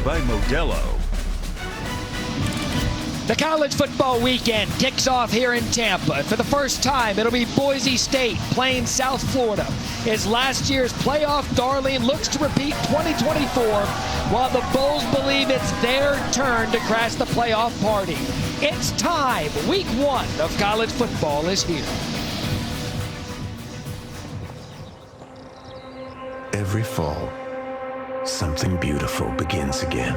by Modelo. The college football weekend kicks off here in Tampa. For the first time, it'll be Boise State playing South Florida as last year's playoff darling looks to repeat 2024, while the Bulls believe it's their turn to crash the playoff party. It's time. Week 1 of college football is here. Every fall, something beautiful begins again.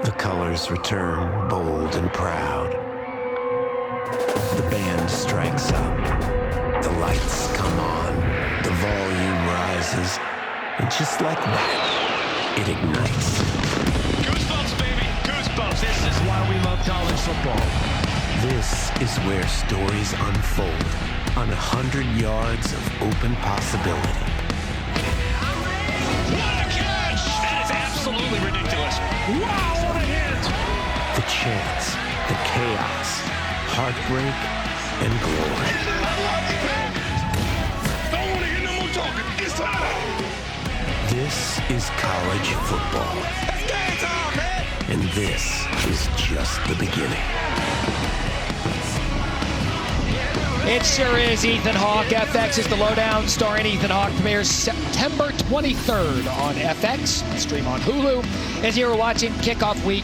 The colors return bold and proud. The band strikes up. The lights come on. The volume rises. And just like that, it ignites. Goosebumps, baby. Goosebumps. This is why we love college football. This is where stories unfold on 100 yards of open possibility. What a catch! That is absolutely ridiculous. Wow, what a hit! The chance, the chaos, heartbreak, and glory. Don't want to hear no more talking. It's time! This is college football. It's game time, man! And this is just the beginning. It sure is, Ethan Hawke. FX is the lowdown, starring Ethan Hawke. Premieres September 23rd on FX. Stream on Hulu. As you were watching Kickoff Week,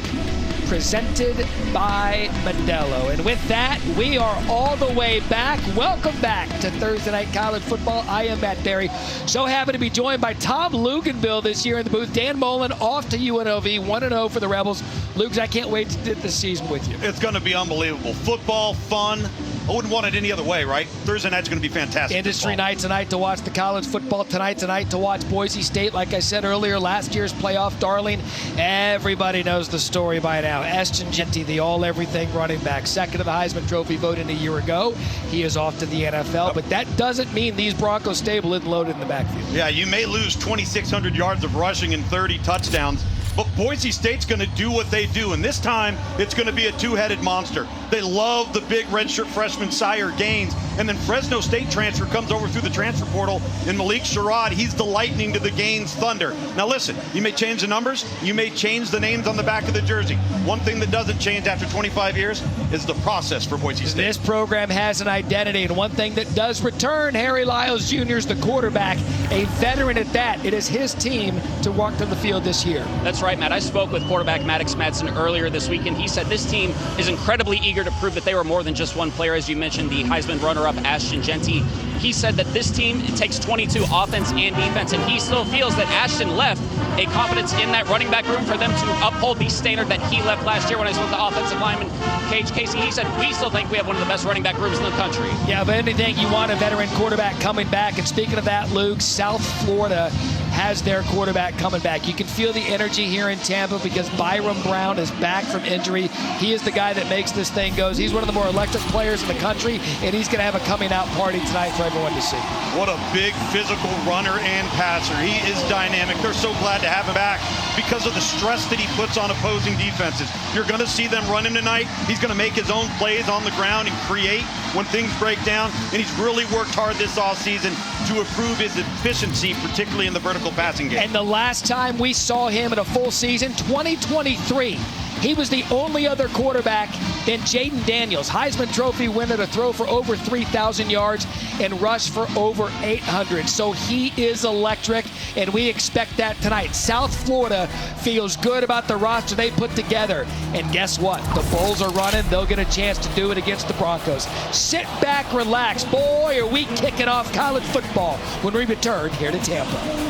presented by Modelo. And with that, we are all the way back. Welcome back to Thursday Night College Football. I am Matt Berry. So happy to be joined by Tom Luganville this year in the booth. Dan Mullen off to UNLV, 1-0 for the Rebels. Lugs, I can't wait to do this season with you. It's going to be unbelievable. Football, fun. I wouldn't want it any other way, right? Thursday night's going to be fantastic. Industry night tonight to watch the college football. Tonight to watch Boise State. Like I said earlier, last year's playoff darling. Everybody knows the story by now. Ashton Jeanty, the all-everything running back, second to the Heisman Trophy voting a year ago. He is off to the NFL, but that doesn't mean these Broncos stable isn't loaded in the backfield. Yeah, you may lose 2,600 yards of rushing and 30 touchdowns, but Boise State's going to do what they do, and this time it's going to be a two-headed monster. They love the big redshirt freshman Sire Gaines, and then Fresno State transfer comes over through the transfer portal, and Malik Sherrod, he's the lightning to the Gaines thunder. Now listen, you may change the numbers, you may change the names on the back of the jersey. One thing that doesn't change after 25 years is the process for Boise State. This program has an identity, and one thing that does return, Harry Lyles Jr. is the quarterback, a veteran at that. It is his team to walk to the field this year. That's right, Matt. I spoke with quarterback Maddox Madsen earlier this week, and he said this team is incredibly eager to prove that they were more than just one player. As you mentioned, the Heisman runner-up Ashton Jeanty. He said that this team, it takes 22 offense and defense, and he still feels that Ashton left a confidence in that running back room for them to uphold the standard that he left last year. When I spoke to offensive lineman Cage Casey, he said, we still think we have one of the best running back rooms in the country. Yeah, but anything you want a veteran quarterback coming back. And speaking of that, Luke, South Florida has their quarterback coming back. You can feel the energy here in Tampa because Byron Brown is back from injury. He is the guy that makes this thing go. He's one of the more electric players in the country, and he's going to have a coming-out party tonight for everyone to see. What a big physical runner and passer. He is dynamic. They're so glad to have him back because of the stress that he puts on opposing defenses. You're going to see them run him tonight. He's going to make his own plays on the ground and create when things break down, and he's really worked hard this offseason to improve his efficiency, particularly in the vertical passing game. And the last time we saw him in a full season, 2023, he was the only other quarterback than Jaden Daniels, Heisman Trophy winner, to throw for over 3,000 yards and rush for over 800. So he is electric, and we expect that tonight. South Florida feels good about the roster they put together. And guess what? The Bulls are running. They'll get a chance to do it against the Broncos. Sit back, relax. Boy, are we kicking off college football when we return here to Tampa.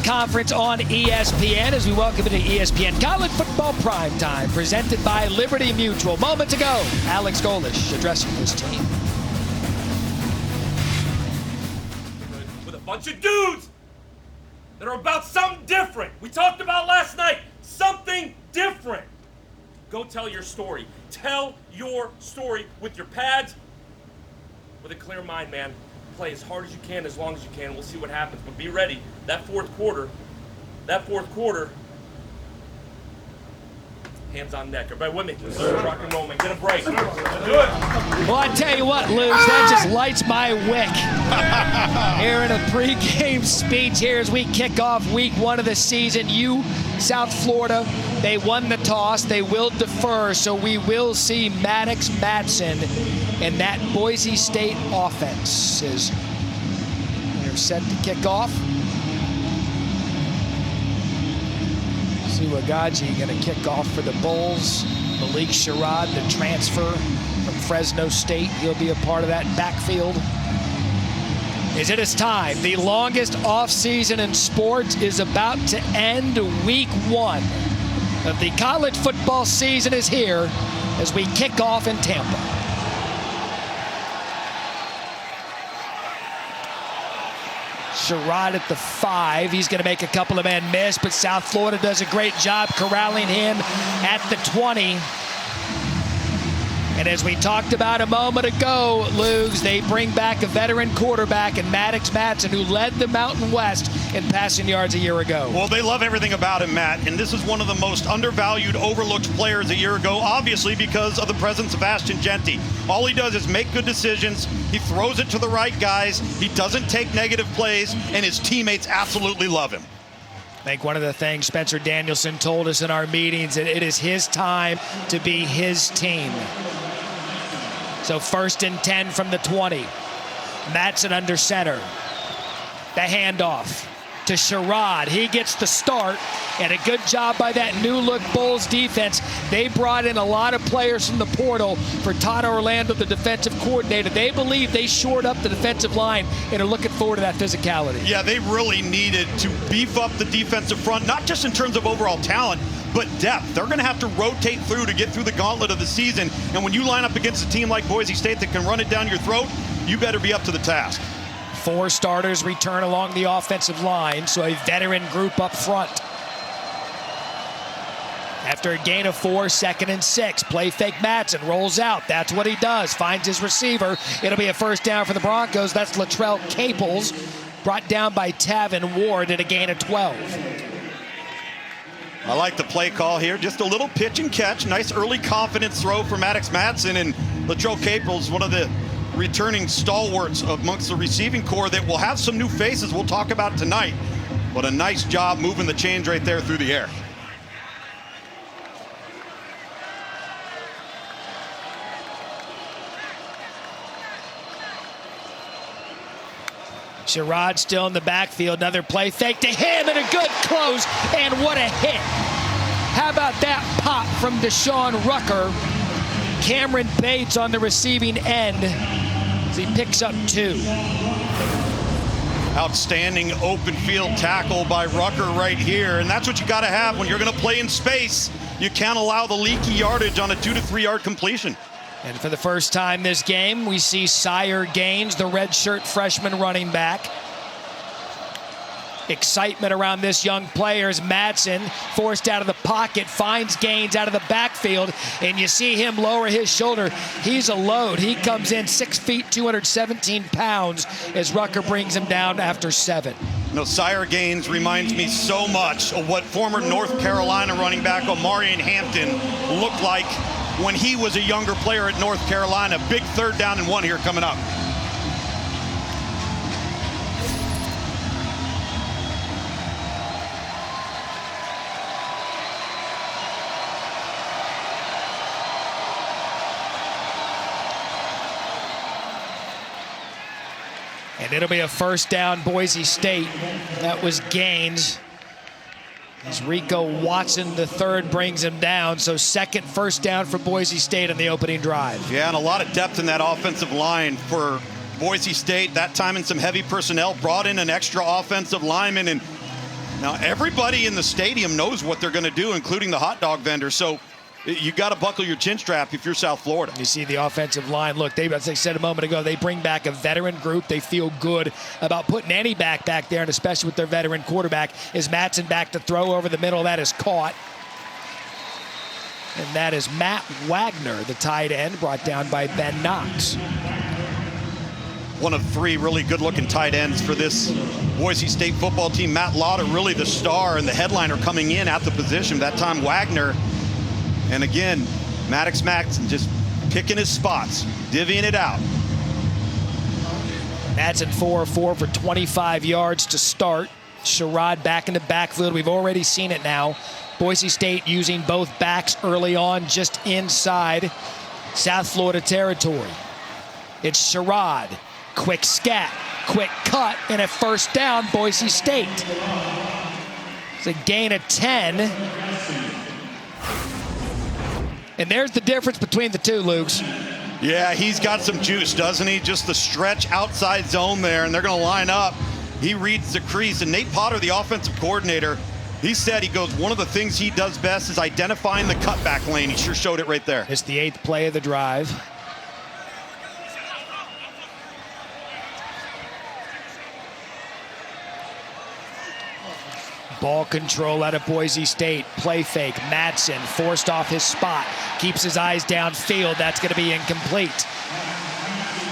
Conference on ESPN as we welcome you to ESPN College Football Primetime, presented by Liberty Mutual. Moments ago, Alex Golish addressing his team. With a bunch of dudes that are about something different. We talked about last night, something different. Go tell your story. Tell your story with your pads, with a clear mind, man. Play as hard as you can, as long as you can. We'll see what happens, but be ready. That fourth quarter, Hands on neck. Everybody with me? Rock and roll, man. Get a break. Do it. Well, I tell you what, Luke, that just lights my wick. Here in a pregame speech here as we kick off week 1 of the season. South Florida, they won the toss. They will defer, so we will see Maddox Madsen and that Boise State offense as they're set to kick off. See Wagaji going to kick off for the Bulls. Malik Sherrod, the transfer from Fresno State. He'll be a part of that backfield. As it is time, the longest offseason in sports is about to end. Week 1 of the college football season is here as we kick off in Tampa. Sherrod at the 5. He's going to make a couple of men miss, but South Florida does a great job corralling him at the 20. And as we talked about a moment ago, Lugs, they bring back a veteran quarterback in Maddox Madsen, who led the Mountain West in passing yards a year ago. Well, they love everything about him, Matt, and this is one of the most undervalued, overlooked players a year ago, obviously because of the presence of Ashton Jeanty. All he does is make good decisions. He throws it to the right guys. He doesn't take negative plays, and his teammates absolutely love him. I think one of the things Spencer Danielson told us in our meetings, that it is his time to be his team. So 1st and 10 from the 20. Madsen under center. The handoff to Sherrod. He gets the start, and a good job by that new-look Bulls defense. They brought in a lot of players from the portal for Todd Orlando, the defensive coordinator. They believe they shored up the defensive line and are looking forward to that physicality. Yeah, they really needed to beef up the defensive front, not just in terms of overall talent, but depth. They're going to have to rotate through to get through the gauntlet of the season. And when you line up against a team like Boise State that can run it down your throat, you better be up to the task. 4 starters return along the offensive line, so a veteran group up front. After a gain of 4, 2nd and 6. Play fake Madsen, rolls out. That's what he does. Finds his receiver. It'll be a first down for the Broncos. That's Latrell Caples, brought down by Tavin Ward at a gain of 12. I like the play call here. Just a little pitch and catch. Nice early confidence throw for Maddox Madsen. And Latrell Caples, one of the returning stalwarts amongst the receiving corps that will have some new faces we'll talk about tonight. But a nice job moving the chains right there through the air. Sherrod still in the backfield. Another play fake to him and a good close. And what a hit. How about that pop from Deshaun Rucker? Cameron Bates on the receiving end as he picks up 2. Outstanding open field tackle by Rucker right here. And that's what you got to have when you're going to play in space. You can't allow the leaky yardage on a 2 to 3 yard completion. And for the first time this game, we see Sire Gaines, the redshirt freshman running back. Excitement around this young player as Madsen, forced out of the pocket, finds Gaines out of the backfield, and you see him lower his shoulder. He's a load. He comes in 6 feet, 217 pounds as Rucker brings him down after 7. No, Sire Gaines reminds me so much of what former North Carolina running back Omarion Hampton looked like when he was a younger player at North Carolina. Big 3rd down and 1 here coming up. And it'll be a first down, Boise State. That was Gaines. As Rico Watson, the 3rd, brings him down. So 2nd first down for Boise State on the opening drive. Yeah, and a lot of depth in that offensive line for Boise State. That time in some heavy personnel, brought in an extra offensive lineman. And now everybody in the stadium knows what they're going to do, including the hot dog vendor. So you got to buckle your chin strap if you're South Florida. You see the offensive line. Look, as I said a moment ago, they bring back a veteran group. They feel good about putting any back there, and especially with their veteran quarterback. Is Madsen back to throw over the middle? That is caught. And that is Matt Wagner, the tight end, brought down by Ben Knox. One of 3 really good-looking tight ends for this Boise State football team. Matt Lauder, really the star and the headliner coming in at the position. That time Wagner And again, Maddox Matson just picking his spots, divvying it out. Matson 4-4 for 25 yards to start. Sherrod back in the backfield. We've already seen it now. Boise State using both backs early on, just inside South Florida territory. It's Sherrod. Quick scat, quick cut, and a first down, Boise State. It's a gain of 10. And there's the difference between the two, Lukes. Yeah, he's got some juice, doesn't he? Just the stretch outside zone there, and they're going to line up. He reads the crease. And Nate Potter, the offensive coordinator, he said, he goes, one of the things he does best is identifying the cutback lane. He sure showed it right there. It's the 8th play of the drive. Ball control out of Boise State. Play fake. Matson forced off his spot. Keeps his eyes downfield. That's going to be incomplete.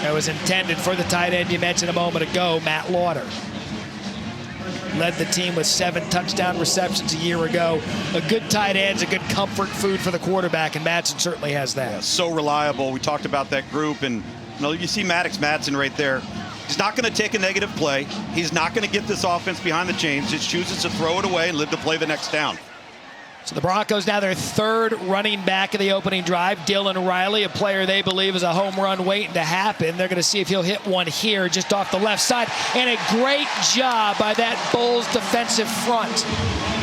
That was intended for the tight end you mentioned a moment ago, Matt Lauder. Led the team with 7 touchdown receptions a year ago. A good tight end's a good comfort food for the quarterback, and Matson certainly has that. Yeah, so reliable. We talked about that group, and you see Maddox Matson right there. He's not going to take a negative play. He's not going to get this offense behind the chains. Just chooses to throw it away and live to play the next down. So the Broncos now their 3rd running back of the opening drive. Dylan Riley, a player they believe is a home run waiting to happen. They're going to see if he'll hit one here just off the left side. And a great job by that Bulls defensive front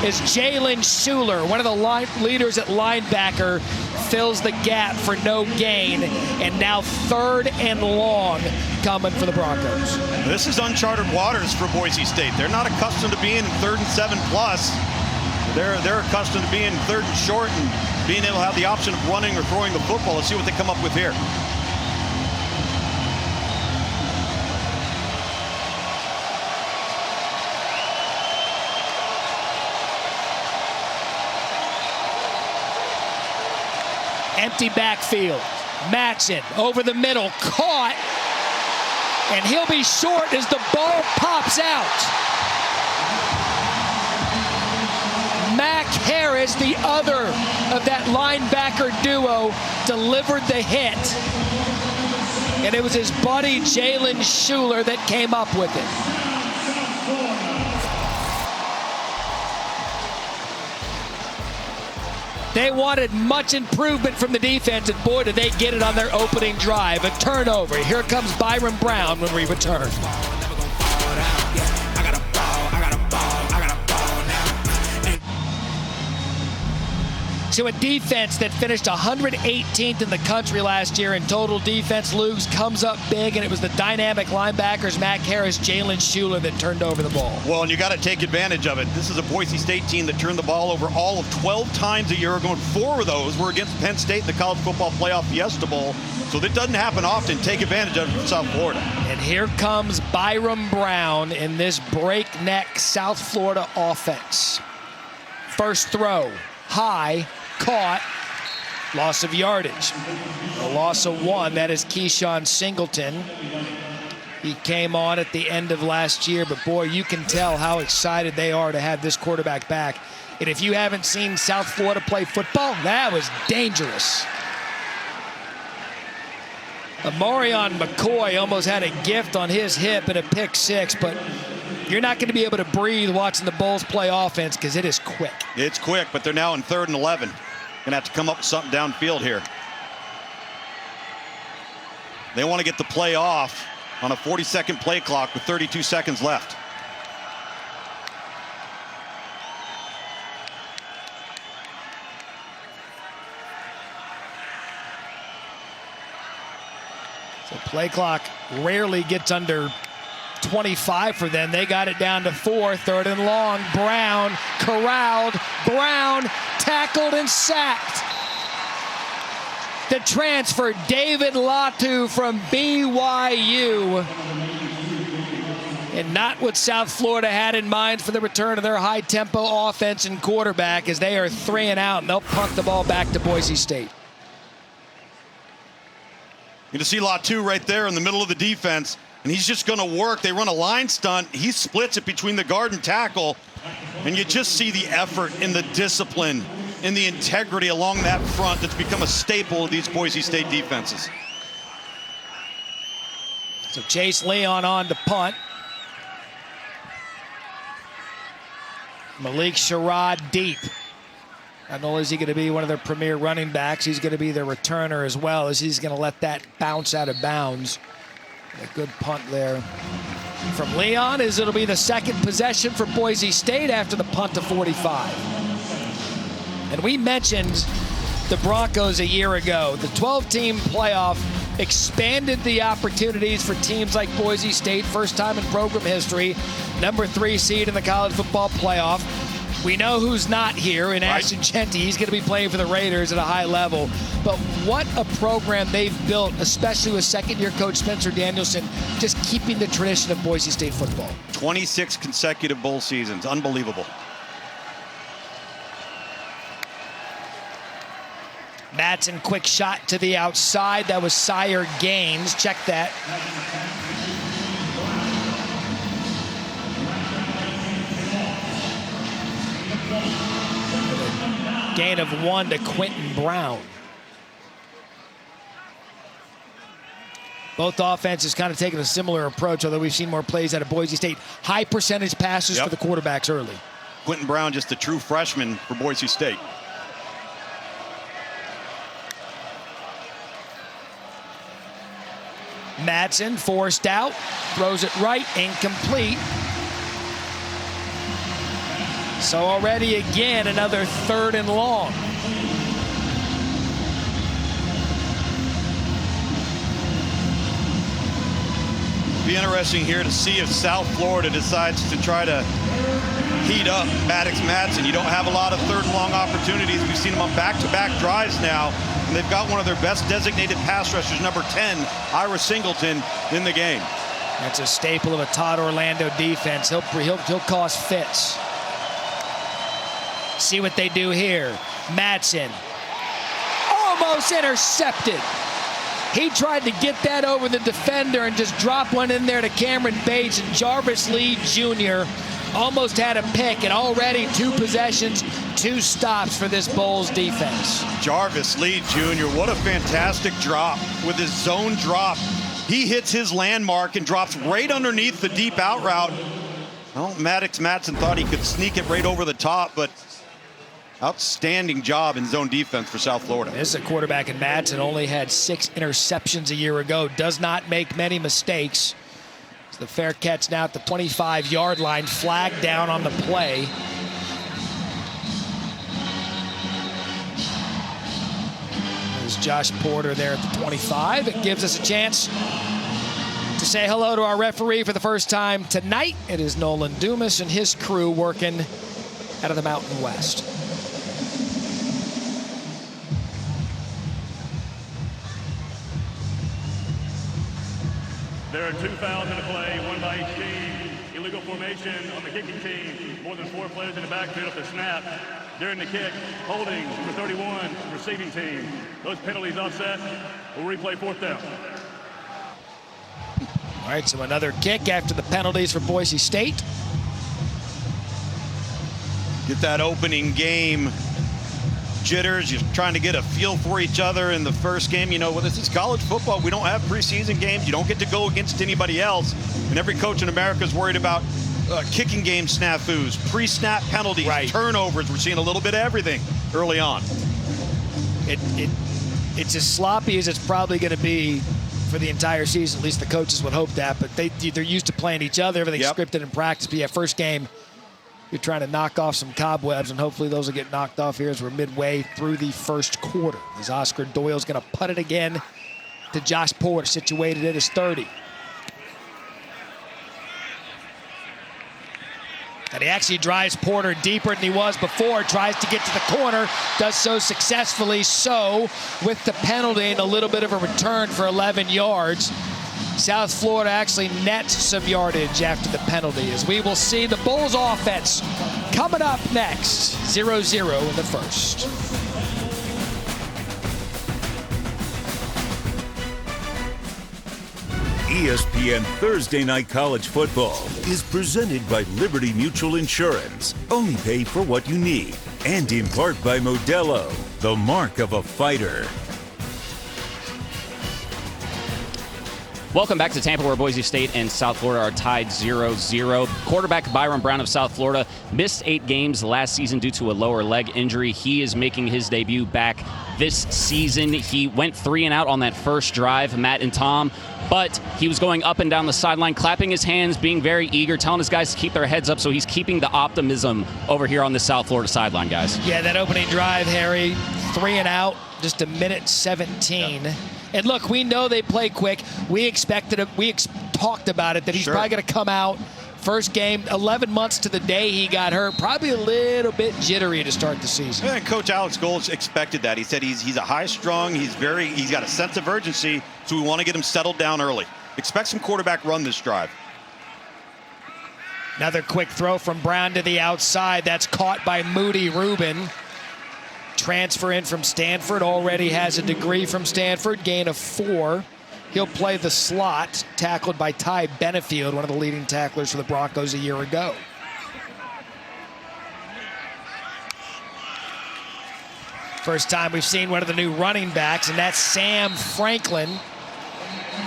is Jalen Schuler, one of the leaders at linebacker, fills the gap for no gain. And now 3rd and long coming for the Broncos. This is uncharted waters for Boise State. They're not accustomed to being in 3rd and 7+. They're accustomed to being 3rd and short and being able to have the option of running or throwing the football. Let's see what they come up with here. Empty backfield. Matson over the middle, caught, and he'll be short as the ball pops out. Mac Harris, the other of that linebacker duo, delivered the hit. And it was his buddy Jalen Schuler that came up with it. They wanted much improvement from the defense, and boy, did they get it on their opening drive. A turnover. Here comes Byron Brown when we return. So a defense that finished 118th in the country last year in total defense, Luke's comes up big, and it was the dynamic linebackers, Mac Harris, Jalen Schuler, that turned over the ball. Well, and you got to take advantage of it. This is a Boise State team that turned the ball over all of 12 times a year ago, and 4 of those were against Penn State in the College Football Playoff Fiesta Bowl. So that doesn't happen often. Take advantage of it from South Florida. And here comes Byron Brown in this breakneck South Florida offense. First throw, high, caught, loss of yardage. A loss of 1, that is Keyshawn Singleton. He came on at the end of last year, but boy, you can tell how excited they are to have this quarterback back. And if you haven't seen South Florida play football, that was dangerous. Amarion McCoy almost had a gift on his hip and a pick 6, but you're not going to be able to breathe watching the Bulls play offense because it is quick. It's quick, but they're now in 3rd and 11. Going to have to come up with something downfield here. They want to get the play off on a 40-second play clock with 32 seconds left. So play clock rarely gets under 25 for them. They got it down to 4, 3rd and long. Brown corralled. Brown tackled and sacked. The transfer, David Latu from BYU. And not what South Florida had in mind for the return of their high-tempo offense and quarterback, as they are 3 and out, and they'll punt the ball back to Boise State. You can see Latu right there in the middle of the defense, and he's just going to work. They run a line stunt. He splits it between the guard and tackle, and you just see the effort and the discipline and the integrity along that front that's become a staple of these Boise State defenses. So Chase Leon on to punt. Malik Sherrod deep. Not only is he going to be one of their premier running backs, he's going to be their returner as well, as he's going to let that bounce out of bounds. A good punt there from Leon, as it'll be the second possession for Boise State after the punt to 45. And we mentioned the Broncos a year ago. The 12-team playoff expanded the opportunities for teams like Boise State, first time in program history, number 3 seed in the college football playoff. We know who's not here in Ashton Jeanty. He's going to be playing for the Raiders at a high level. But what a program they've built, especially with second-year coach Spencer Danielson, just keeping the tradition of Boise State football. 26 consecutive bowl seasons. Unbelievable. Matson, quick shot to the outside. That was Sire Gaines. Check that. Gain of 1 to Quentin Brown. Both offenses kind of taking a similar approach, although we've seen more plays out of Boise State. High percentage passes for the quarterbacks early. Quentin Brown, just a true freshman for Boise State. Matson forced out, throws it right, incomplete. So already again, another 3rd and long. Be interesting here to see if South Florida decides to try to heat up Maddox Matson. You don't have a lot of 3rd and long opportunities. We've seen them on back-to-back drives now, and they've got one of their best designated pass rushers, number 10, Ira Singleton, in the game. That's a staple of a Todd Orlando defense. He'll cause fits. See what they do here. Matson almost intercepted. He tried to get that over the defender and just drop one in there to Cameron Bates, and Jarvis Lee Jr. almost had a pick, and already 2 possessions, 2 stops for this Bulls defense. Jarvis Lee Jr., what a fantastic drop with his zone drop. He hits his landmark and drops right underneath the deep out route. Well, Maddox Matson thought he could sneak it right over the top, but outstanding job in zone defense for South Florida. This is a quarterback in Matson, only had 6 interceptions a year ago. Does not make many mistakes. It's the fair catch now at the 25-yard line. Flag down on the play. There's Josh Porter there at the 25. It gives us a chance to say hello to our referee for the first time tonight. It is Nolan Dumas and his crew working out of the Mountain West. There are 2 fouls in the play, 1 by each team. Illegal formation on the kicking team. More than 4 players in the backfield at the snap. During the kick, holding number 31, receiving team. Those penalties offset. We'll replay 4th down. All right, so another kick after the penalties for Boise State. Get that opening game jitters. You're trying to get a feel for each other in the first game. You know, well, this is college football. We don't have preseason games. You don't get to go against anybody else. And every coach in America is worried about kicking game snafus, pre-snap penalties, turnovers. We're seeing a little bit of everything early on. It's as sloppy as it's probably going to be for the entire season. At least the coaches would hope that. But they're used to playing each other. Everything's scripted in practice. But yeah, first game, you're trying to knock off some cobwebs, and hopefully those will get knocked off here as we're midway through the first quarter. As Oscar Doyle's going to punt it again to Josh Porter, situated at his 30. And he actually drives Porter deeper than he was before, tries to get to the corner, does so successfully. So, with the penalty and a little bit of a return for 11 yards, South Florida actually nets some yardage after the penalty, as we will see the Bulls offense coming up next. 0-0 in the first. ESPN Thursday Night College Football is presented by Liberty Mutual Insurance. Only pay for what you need. And in part by Modelo, the mark of a fighter. Welcome back to Tampa, where Boise State and South Florida are tied 0-0. Quarterback Byron Brown of South Florida missed 8 games last season due to a lower leg injury. He is making his debut back this season. He went 3 and out on that first drive, Matt and Tom, but he was going up and down the sideline, clapping his hands, being very eager, telling his guys to keep their heads up, so he's keeping the optimism over here on the South Florida sideline, guys. Yeah, that opening drive, Harry, 3 and out, just a minute 17. Yep. And look, we know they play quick. We expected it. We talked about it, that he's probably going to come out. First game, 11 months to the day he got hurt. Probably a little bit jittery to start the season. And Coach Alex Gold expected that. He said he's a high-strung. He's got a sense of urgency, so we want to get him settled down early. Expect some quarterback run this drive. Another quick throw from Brown to the outside. That's caught by Moody Rubin. Transfer in from Stanford, already has a degree from Stanford, gain of 4. He'll play the slot, tackled by Ty Benefield, one of the leading tacklers for the Broncos a year ago. First time we've seen one of the new running backs, and that's Sam Franklin,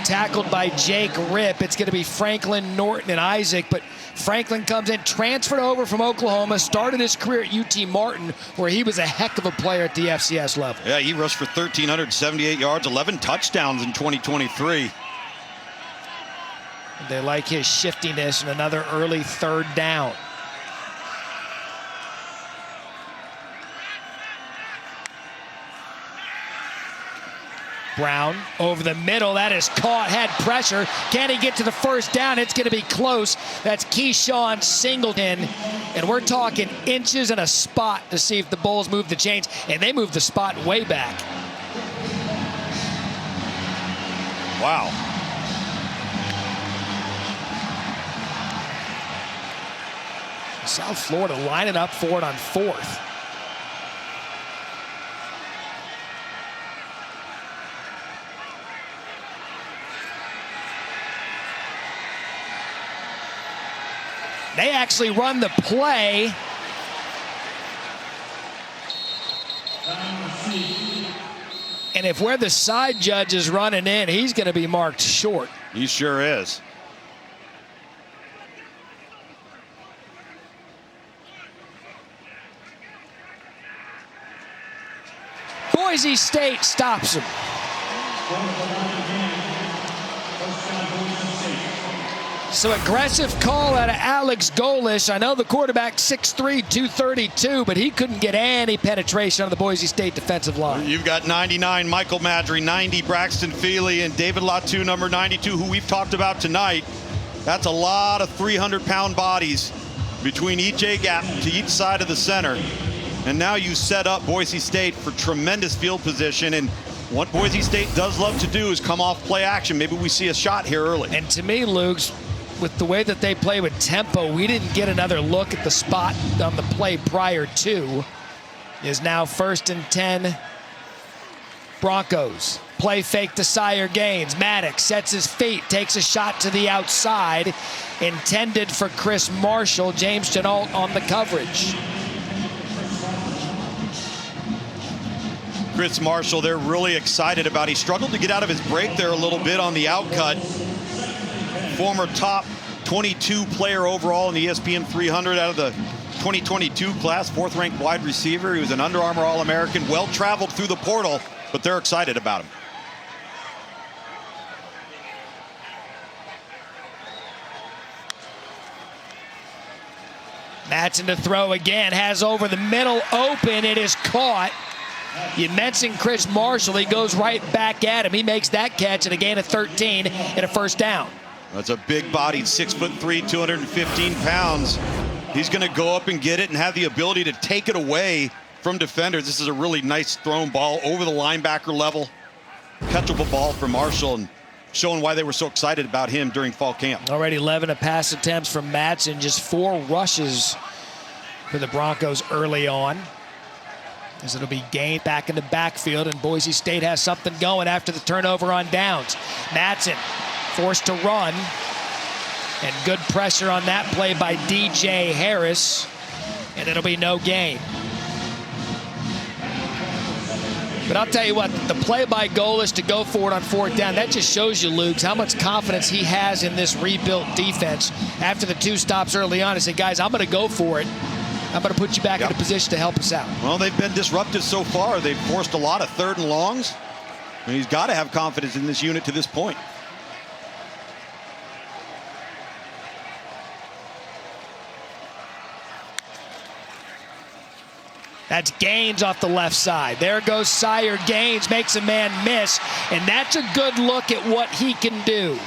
tackled by Jake Ripp. It's going to be Franklin, Norton, and Isaac, but Franklin comes in, transferred over from Oklahoma, started his career at UT Martin, where he was a heck of a player at the FCS level. Yeah, he rushed for 1,378 yards, 11 touchdowns in 2023. They like his shiftiness and another early 3rd down. Brown over the middle. That is caught, had pressure. Can he get to the first down? It's going to be close. That's Keyshawn Singleton. And we're talking inches and a spot to see if the Bulls move the chains. And they moved the spot way back. Wow. South Florida lining up for it on 4th. They actually run the play. And if where the side judge is running in, he's going to be marked short. He sure is. Boise State stops him. So aggressive call out of Alex Golesh. I know the quarterback 6'3", 232, but he couldn't get any penetration on the Boise State defensive line. You've got 99 Michael Madry, 90 Braxton Feely, and David Latu, number 92, who we've talked about tonight. That's a lot of 300-pound bodies between each A-gap to each side of the center. And now you set up Boise State for tremendous field position. And what Boise State does love to do is come off play action. Maybe we see a shot here early. And to me, Luke's, with the way that they play with tempo, we didn't get another look at the spot on the play prior to. Is now 1st and 10. Broncos. Play fake to Sire Gaines. Maddox sets his feet, takes a shot to the outside. Intended for Chris Marshall. James Chenault on the coverage. Chris Marshall, they're really excited about. He struggled to get out of his break there a little bit on the outcut. Former top 22 player overall in the ESPN 300 out of the 2022 class, 4th-ranked wide receiver. He was an Under Armour All-American, well-traveled through the portal, but they're excited about him. Matson to throw again, has over the middle open. It is caught. You mentioned Chris Marshall. He goes right back at him. He makes that catch and a gain of 13 and a 1st down. That's a big-bodied 6'3", 215 pounds. He's going to go up and get it and have the ability to take it away from defenders. This is a really nice thrown ball over the linebacker level. Catchable ball for Marshall, and showing why they were so excited about him during fall camp. Already 11 pass attempts from Matson, just 4 rushes for the Broncos early on. As it'll be gained back in the backfield, and Boise State has something going after the turnover on downs. Matson forced to run, and good pressure on that play by DJ Harris, and it'll be no gain. But I'll tell you what, the play by goal is to go for it on 4th down. That just shows you, Luke, how much confidence he has in this rebuilt defense. After the 2 stops early on, he said, guys, I'm going to go for it. I'm going to put you back in a position to help us out. Well, they've been disruptive so far. They've forced a lot of 3rd and longs. And he's got to have confidence in this unit to this point. That's Gaines off the left side. There goes Sire. Gaines makes a man miss, and that's a good look at what he can do.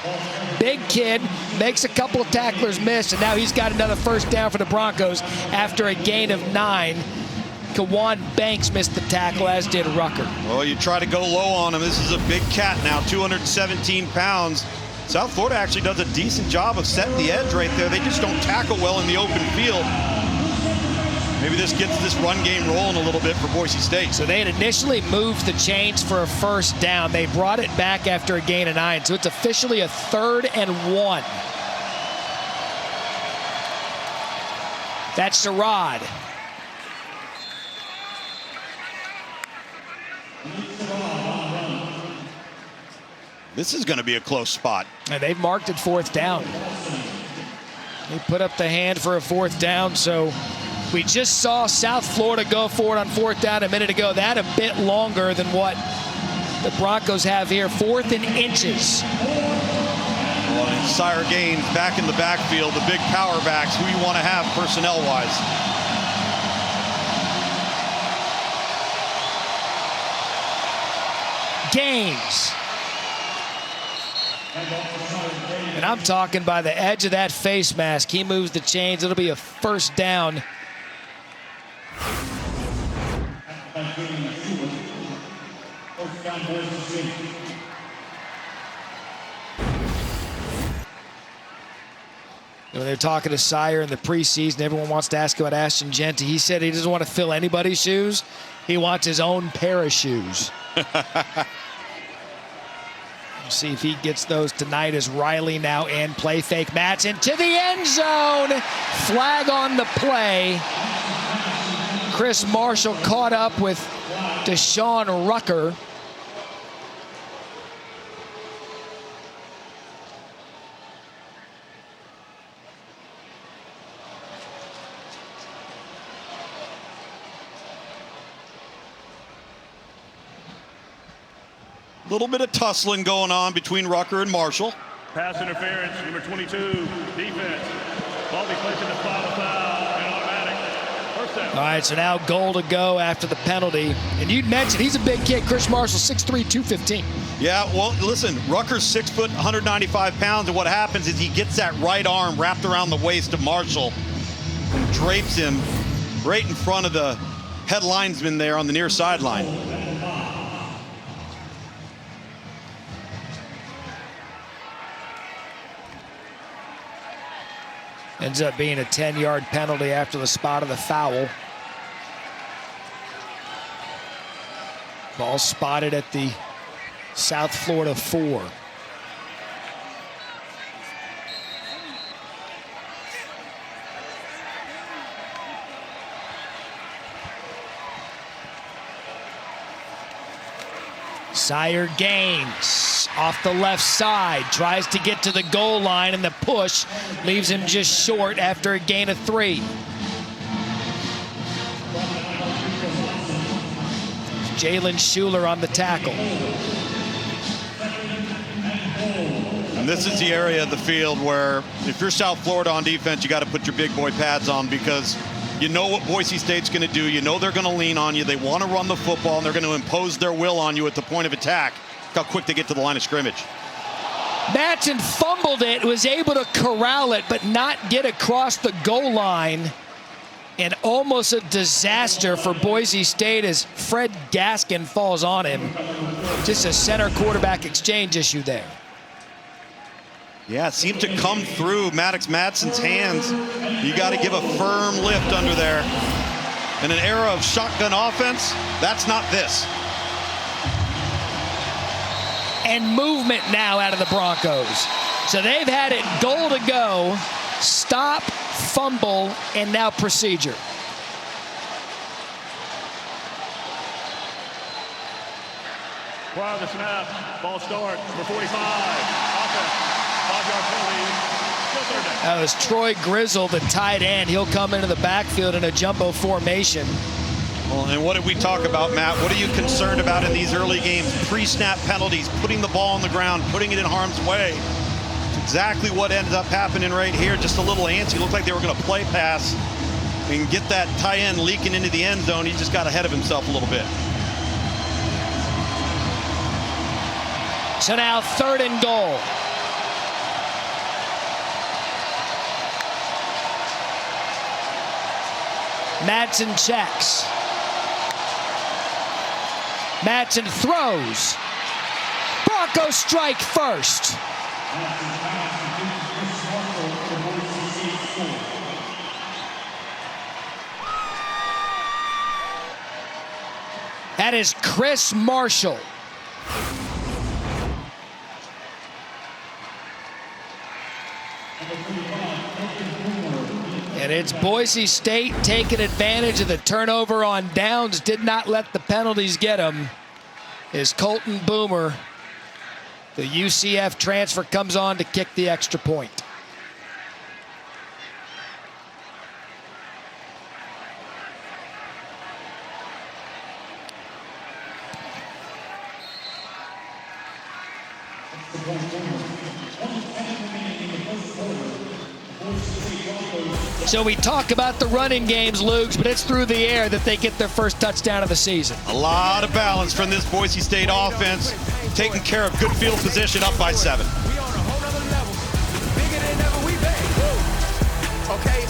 Big kid, makes a couple of tacklers miss, and now he's got another 1st down for the Broncos after a gain of 9. Kawan Banks missed the tackle, as did Rucker. Well, you try to go low on him. This is a big cat now, 217 pounds. South Florida actually does a decent job of setting the edge right there. They just don't tackle well in the open field. Maybe this gets this run game rolling a little bit for Boise State. So they had initially moved the chains for a 1st down. They brought it back after a gain of 9. So it's officially a 3rd and 1. That's Sherrod. This is going to be a close spot. And they've marked it 4th down. They put up the hand for a 4th down, so we just saw South Florida go for it on 4th down a minute ago. That a bit longer than what the Broncos have here. 4th and inches. Well, Sire Gaines back in the backfield, the big power backs, who you want to have personnel-wise. Gaines. And I'm talking by the edge of that face mask. He moves the chains. It'll be a 1st down. When they're talking to Sire in the preseason, everyone wants to ask about Ashton Genty. He said he doesn't want to fill anybody's shoes. He wants his own pair of shoes. See if he gets those tonight as Riley now in. Play fake Matson to the end zone. Flag on the play. Chris Marshall caught up with Deshaun Rucker. A little bit of tussling going on between Rucker and Marshall. Pass interference, number 22, defense. Ball be placed in the final foul, and automatic. 1st down. All right, so now goal to go after the penalty. And you'd mentioned he's a big kid. Chris Marshall, 6'3", 215. Yeah, well, listen, Rucker's 6 foot, 195 pounds, and what happens is he gets that right arm wrapped around the waist of Marshall and drapes him right in front of the head linesman there on the near sideline. Ends up being a 10-yard penalty after the spot of the foul. Ball spotted at the South Florida 4. Sire Gaines off the left side, tries to get to the goal line, and the push leaves him just short after a gain of 3. Jalen Schuler on the tackle. And this is the area of the field where if you're South Florida on defense, you got to put your big boy pads on, because you know what Boise State's going to do. You know they're going to lean on you. They want to run the football, and they're going to impose their will on you at the point of attack. Look how quick they get to the line of scrimmage. Matson fumbled it, was able to corral it, but not get across the goal line. And almost a disaster for Boise State as Fred Gaskin falls on him. Just a center quarterback exchange issue there. Yeah, it seemed to come through Maddox Matson's hands. You got to give a firm lift under there. In an era of shotgun offense, that's not this. And movement now out of the Broncos. So they've had it goal to go, stop, fumble, and now procedure. Prior to the snap, ball start, number 45. Offense, 5-yard penalty. Still third down. That was Troy Grizzle, the tight end. He'll come into the backfield in a jumbo formation. Well, and what did we talk about, Matt? What are you concerned about in these early games? Pre-snap penalties, putting the ball on the ground, putting it in harm's way. It's exactly what ended up happening right here. Just a little antsy. Looked like they were going to play pass and get that tight end leaking into the end zone. He just got ahead of himself a little bit. So now 3rd and goal. Madsen checks. Madsen throws. Broncos strike first. That is Chris Marshall. And it's Boise State taking advantage of the turnover on downs. Did not let the penalties get him. Is Colton Boomer. The UCF transfer comes on to kick the extra point. So we talk about the running games, Luke, but it's through the air that they get their first touchdown of the season. A lot of balance from this Boise State offense, taking care of good field position, up by 7. We on a whole nother level. Bigger than ever, we back. Okay.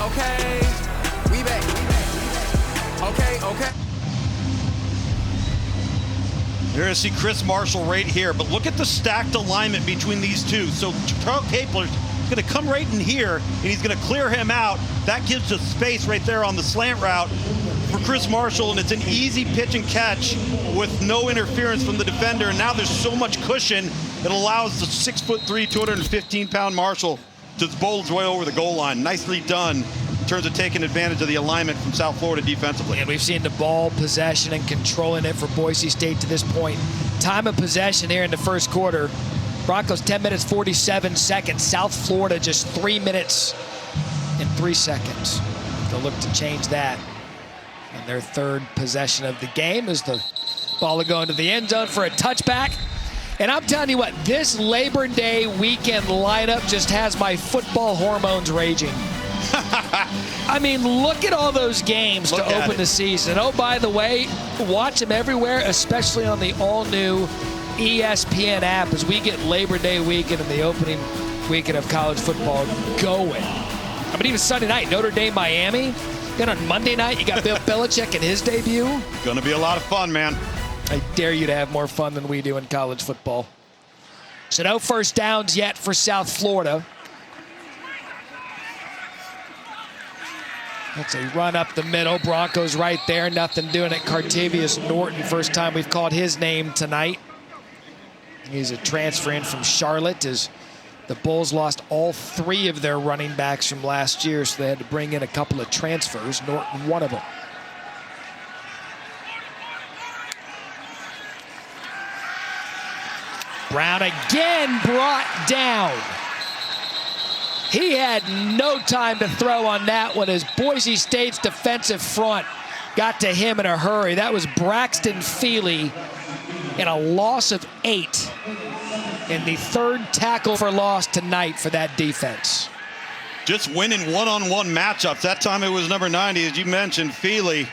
We back. Okay. You're going to see Chris Marshall right here, but look at the stacked alignment between these two. So Charles Capler's going to come right in here, and he's going to clear him out. That gives us space right there on the slant route for Chris Marshall, and it's an easy pitch and catch with no interference from the defender. And now there's so much cushion that allows the 6'3", 215-pound Marshall to bowl his way over the goal line. Nicely done in terms of taking advantage of the alignment from South Florida defensively. And we've seen the ball possession and controlling it for Boise State to this point. Time of possession here in the first quarter. Broncos 10 minutes, 47 seconds. South Florida just 3 minutes and 3 seconds. They'll look to change that. And their 3rd possession of the game is the ball will go into the end zone for a touchback. And I'm telling you what, this Labor Day weekend lineup just has my football hormones raging. I mean, look at all those games to open the season. Oh, by the way, watch them everywhere, especially on the all-new ESPN app as we get Labor Day weekend and the opening weekend of college football going. I mean, even Sunday night, Notre Dame, Miami. Then on Monday night, you got Bill Belichick in his debut. Gonna be a lot of fun, man. I dare you to have more fun than we do in college football. So no first downs yet for South Florida. That's a run up the middle. Broncos right there. Nothing doing it. Cartavius Norton, first time we've called his name tonight. He's a transfer in from Charlotte as the Bulls lost all 3 of their running backs from last year, so they had to bring in a couple of transfers. Norton, one of them. Brown again brought down. He had no time to throw on that one as Boise State's defensive front got to him in a hurry. That was Braxton Feely and a loss of 8 in the 3rd tackle for loss tonight for that defense. Just winning one-on-one matchups. That time it was number 90, as you mentioned, Feely.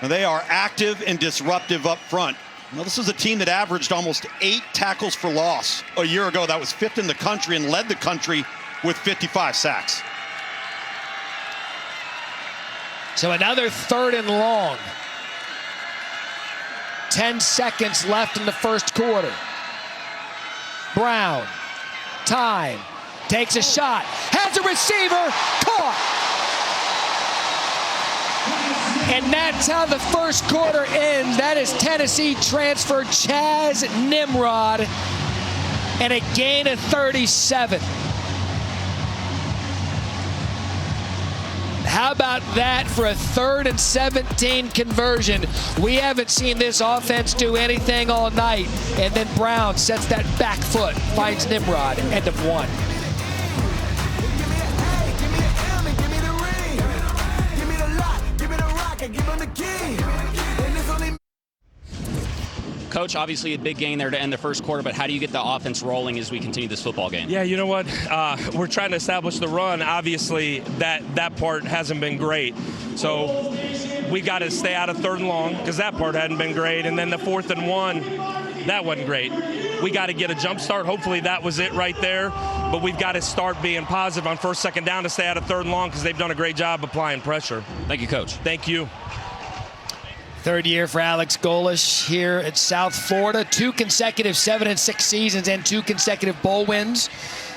And they are active and disruptive up front. Now, this is a team that averaged almost 8 tackles for loss a year ago. That was 5th in the country and led the country with 55 sacks. So another 3rd and long. 10 seconds left in the first quarter. Brown, time, takes a shot, has a receiver, caught. And that's how the first quarter ends. That is Tennessee transfer Chaz Nimrod and a gain of 37. How about that for a 3rd and 17 conversion? We haven't seen this offense do anything all night. And then Brown sets that back foot, finds Nimrod, end of 1. Coach, obviously a big gain there to end the first quarter, but how do you get the offense rolling as we continue this football game? Yeah, you know what? We're trying to establish the run. Obviously, that part hasn't been great. So we got to stay out of 3rd and long because that part hadn't been great. And then the 4th and 1, that wasn't great. We got to get a jump start. Hopefully that was it right there. But we've got to start being positive on 1st, 2nd down to stay out of 3rd and long because they've done a great job applying pressure. Thank you, Coach. Thank you. 3rd year for Alex Golesh here at South Florida. 2 consecutive 7-6 seasons and 2 consecutive bowl wins.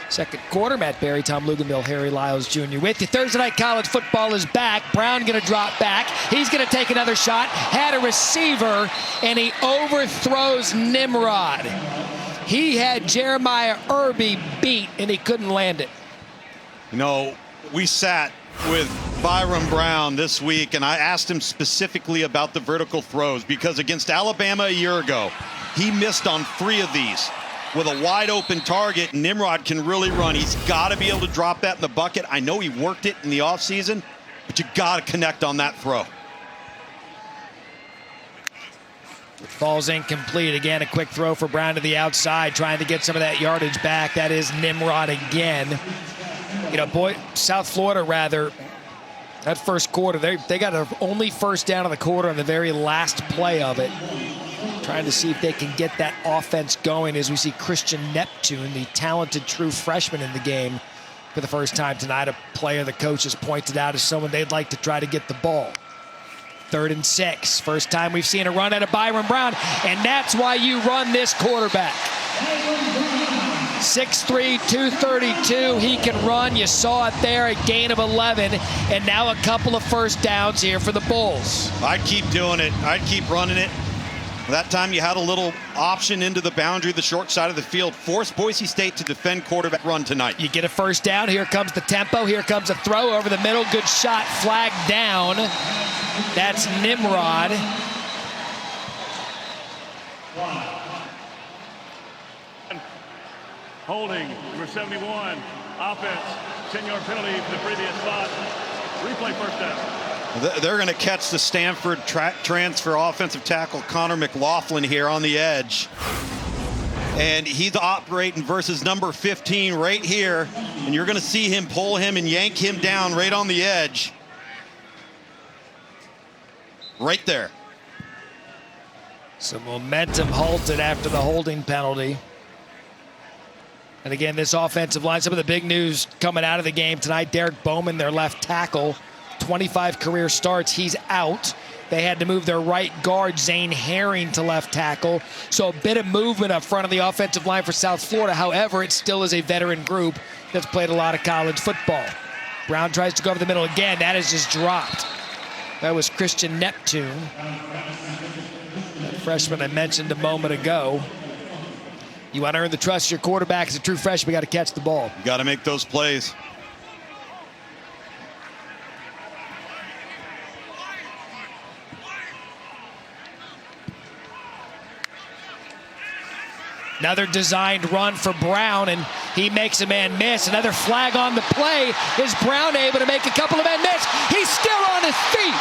Second quarter, Matt Berry, Tom Luganville, Harry Lyles Jr. with you. Thursday night college football is back. Brown going to drop back. He's going to take another shot. Had a receiver, and he overthrows Nimrod. He had Jeremiah Irby beat, and he couldn't land it. You know, we sat with Byron Brown this week, and I asked him specifically about the vertical throws because against Alabama a year ago, he missed on 3 of these. With a wide open target, Nimrod can really run. He's got to be able to drop that in the bucket. I know he worked it in the offseason, but you got to connect on that throw. Falls incomplete. Again, a quick throw for Brown to the outside, trying to get some of that yardage back. That is Nimrod again. You know, South Florida, rather, that first quarter, they got the only first down of the quarter on the very last play of it. Trying to see if they can get that offense going as we see Christian Neptune, the talented true freshman in the game for the first time tonight, a player the coach has pointed out as someone they'd like to try to get the ball. 3rd and 6. First time we've seen a run out of Byron Brown, and that's why you run this quarterback. 6'3", 232. He can run. You saw it there, a gain of 11, and now a couple of first downs here for the Bulls. I'd keep doing it. I'd keep running it. That time you had a little option into the boundary, the short side of the field. Force Boise State to defend quarterback run tonight. You get a first down. Here comes the tempo. Here comes a throw over the middle. Good shot. Flag down. That's Nimrod. Holding, number 71, offense, 10-yard penalty for the previous spot. Replay first down. They're going to catch the Stanford transfer offensive tackle Connor McLaughlin here on the edge. And he's operating versus number 15 right here. And you're going to see him pull him and yank him down right on the edge. Right there. Some momentum halted after the holding penalty. And again, this offensive line, some of the big news coming out of the game tonight, Derek Bowman, their left tackle, 25 career starts, he's out. They had to move their right guard, Zane Herring, to left tackle. So a bit of movement up front of the offensive line for South Florida. However, it still is a veteran group that's played a lot of college football. Brown tries to go over the middle again. That is just dropped. That was Christian Neptune, that freshman I mentioned a moment ago. You want to earn the trust of your quarterback as a true freshman, you got to catch the ball. You got to make those plays. Another designed run for Brown, and he makes a man miss. Another flag on the play. Is Brown able to make a couple of men miss? He's still on his feet.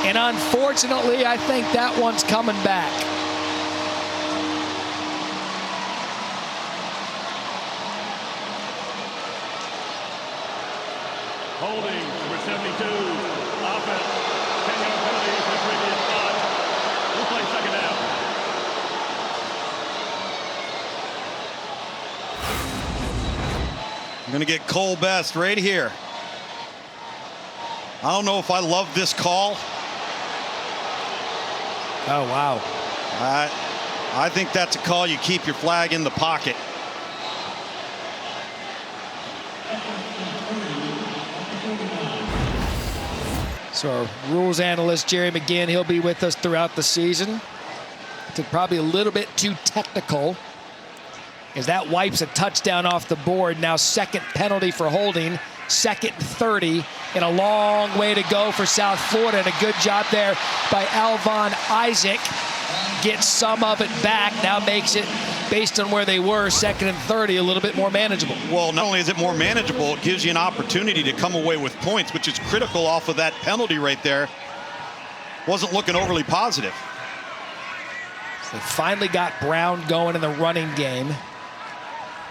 And unfortunately, I think that one's coming back. Holding, number 72, offense, 10-yard penalty for the previous spot. We'll play second down. I'm going to get Cole Best right here. I don't know if I love this call. Oh, wow. I think that's a call you keep your flag in the pocket. So our rules analyst, Jerry McGinn, he'll be with us throughout the season. It's probably a little bit too technical as that wipes a touchdown off the board. Now second penalty for holding, 2nd and 30, and a long way to go for South Florida, and a good job there by Alvon Isaac. Gets some of it back, now makes it, based on where they were, 2nd and 30, a little bit more manageable. Well, not only is it more manageable, it gives you an opportunity to come away with points, which is critical off of that penalty right there. Wasn't looking overly positive. They finally got Brown going in the running game.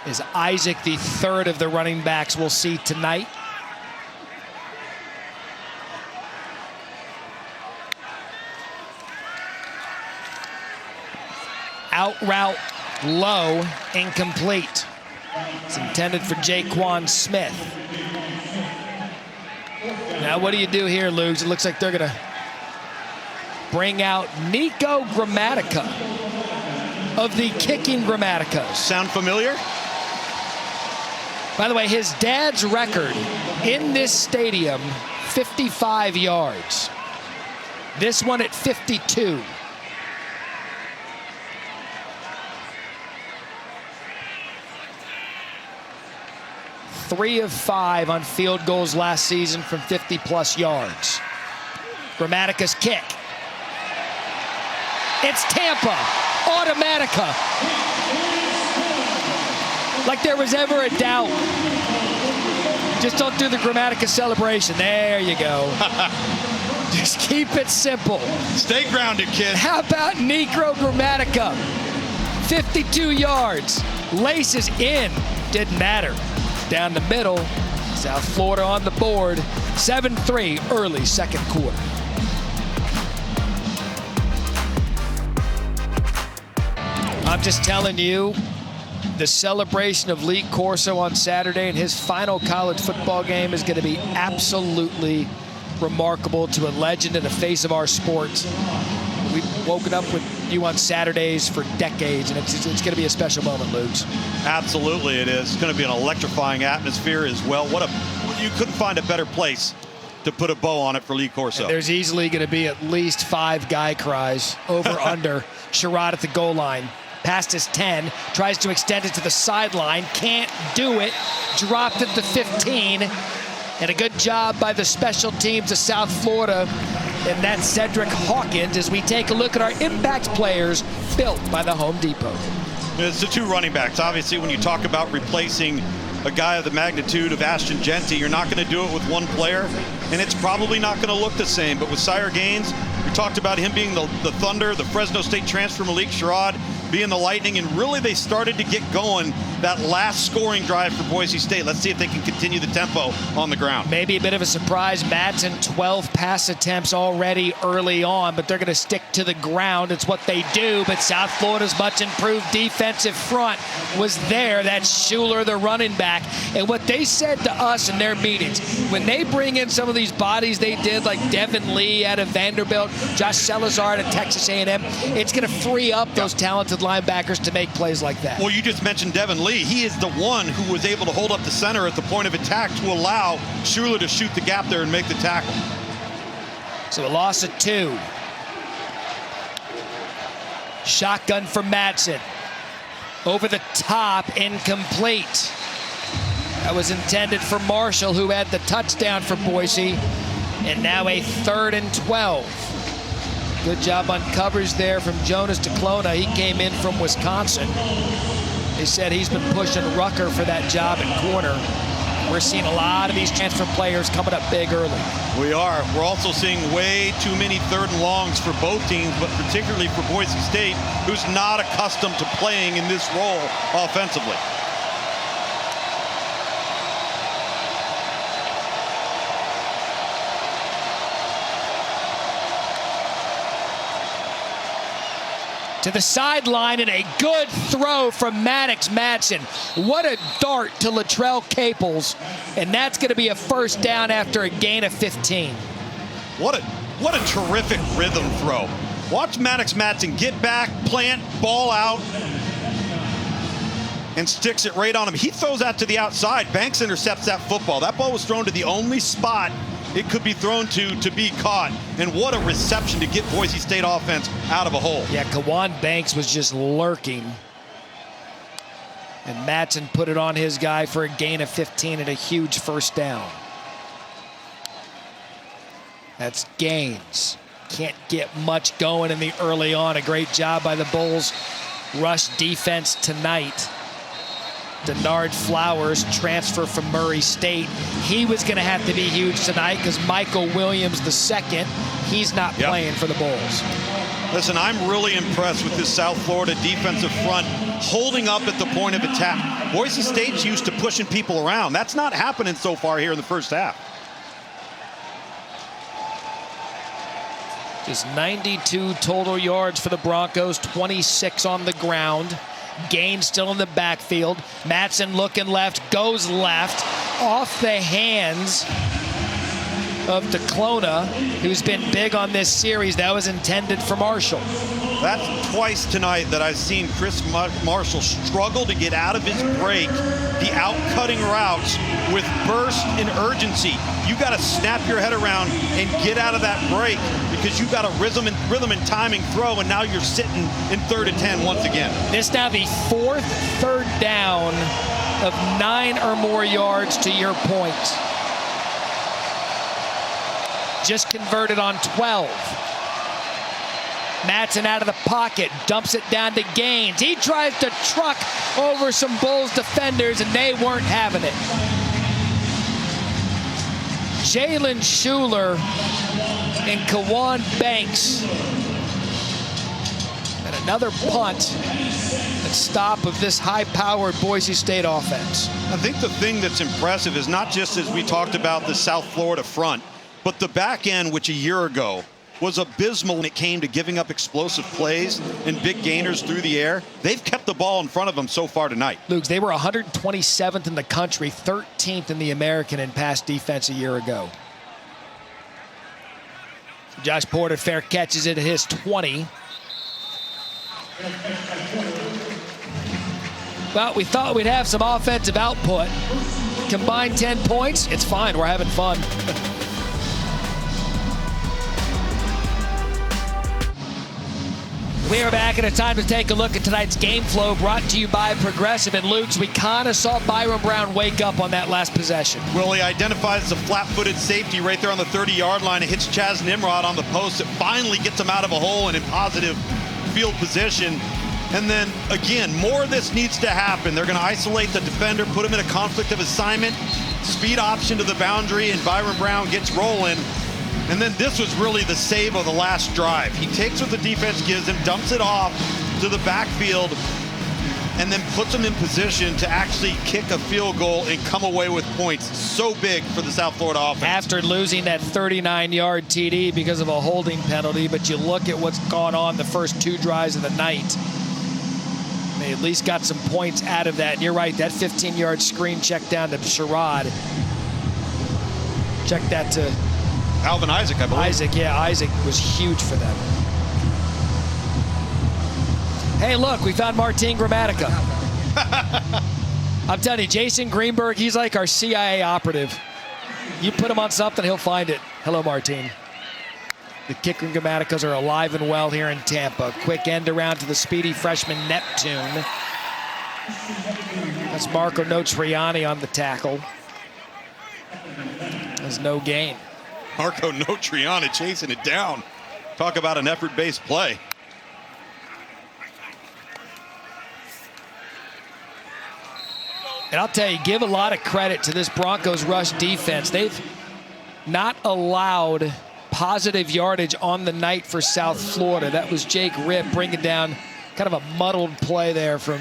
Is Isaac the third of the running backs we'll see tonight? Out route, low, incomplete. It's intended for Jaquan Smith. Now what do you do here, Lugs? It looks like they're gonna bring out Nico Grammatica of the Kicking Grammaticos. Sound familiar? By the way, his dad's record in this stadium, 55 yards. This one at 52. Three of 5 on field goals last season from 50-plus yards. Grammatica's kick. It's Tampa. Automatica. Like there was ever a doubt. Just don't do the Grammatica celebration. There you go. Just keep it simple. Stay grounded, kid. How about Negro Grammatica? 52 yards. Laces in. Didn't matter. Down the middle. South Florida on the board. 7-3 early second quarter. I'm just telling you, the celebration of Lee Corso on Saturday in his final college football game is going to be absolutely remarkable, to a legend and a face of our sport. We've woken up with you on Saturdays for decades, and it's going to be a special moment, Lugs. Absolutely it is. It's going to be an electrifying atmosphere as well. You couldn't find a better place to put a bow on it for Lee Corso. And there's easily going to be at least 5 guy cries over under. Sherrod at the goal line. Past his 10, tries to extend it to the sideline, can't do it, dropped it to 15, and a good job by the special teams of South Florida, and that's Cedric Hawkins, as we take a look at our impact players built by the Home Depot. It's the 2 running backs. Obviously, when you talk about replacing a guy of the magnitude of Ashton Genty, you're not going to do it with one player, and it's probably not going to look the same. But with Sire Gaines, we talked about him being the Thunder, the Fresno State transfer Malik Sherrod being the Lightning, and really they started to get going that last scoring drive for Boise State. Let's see if they can continue the tempo on the ground. Maybe a bit of a surprise. Madsen, 12 pass attempts already early on, but they're going to stick to the ground. It's what they do, but South Florida's much improved defensive front was there. That's Schuler, the running back. And what they said to us in their meetings, when they bring in some of these bodies they did, like Devin Lee out of Vanderbilt, Josh Salazar out of Texas A&M, it's going to free up those talented linebackers to make plays like that. Well, you just mentioned Devin Lee. He is the one who was able to hold up the center at the point of attack to allow Schuler to shoot the gap there and make the tackle. So a loss of 2. Shotgun for Madsen. Over the top, incomplete. That was intended for Marshall, who had the touchdown for Boise. And now a 3rd and 12. Good job on coverage there from Jonas DeClona. He came in from Wisconsin. They said he's been pushing Rucker for that job at corner. We're seeing a lot of these transfer players coming up big early. We are. We're also seeing way too many 3rd and longs for both teams, but particularly for Boise State, who's not accustomed to playing in this role offensively. To the sideline, and a good throw from Maddox Madsen. What a dart to Latrell Caples, and that's going to be a first down after a gain of 15. What a terrific rhythm throw. Watch Maddox Madsen get back, plant, ball out, and sticks it right on him. He throws that to the outside. Banks intercepts that football. That ball was thrown to the only spot it could be thrown to be caught. And what a reception to get Boise State offense out of a hole. Yeah, Kawan Banks was just lurking. And Madsen put it on his guy for a gain of 15 and a huge first down. That's Gaines. Can't get much going in the early on. A great job by the Bulls rush defense tonight. Denard Flowers, transfer from Murray State. He was going to have to be huge tonight because Michael Williams II, he's not playing for the Bulls. Listen, I'm really impressed with this South Florida defensive front holding up at the point of attack. Boise State's used to pushing people around. That's not happening so far here in the first half. Just 92 total yards for the Broncos, 26 on the ground. Gaines still in the backfield. Madsen looking left, goes left, off the hands of DeClona, who's been big on this series. That was intended for Marshall. That's twice tonight that I've seen Chris Marshall struggle to get out of his break, the out-cutting routes with burst and urgency. You got to snap your head around and get out of that break because you got a rhythm and timing throw, and now you're sitting in 3rd and 10 once again. This now the 4th third down of 9 or more yards to your point. Just converted on 12. Madsen out of the pocket, dumps it down to Gaines. He tries to truck over some Bulls defenders, and they weren't having it. Jalen Schuler and Kawan Banks. And another punt and stop of this high-powered Boise State offense. I think the thing that's impressive is not just as we talked about the South Florida front, but the back end, which a year ago was abysmal when it came to giving up explosive plays and big gainers through the air. They've kept the ball in front of them so far tonight. Luke, they were 127th in the country, 13th in the American in pass defense a year ago. Josh Porter fair catches it at his 20. Well, we thought we'd have some offensive output. Combined 10 points, it's fine, we're having fun. We are back, and it's time to take a look at tonight's game flow, brought to you by Progressive. And Luke's, we kind of saw Byron Brown wake up on that last possession. Well, he identifies the flat-footed safety right there on the 30-yard line. It hits Chaz Nimrod on the post. It finally gets him out of a hole and in positive field position. And then, again, more of this needs to happen. They're going to isolate the defender, put him in a conflict of assignment, speed option to the boundary, and Byron Brown gets rolling. And then this was really the save of the last drive. He takes what the defense gives him, dumps it off to the backfield, and then puts him in position to actually kick a field goal and come away with points. So big for the South Florida offense. After losing that 39-yard TD because of a holding penalty, but you look at what's gone on the first 2 drives of the night. They at least got some points out of that. And you're right, that 15-yard screen check down to Sherrod. Check that to Alvin Isaac, I believe. Isaac was huge for them. Hey, look, we found Martin Gramatica. I'm telling you, Jason Greenberg, he's like our CIA operative. You put him on something, he'll find it. Hello, Martin. The kicker and Gramaticas are alive and well here in Tampa. Quick end around to the speedy freshman Neptune. That's Marco Notriani on the tackle. There's no gain. Marco Notriani chasing it down. Talk about an effort-based play. And I'll tell you, give a lot of credit to this Broncos rush defense. They've not allowed positive yardage on the night for South Florida. That was Jake Ripp bringing down kind of a muddled play there from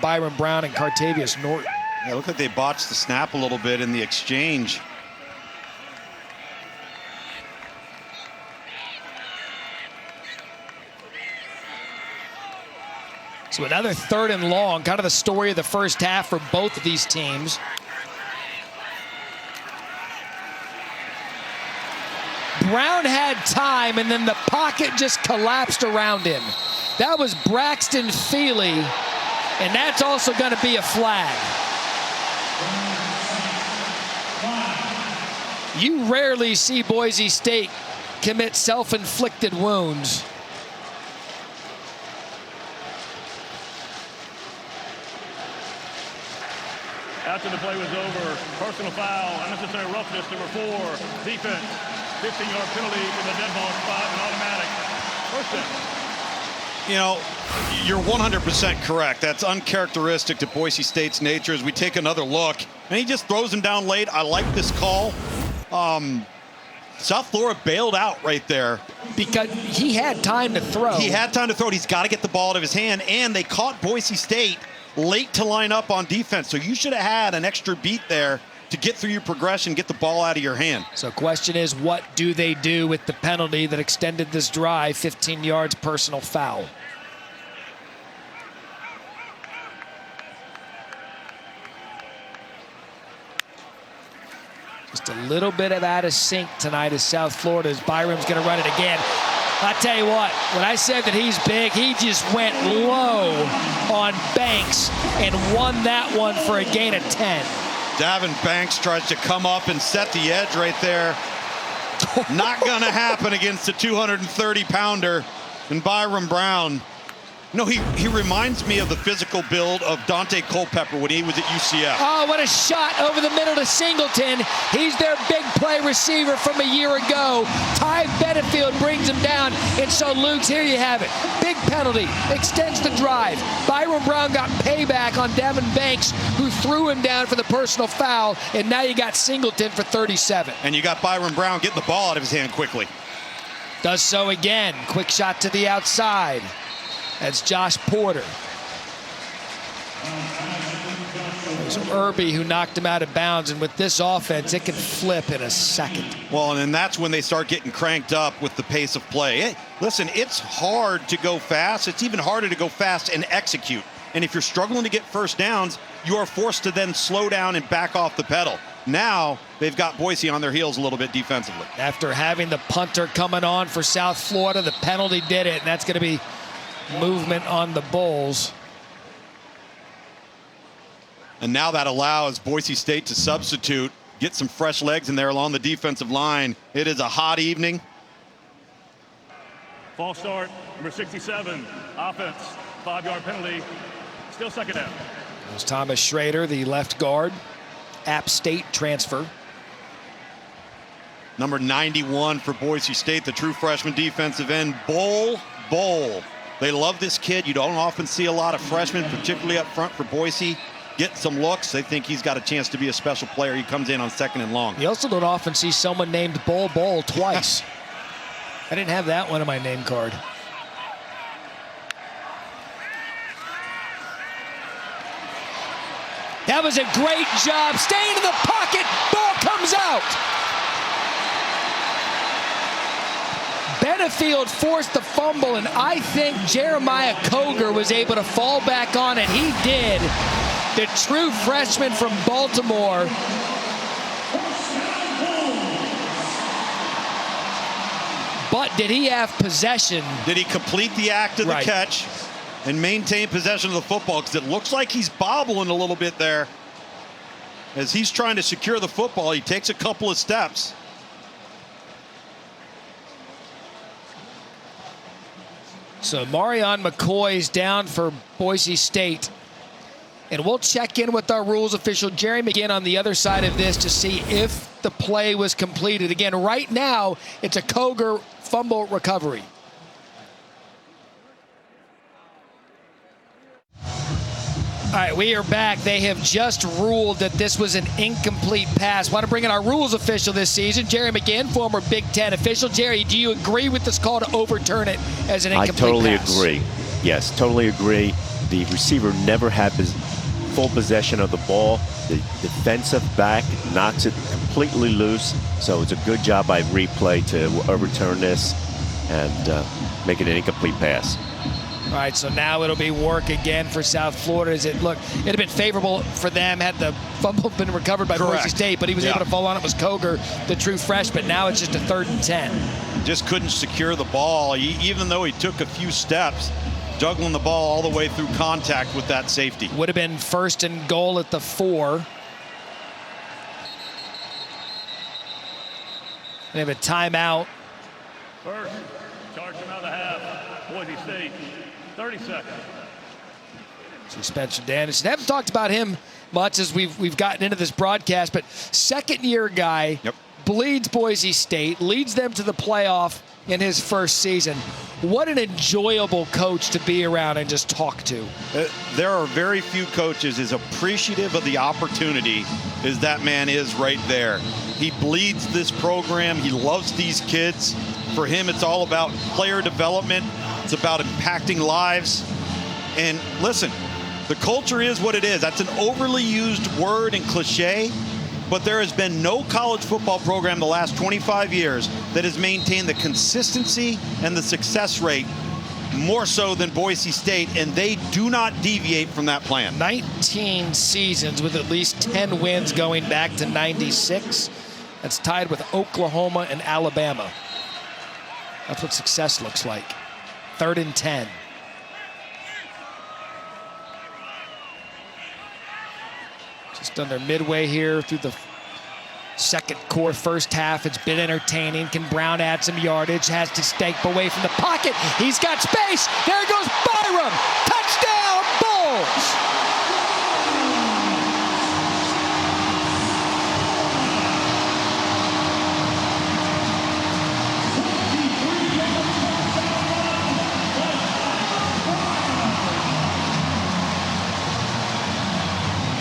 Byron Brown and Cartavius Norton. Yeah, it looked like they botched the snap a little bit in the exchange. So another 3rd and long, kind of the story of the first half for both of these teams. Brown had time, and then the pocket just collapsed around him. That was Braxton Feely, and that's also going to be a flag. You rarely see Boise State commit self-inflicted wounds. After the play was over, personal foul, unnecessary roughness, number 4, defense. 15-yard penalty from the dead ball spot and automatic. First down. You know, you're 100% correct. That's uncharacteristic to Boise State's nature. As we take another look, and he just throws him down late. I like this call. South Florida bailed out right there. Because he had time to throw. He had time to throw. He's got to get the ball out of his hand, and they caught Boise State late to line up on defense. So you should have had an extra beat there to get through your progression, get the ball out of your hand. So question is, what do they do with the penalty that extended this drive? 15 yards, personal foul. Just a little bit of out of sync tonight as South Florida, as Byram's going to run it again. I tell you what, when I said that he's big, he just went low on Banks and won that one for a gain of 10. Davin Banks tries to come up and set the edge right there. Not going to happen against a 230-pounder. And Byram Brown, no, he reminds me of the physical build of Dante Culpepper when he was at UCF. Oh, what a shot over the middle to Singleton. He's their big play receiver from a year ago. Ty Benefield brings him down. And so, Luke's, here you have it. Big penalty, extends the drive. Byram Brown got payback on Davin Banks, who threw him down for the personal foul. And now you got Singleton for 37. And you got Byram Brown getting the ball out of his hand quickly. Does so again. Quick shot to the outside. That's Josh Porter. It was Irby who knocked him out of bounds, and with this offense, it can flip in a second. Well, and that's when they start getting cranked up with the pace of play. Hey, listen, it's hard to go fast. It's even harder to go fast and execute. And if you're struggling to get first downs, you are forced to then slow down and back off the pedal. Now they've got Boise on their heels a little bit defensively. After having the punter coming on for South Florida, the penalty did it, and that's going to be movement on the Bulls. And now that allows Boise State to substitute, get some fresh legs in there along the defensive line. It is a hot evening. False start, number 67, offense, 5-yard penalty, still second down. There's Thomas Schrader, the left guard, App State transfer. Number 91 for Boise State, the true freshman defensive end, Bull. They love this kid. You don't often see a lot of freshmen, particularly up front for Boise, get some looks. They think he's got a chance to be a special player. He comes in on 2nd and long. You also don't often see someone named Bull twice. I didn't have that one on my name card. That was a great job. Staying in the pocket. Ball comes out. Benefield forced the fumble, and I think Jeremiah Koger was able to fall back on it. He did. The true freshman from Baltimore. But did he have possession? Did he complete the act of the catch and maintain possession of the football? Because it looks like he's bobbling a little bit there. As he's trying to secure the football, he takes a couple of steps. So Marion McCoy's down for Boise State. And we'll check in with our rules official, Jerry McGinn, on the other side of this to see if the play was completed. Again, right now, it's a Koger fumble recovery. All right, we are back. They have just ruled that this was an incomplete pass. Want to bring in our rules official this season, Jerry McGinn, former Big Ten official. Jerry, do you agree with this call to overturn it as an incomplete pass? I totally agree. Yes, totally agree. The receiver never had full possession of the ball. The defensive back knocks it completely loose. So it's a good job by replay to overturn this and make it an incomplete pass. All right, so now it'll be work again for South Florida. It'd have been favorable for them had the fumble been recovered by Boise State, but he was able to fall on it. Was Koger, the true freshman. Now it's just a 3rd and 10. Just couldn't secure the ball, even though he took a few steps, juggling the ball all the way through contact with that safety. Would have been 1st and goal at the 4. They have a timeout. First, charge him out of the half. Boise State, 30 seconds. So Spencer Danielson. Haven't talked about him much as we've gotten into this broadcast, but second-year guy, bleeds Boise State, leads them to the playoff in his first season. What an enjoyable coach to be around and just talk to. There are very few coaches as appreciative of the opportunity as that man is right there. He bleeds this program. He loves these kids. For him, it's all about player development. It's about impacting lives. And listen, the culture is what it is. That's an overly used word and cliche, but there has been no college football program the last 25 years that has maintained the consistency and the success rate more so than Boise State, and they do not deviate from that plan. 19 seasons with at least 10 wins going back to 96. That's tied with Oklahoma and Alabama. That's what success looks like. 3rd and 10. Just under midway here through the second quarter, first half. It's been entertaining. Can Brown add some yardage? Has to stake away from the pocket. He's got space. There goes Byram. Touchdown, Bulls!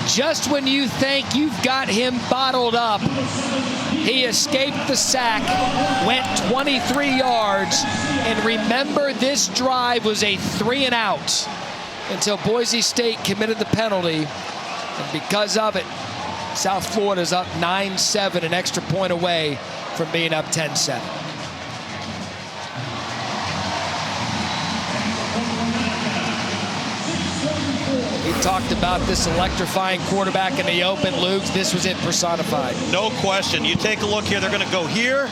Just when you think you've got him bottled up, he escaped the sack, went 23 yards, and remember, this drive was a 3-and-out until Boise State committed the penalty, and because of it, South Florida's up 9-7, an extra point away from being up 10-7. Talked about this electrifying quarterback in the open, Luke. This was it personified. No question. You take a look here. They're going to go here,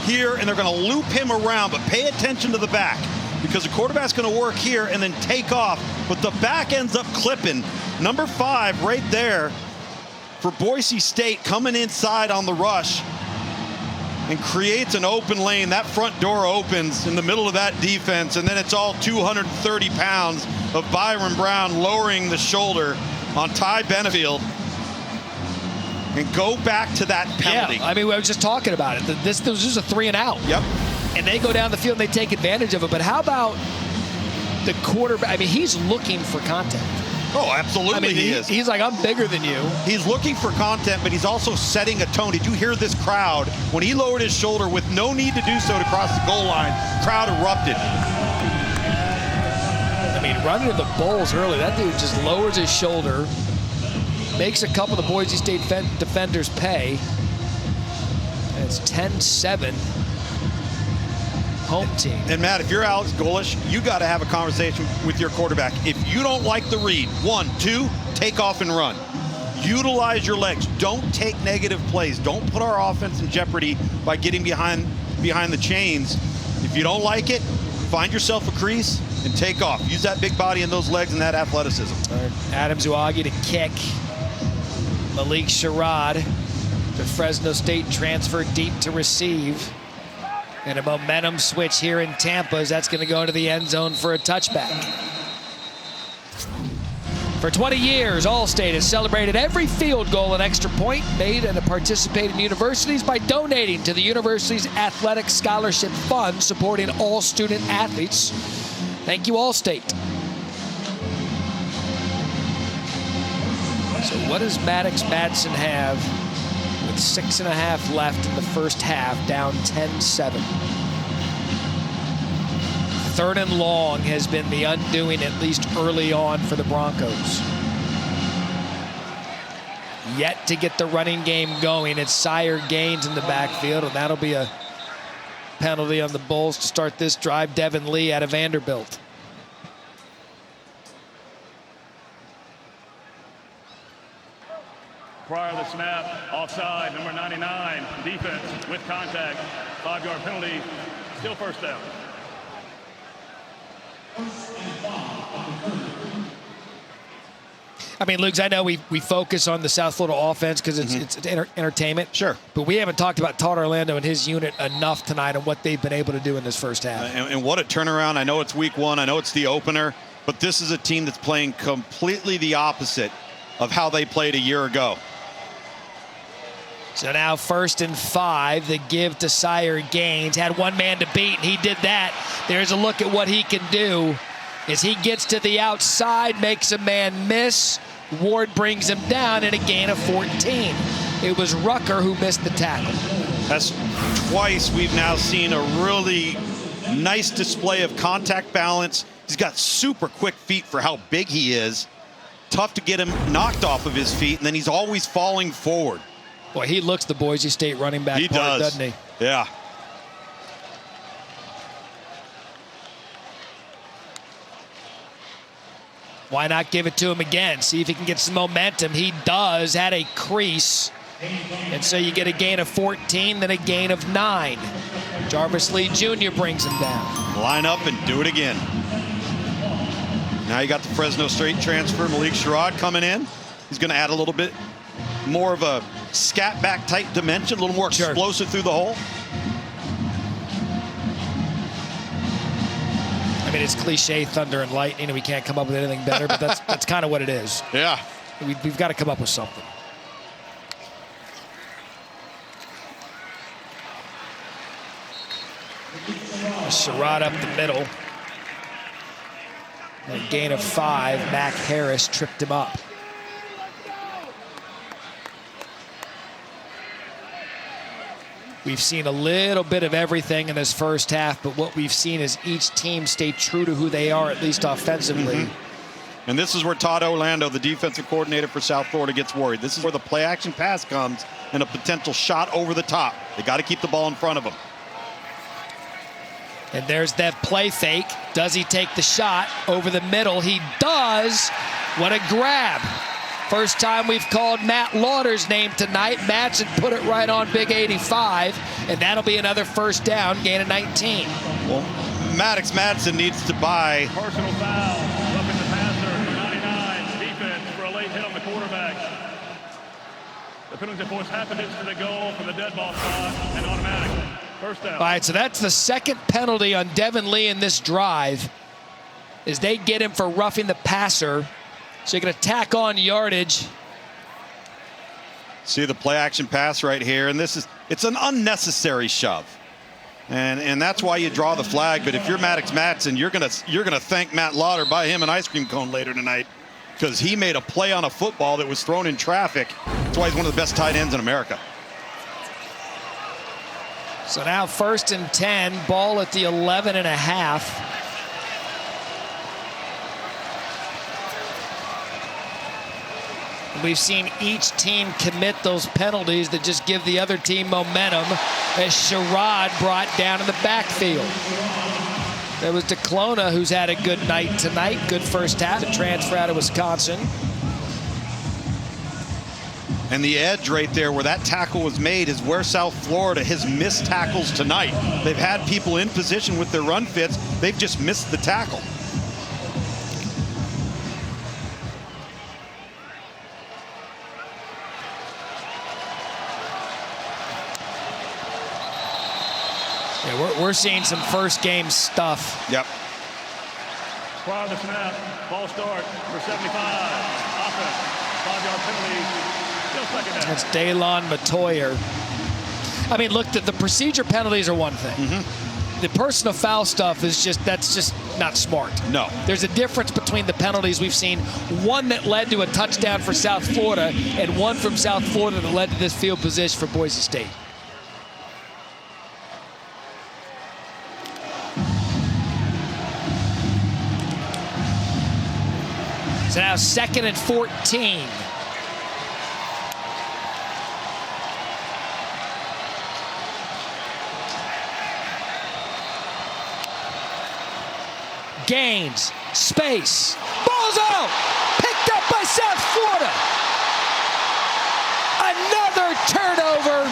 here, and they're going to loop him around. But pay attention to the back, because the quarterback's going to work here and then take off. But the back ends up clipping. Number 5 right there for Boise State coming inside on the rush and creates an open lane. That front door opens in the middle of that defense, and then it's all 230 pounds of Byron Brown lowering the shoulder on Ty Benefield and go back to that penalty. Yeah, I mean, we were just talking about it. This was just a 3-and-out. Yep. And they go down the field and they take advantage of it. But how about the quarterback? I mean, he's looking for contact. Oh, absolutely. I mean, he is. He's like, I'm bigger than you. He's looking for content, but he's also setting a tone. Did you hear this crowd? When he lowered his shoulder with no need to do so to cross the goal line, crowd erupted. I mean, running to the Bulls early, that dude just lowers his shoulder, makes a couple of the Boise State defenders pay. And it's 10-7. Home team. And Matt, if you're Alex Golish, you got to have a conversation with your quarterback. If you don't like the read, 1, 2, take off and run. Utilize your legs. Don't take negative plays. Don't put our offense in jeopardy by getting behind the chains. If you don't like it, find yourself a crease and take off. Use that big body and those legs and that athleticism. Adam Zuagi to kick. Malik Sherrod, the Fresno State transfer, deep to receive. And a momentum switch here in Tampa as that's going to go into the end zone for a touchback. For 20 years, Allstate has celebrated every field goal and extra point made at participating universities by donating to the university's athletic scholarship fund, supporting all student athletes. Thank you, Allstate. So what does Maddox Madsen have with 6.5 left in the first half, down 10-7? 3rd and long has been the undoing, at least early on, for the Broncos. Yet to get the running game going. It's Sire Gaines in the backfield, and that'll be a penalty on the Bulls to start this drive. Devin Lee out of Vanderbilt. Prior to the snap, offside, number 99, defense with contact, 5-yard penalty, still first down. I mean, Luke, I know we focus on the South Florida offense because it's entertainment. Sure. But we haven't talked about Todd Orlando and his unit enough tonight and what they've been able to do in this first half. And what a turnaround. I know it's week 1. I know it's the opener. But this is a team that's playing completely the opposite of how they played a year ago. So now 1st and 5, the give to Sire Gaines. Had one man to beat, and he did that. There's a look at what he can do as he gets to the outside, makes a man miss. Ward brings him down and a gain of 14. It was Rucker who missed the tackle. That's twice we've now seen a really nice display of contact balance. He's got super quick feet for how big he is. Tough to get him knocked off of his feet, and then he's always falling forward. Boy, he looks the Boise State running back part, doesn't he? Yeah. Why not give it to him again? See if he can get some momentum. He does. Had a crease. And so you get a gain of 14, then a gain of 9. Jarvis Lee Jr. brings him down. Line up and do it again. Now you got the Fresno State transfer, Malik Sherrod, coming in. He's going to add a little bit more of a scat back type dimension, a little more explosive through the hole. I mean, it's cliche, thunder and lightning, and we can't come up with anything better, but that's kind of what it is. Yeah. We've got to come up with something. Sherrod up the middle. A gain of 5. Mac Harris tripped him up. We've seen a little bit of everything in this first half, but what we've seen is each team stay true to who they are, at least offensively. And this is where Todd Orlando, the defensive coordinator for South Florida, gets worried. This is where the play action pass comes and a potential shot over the top. They got to keep the ball in front of them. And there's that play fake. Does he take the shot over the middle? He does. What a grab. First time we've called Matt Lauder's name tonight. Madsen put it right on Big 85, and that'll be another first down, gain of 19. Well, Maddox Madsen needs to buy. Personal foul, roughing the passer, 99, defense for a late hit on the quarterback. The penalty force half a distance to the goal from the dead ball spot, and automatic. First down. All right, so that's the second penalty on Devin Lee in this drive, as they get him for roughing the passer. So you're going to tack on yardage. See the play action pass right here, and it's an unnecessary shove. And that's why you draw the flag. But if you're Maddox Madsen, you're gonna thank Matt Lauder, buy him an ice cream cone later tonight, because he made a play on a football that was thrown in traffic. That's why he's one of the best tight ends in America. So now 1st and 10, ball at the 11.5. We've seen each team commit those penalties that just give the other team momentum, as Sherrod brought down in the backfield. There was DeClona, who's had a good night tonight. Good first half, a transfer out of Wisconsin. And the edge right there where that tackle was made is where South Florida has missed tackles tonight. They've had people in position with their run fits. They've just missed the tackle. Yeah, we're seeing some first game stuff. Yep. Prior to the snap, ball start for 75. Offense, 5-yard penalty. Still second down. That's Daylon Matoyer. I mean, look, the procedure penalties are one thing. The personal foul stuff is that's just not smart. No. There's a difference between the penalties we've seen. One that led to a touchdown for South Florida, and one from South Florida that led to this field position for Boise State. So now 2nd and 14. Gaines, space, ball's out, picked up by South Florida. Another turnover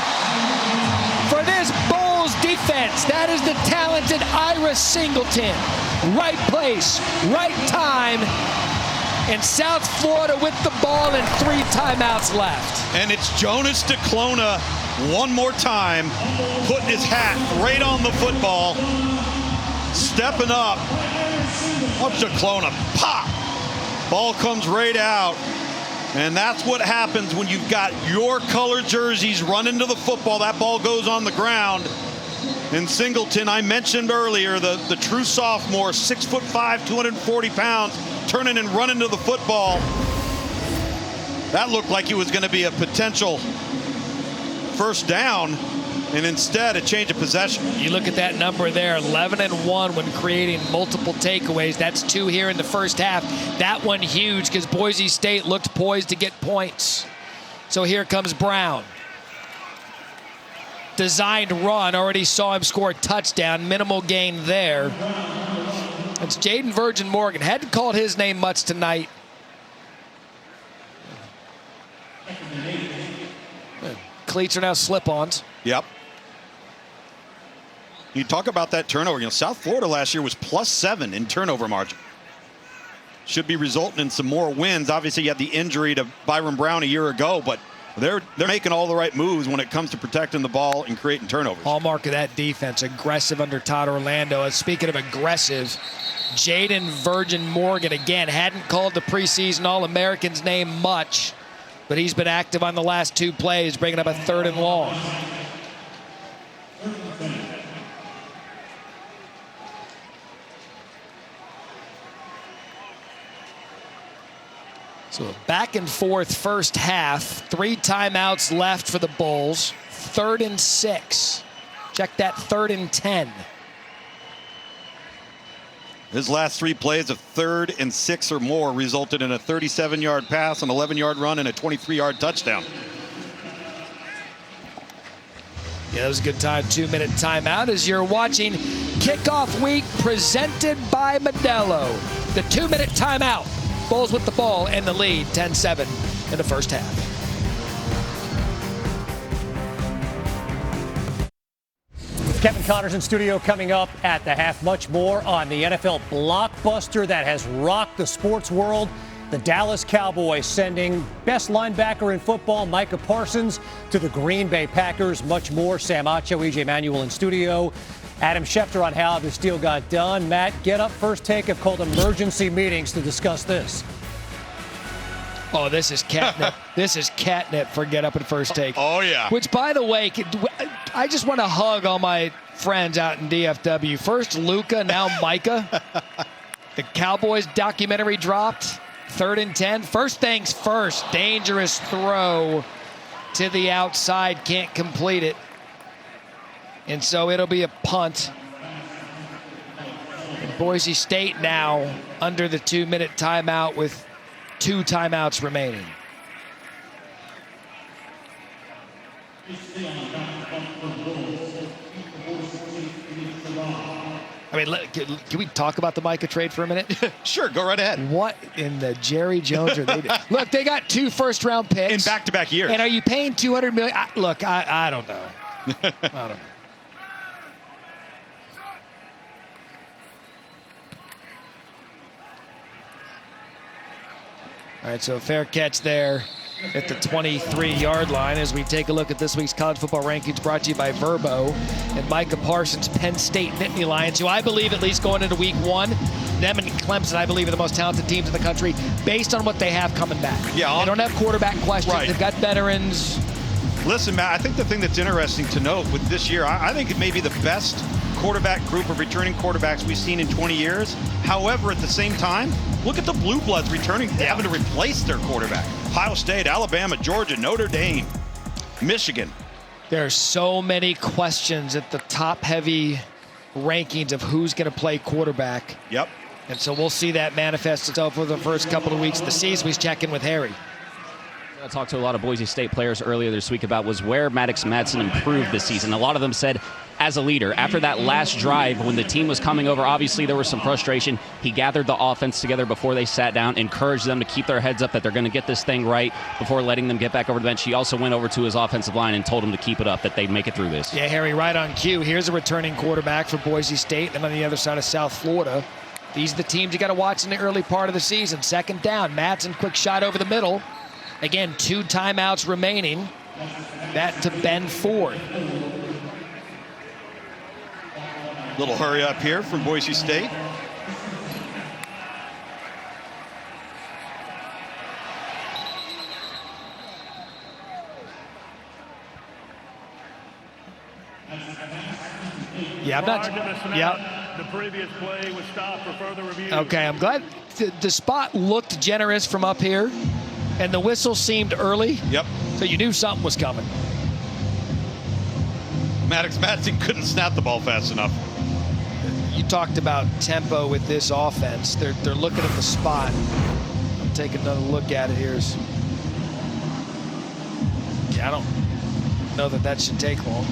for this Bulls defense. That is the talented Ira Singleton. Right place, right time. And South Florida with the ball and 3 timeouts left. And it's Jonas DeClona one more time, putting his hat right on the football, stepping up. Up DeClona, pop! Ball comes right out. And that's what happens when you've got your color jerseys running to the football. That ball goes on the ground. And Singleton, I mentioned earlier, the true sophomore, 6'5", 240 pounds, turning and running to the football. That looked like it was going to be a potential first down, and instead a change of possession. You look at that number there, 11-1 when creating multiple takeaways. That's 2 here in the first half. That one huge because Boise State looked poised to get points. So here comes Brown. Designed run, already saw him score a touchdown, minimal gain there. It's Jaden Virgin Morgan. Hadn't called his name much tonight. Cleats are now slip-ons. Yep. You talk about that turnover. You know, South Florida last year was +7 in turnover margin. Should be resulting in some more wins. Obviously, you had the injury to Byron Brown a year ago, but they're making all the right moves when it comes to protecting the ball and creating turnovers. Hallmark of that defense, aggressive under Todd Orlando. And speaking of aggressive, Jaden Virgin Morgan, again, hadn't called the preseason All-Americans name much, but he's been active on the last 2 plays, bringing up a 3rd and long. So a back and forth first half. 3 timeouts left for the Bulls. 3rd and 6. Check that, 3rd and 10. His last 3 plays of 3rd and 6 or more resulted in a 37-yard pass, an 11-yard run, and a 23-yard touchdown. Yeah, that was a good time. 2-minute timeout as you're watching Kickoff Week presented by Modelo. The 2-minute timeout. Bulls with the ball and the lead, 10-7 in the first half. Kevin Connors in studio coming up at the half. Much more on the NFL blockbuster that has rocked the sports world. The Dallas Cowboys sending best linebacker in football, Micah Parsons, to the Green Bay Packers. Much more. Sam Acho, EJ Manuel in studio. Adam Schefter on how this deal got done. Matt, get up. First take have called emergency meetings to discuss this. Oh, this is catnip. This is catnip for Get Up and First Take. Oh, yeah. Which, by the way, I just want to hug all my friends out in DFW. First Luca, now Micah. The Cowboys documentary dropped. 3rd and 10. First things first. Dangerous throw to the outside. Can't complete it. And so it'll be a punt. And Boise State now under the 2-minute timeout with 2 timeouts remaining. I mean, can we talk about the Micah trade for a minute? Sure, go right ahead. What in the Jerry Jones are they doing? Look, they got 2 first-round picks. In back-to-back years. And are you paying $200 million? Look, I don't know. I don't know. All right, so a fair catch there at the 23-yard line as we take a look at this week's college football rankings brought to you by Verbo and Micah Parsons, Penn State Nittany Lions, who I believe at least going into week 1, them and Clemson, I believe, are the most talented teams in the country based on what they have coming back. Yeah, they don't have quarterback questions. Right. They've got veterans. Listen, Matt, I think the thing that's interesting to note with this year, I think it may be the best quarterback group of returning quarterbacks we've seen in 20 years. However, at the same time, look at the Blue Bloods returning, having to replace their quarterback. Ohio State, Alabama, Georgia, Notre Dame, Michigan. There are so many questions at the top-heavy rankings of who's going to play quarterback. Yep. And so we'll see that manifest itself for the first couple of weeks of the season. We check in with Harry. I talked to a lot of Boise State players earlier this week about was where Maddox Madsen improved this season. A lot of them said as a leader. After that last drive, when the team was coming over, obviously there was some frustration. He gathered the offense together before they sat down, encouraged them to keep their heads up that they're going to get this thing right before letting them get back over the bench. He also went over to his offensive line and told them to keep it up, that they'd make it through this. Yeah, Harry, right on cue. Here's a returning quarterback for Boise State, and on the other side of South Florida. These are the teams you got to watch in the early part of the season. 2nd down, Madsen, quick shot over the middle. Again, 2 timeouts remaining. That to Ben Ford. Little hurry up here from Boise State. Yeah, I'm not. Yeah. The previous play was stopped for further review. Okay, I'm glad the spot looked generous from up here, and the whistle seemed early. Yep. So you knew something was coming. Maddox Madsen couldn't snap the ball fast enough. You talked about tempo with this offense. They're looking at the spot. I'll take another look at it here. Yeah, I don't know that should take long.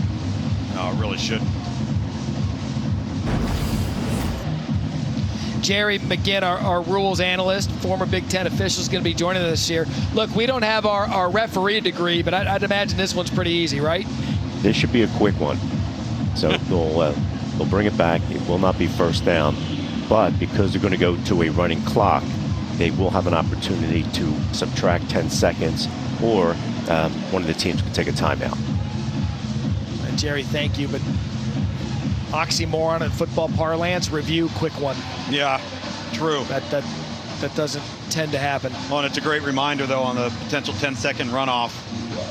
No, it really shouldn't. Jerry McGinn, our rules analyst, former Big Ten official, is going to be joining us this year. Look, we don't have our referee degree, but I'd imagine this one's pretty easy, right? This should be a quick one. So they'll bring it back. It will not be first down. But because they're going to go to a running clock, they will have an opportunity to subtract 10 seconds, or one of the teams can take a timeout. And Jerry, thank you, but oxymoron in football parlance, review, quick one. Yeah, true. That doesn't tend to happen. Well, and it's a great reminder, though, on the potential 10-second runoff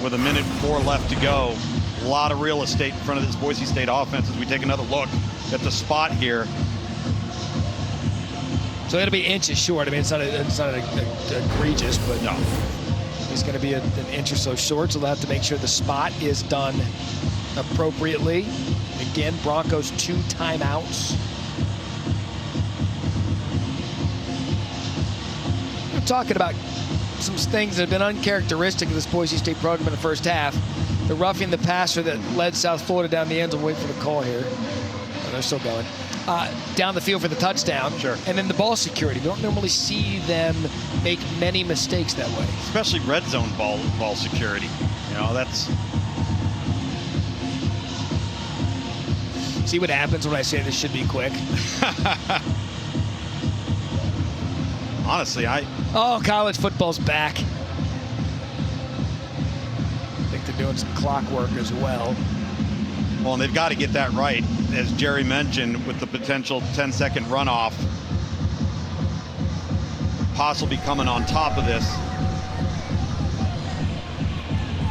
with 1:04 left to go. A lot of real estate in front of this Boise State offense as we take another look at the spot here. So it'll be inches short. I mean, it's not egregious, but no, it's going to be an inch or so short. So they'll have to make sure the spot is done appropriately. Again, Broncos 2 timeouts. We're talking about some things that have been uncharacteristic of this Boise State program in the first half. The roughing the passer that led South Florida down the end. We'll wait for the call here. Oh, they're still going. Down the field for the touchdown. Sure. And then the ball security. We don't normally see them make many mistakes that way. Especially red zone ball security. You know, that's... See what happens when I say this should be quick. Honestly, Oh, college football's back. I think they're doing some clock work as well. Well, and they've got to get that right, as Jerry mentioned, with the potential 10-second runoff possibly coming on top of this.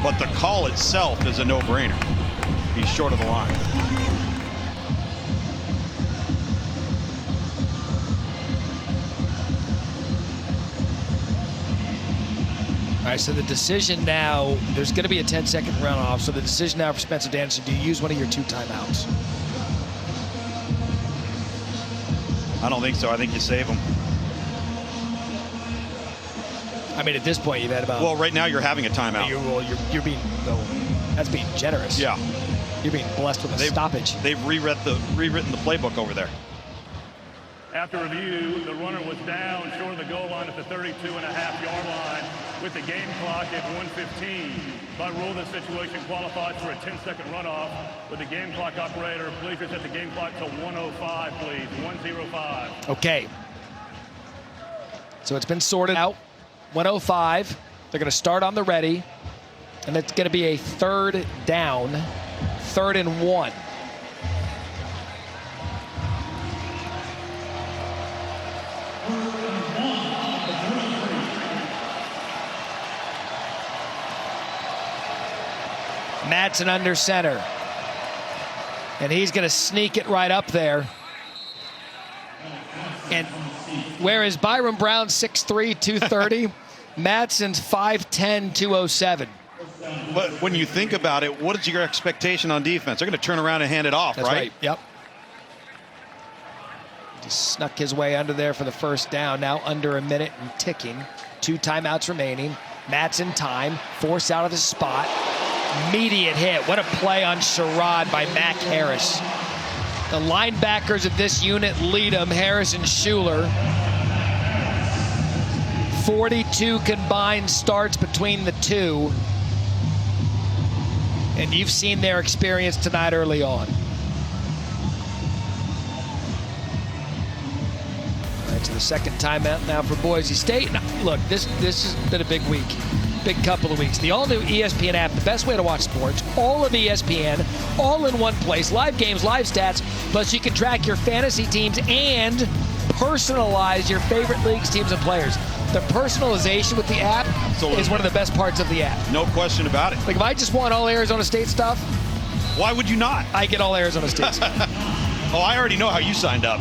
But the call itself is a no-brainer. He's short of the line. All right, so the decision now, there's going to be a 10-second runoff. So the decision now for Spencer Danielson, do you use one of your 2 timeouts? I don't think so. I think you save them. I mean, at this point, you've had about... Well, right now you're having a timeout. You're being... No, that's being generous. Yeah. You're being blessed with a stoppage. They've rewritten the playbook over there. After review, the runner was down short of the goal line at the 32.5-yard line with the game clock at 1:15. By rule, this situation qualifies for a 10-second runoff. With the game clock operator, please reset the game clock to 1:05, please. 1:05. Okay. So it's been sorted out. 1:05. They're going to start on the ready. And it's going to be a 3rd down. 3rd and 1. Madsen under center. And he's going to sneak it right up there. And whereas Byron Brown 6'3", 230, Madsen's 5'10", 207. But when you think about it, what is your expectation on defense? They're going to turn around and hand it off, That's right? Yep. Just snuck his way under there for the first down. Now under a minute and ticking. 2 timeouts remaining. Madsen time. Force out of the spot. Immediate hit. What a play on Sherrod by Mac Harris. The linebackers of this unit lead them, Harris and Schuler. 42 combined starts between the two. And you've seen their experience tonight early on. All right, so the second timeout now for Boise State. Now, look, this has been a big week. Big couple of weeks. The all-new ESPN app, the best way to watch sports. All of ESPN, all in one place. Live games, live stats. Plus, you can track your fantasy teams and personalize your favorite leagues, teams, and players. The personalization with the app is one of the best parts of the app. No question about it. Like, if I just want all Arizona State stuff, Why would you not? I get all Arizona State's. Oh, I already know how you signed up.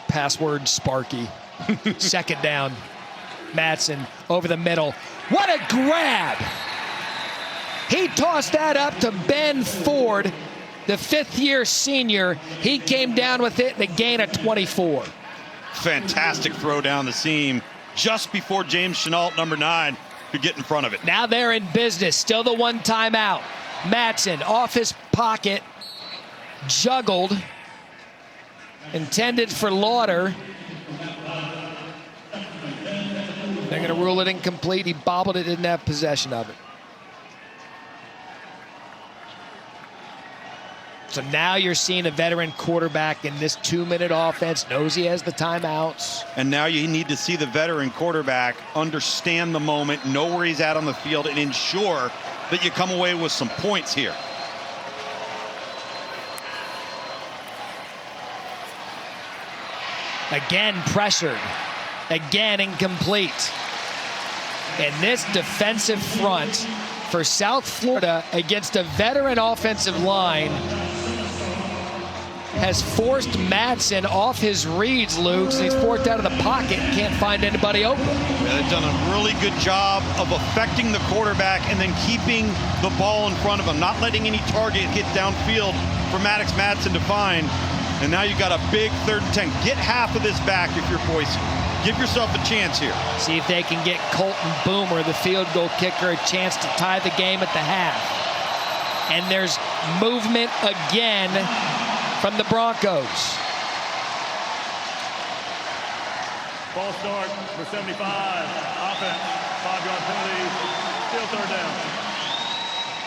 Password Sparky. Second down. Madsen over the middle. What a grab! He tossed that up to Ben Ford, the fifth-year senior. He came down with it and a gain of 24. Fantastic throw down the seam just before James Chenault, number 9, could get in front of it. Now they're in business. Still the one timeout. Madsen off his pocket. Juggled. Intended for Lauder. They're going to rule it incomplete. He bobbled it, didn't have possession of it. So now you're seeing a veteran quarterback in this 2-minute offense, knows he has the timeouts. And now you need to see the veteran quarterback understand the moment, know where he's at on the field, and ensure that you come away with some points here. Again pressured. Again incomplete. And this defensive front for South Florida against a veteran offensive line has forced Madsen off his reads, Luke, and he's forced out of the pocket and can't find anybody open. Yeah, they've done a really good job of affecting the quarterback and then keeping the ball in front of him, not letting any target get downfield for Maddox Madsen to find. And now you've got a big 3rd and 10. Get half of this back if you're Boise. Give yourself a chance here. See if they can get Colton Boomer, the field goal kicker, a chance to tie the game at the half. And there's movement again from the Broncos. Ball start for 75. Offense, 5-yard penalty. Still 3rd down.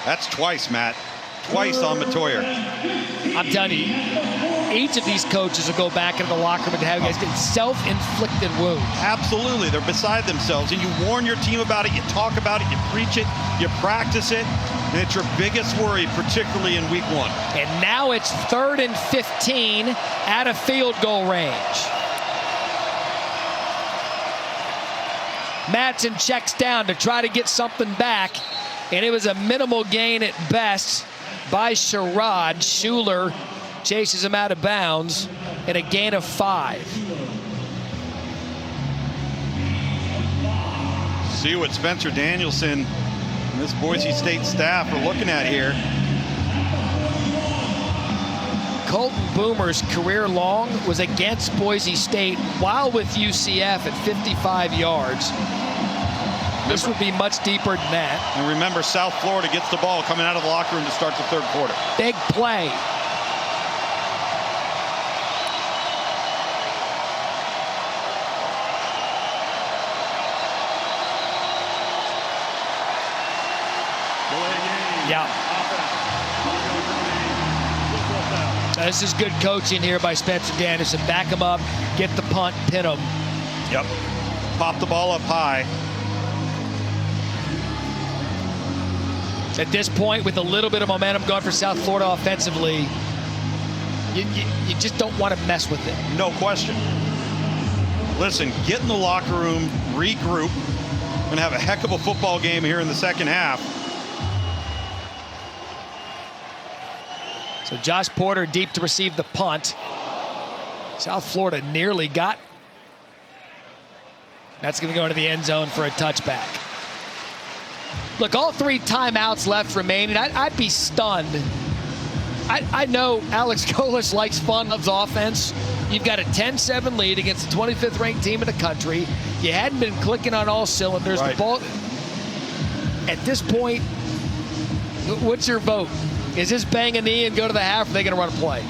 That's twice, Matt. Twice on Matoyer. I'm telling you, each of these coaches will go back into the locker room and have guys get self-inflicted wounds. Absolutely. They're beside themselves. And you warn your team about it, you talk about it, you preach it, you practice it. And it's your biggest worry, particularly in week 1. And now it's 3rd and 15 at a field goal range. Madsen checks down to try to get something back. And it was a minimal gain at best by Sherrod. Schuler chases him out of bounds and a gain of 5. See what Spencer Danielson and this Boise State staff are looking at here. Colton Boomer's career long was against Boise State while with UCF at 55 yards. This would be much deeper than that. And remember, South Florida gets the ball coming out of the locker room to start the 3rd quarter. Big play. Yeah. This is good coaching here by Spencer Danielson. Back him up, get the punt, pin him. Yep. Pop the ball up high. At this point, with a little bit of momentum going for South Florida offensively, you just don't want to mess with it. No question. Listen, get in the locker room, regroup, and have a heck of a football game here in the second half. So Josh Porter deep to receive the punt. South Florida nearly got. That's going to go into the end zone for a touchback. Look, all 3 timeouts left remaining. I'd be stunned. I know Alex Golesh likes fun, loves offense. You've got a 10-7 lead against the 25th ranked team in the country. You hadn't been clicking on all cylinders. Right. The ball. At this point, what's your vote? Is this bang a knee and go to the half, or are they going to run a play?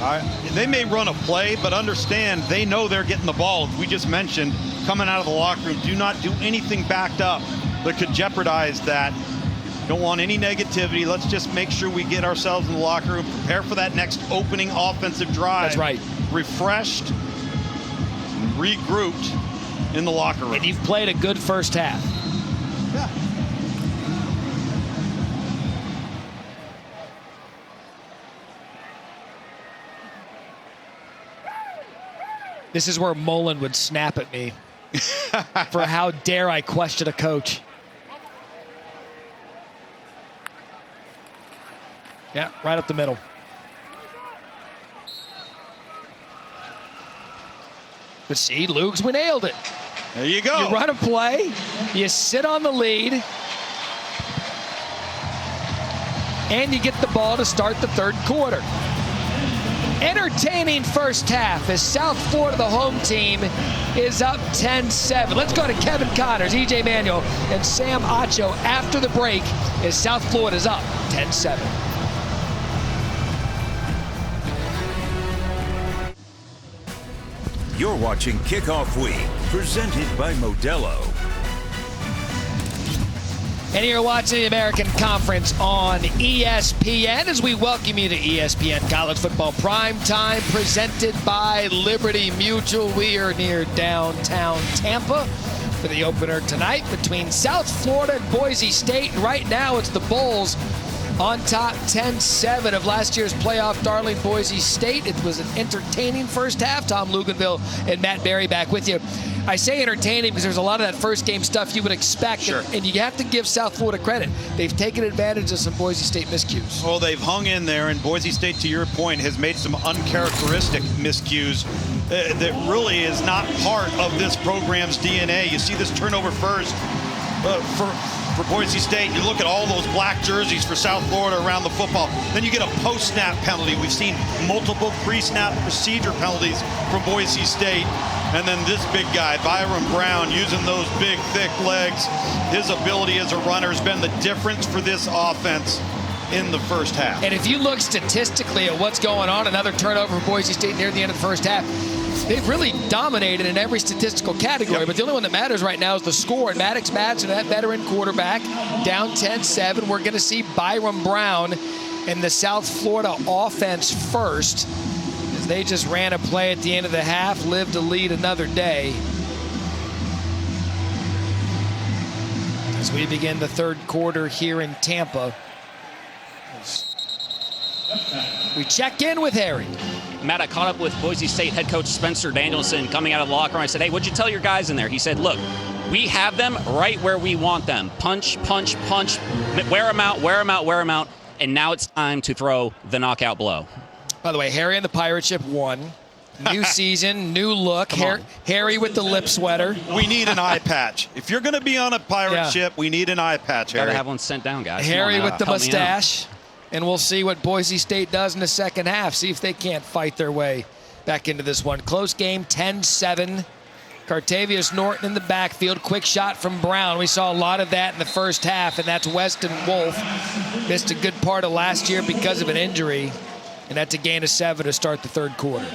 They may run a play, but understand they know they're getting the ball. We just mentioned coming out of the locker room, do not do anything backed up that could jeopardize that. Don't want any negativity. Let's just make sure we get ourselves in the locker room, prepare for that next opening offensive drive. That's right. Refreshed, regrouped in the locker room. And you've played a good first half. Yeah. This is where Mullen would snap at me for how dare I question a coach. Yeah, right up the middle. But see, Lugs, we nailed it. There you go. You run a play, you sit on the lead, and you get the ball to start the third quarter. Entertaining first half as South Florida, the home team, is up 10-7. Let's go to Kevin Connors, EJ Manuel, and Sam Acho after the break as South Florida's up 10-7. You're watching Kickoff Week, presented by Modelo. And you're watching the American Conference on ESPN as we welcome you to ESPN College Football Prime Time, presented by Liberty Mutual. We are near downtown Tampa for the opener tonight between South Florida and Boise State. And right now it's the Bulls on top 10-7 of last year's playoff darling Boise State. It was an entertaining first half. Tom Luganville and Matt Berry back with you. I say entertaining because there's a lot of that first game stuff you would expect. Sure. And you have to give South Florida credit. They've taken advantage of some Boise State miscues. Well, they've hung in there, and Boise State, to your point, has made some uncharacteristic miscues that really is not part of this program's DNA. You see this turnover first for Boise State. You look at all those black jerseys for South Florida around the football. Then you get a post-snap penalty. We've seen multiple pre-snap procedure penalties from Boise State. And then this big guy, Byron Brown, using those big, thick legs. His ability as a runner has been the difference for this offense in the first half. And if you look statistically at what's going on, another turnover for Boise State near the end of the first half, they've really dominated in every statistical category. Yep. But the only one that matters right now is the score. And Maddox Madsen, that veteran quarterback, down 10-7. We're going to see Byron Brown and the South Florida offense first, as they just ran a play at the end of the half, lived to lead another day. As we begin the third quarter here in Tampa, we check in with Harry. Matt, I caught up with Boise State head coach Spencer Danielson coming out of the locker room. I said, hey, what'd you tell your guys in there? He said, look, we have them right where we want them. Punch, punch, punch, wear them out, wear them out, wear them out. And now it's time to throw the knockout blow. By the way, Harry and the Pirate Ship won. New season, new look. Harry with the lip sweater. We need an eye patch. If you're going to be on a pirate ship, we need an eye patch, Harry. Gotta have one sent down, guys. Harry with the mustache. And we'll see what Boise State does in the second half. See if they can't fight their way back into this one. Close game, 10-7. Cartavius Norton in the backfield. Quick shot from Brown. We saw a lot of that in the first half, and that's Weston Wolf. Missed a good part of last year because of an injury. And that's a gain of 7 to start the third quarter.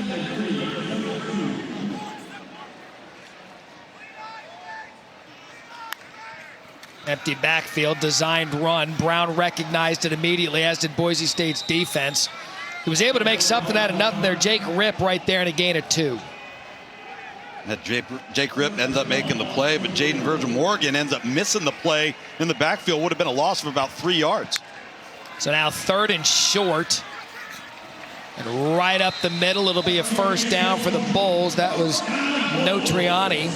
Empty backfield, designed run. Brown recognized it immediately, as did Boise State's defense. He was able to make something out of nothing there. Jake Ripp right there, and a gain of 2. That Jake Ripp ends up making the play, but Jaden Virgil Morgan ends up missing the play in the backfield. Would have been a loss of about 3 yards. So now 3rd and short. And right up the middle, it'll be a first down for the Bulls. That was Notriani.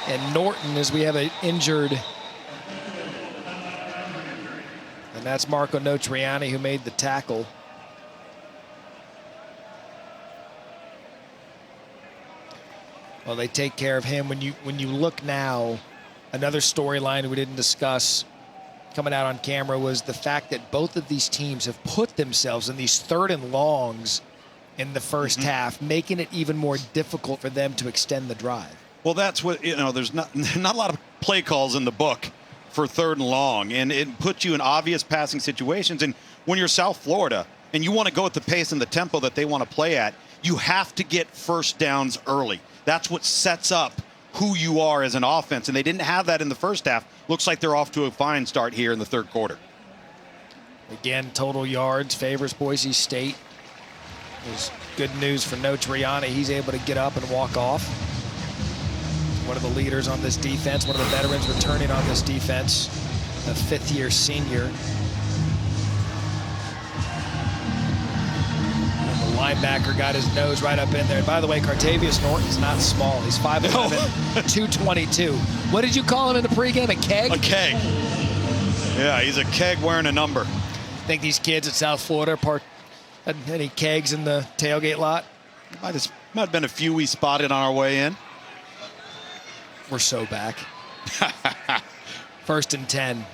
And Norton, as we have an injured. And that's Marco Notriani who made the tackle. Well, they take care of him. When you look now, another storyline we didn't discuss coming out on camera was the fact that both of these teams have put themselves in these 3rd and longs in the first half, making it even more difficult for them to extend the drive. Well, that's what, there's not a lot of play calls in the book for 3rd and long, and it puts you in obvious passing situations. And when you're South Florida and you want to go at the pace and the tempo that they want to play at, you have to get first downs early. That's what sets up who you are as an offense, and they didn't have that in the first half. Looks like they're off to a fine start here in the third quarter. Again, total yards favors Boise State. There's good news for Notriani. He's able to get up and walk off. One of the leaders on this defense, one of the veterans returning on this defense, a 5th-year senior. And the linebacker got his nose right up in there. And by the way, Cartavius Norton's not small. He's 5'11", 222. What did you call him in the pregame? A keg? A keg. Yeah, he's a keg wearing a number. Think these kids at South Florida had any kegs in the tailgate lot? Might have been a few we spotted on our way in. We're so back. 1st and 10.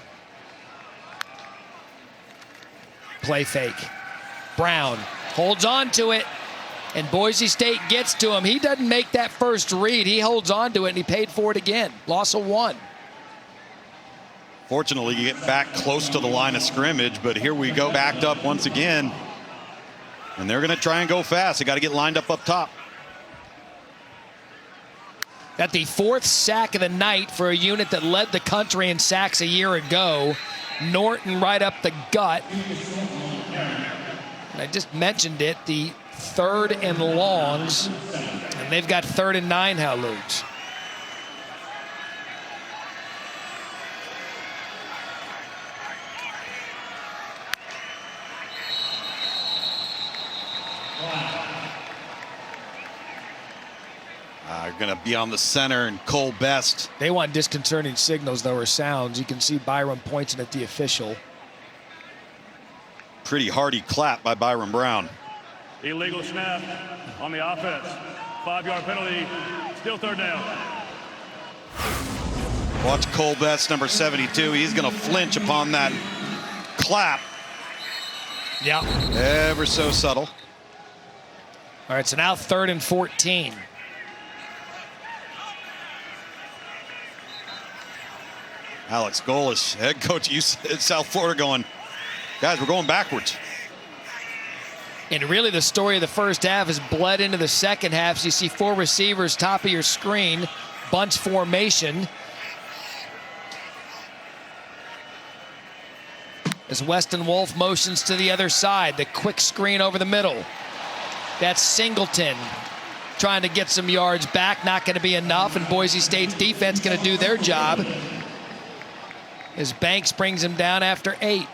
Play fake. Brown holds on to it, and Boise State gets to him. He doesn't make that first read. He holds on to it, and he paid for it again. Loss of 1. Fortunately, you get back close to the line of scrimmage, but here we go, backed up once again. And they're going to try and go fast. They got to get lined up top. Got the 4th sack of the night for a unit that led the country in sacks a year ago. Norton right up the gut. And I just mentioned it, the 3rd and longs. And they've got 3rd and 9, Howlooks. Going to be on the center, and Cole Best. They want disconcerting signals, though, or sounds. You can see Byron pointing at the official. Pretty hearty clap by Byron Brown. Illegal snap on the offense. 5-yard penalty. Still 3rd down. Watch Cole Best, number 72. He's going to flinch upon that clap. Yeah. Ever so subtle. All right, so now 3rd and 14. Alex Golis, head coach at South Florida, going, guys, we're going backwards. And really the story of the first half is bled into the second half. So you see 4 receivers top of your screen, bunch formation. As Weston Wolf motions to the other side, the quick screen over the middle. That's Singleton trying to get some yards back, not going to be enough, and Boise State's defense going to do their job as Banks brings him down after 8.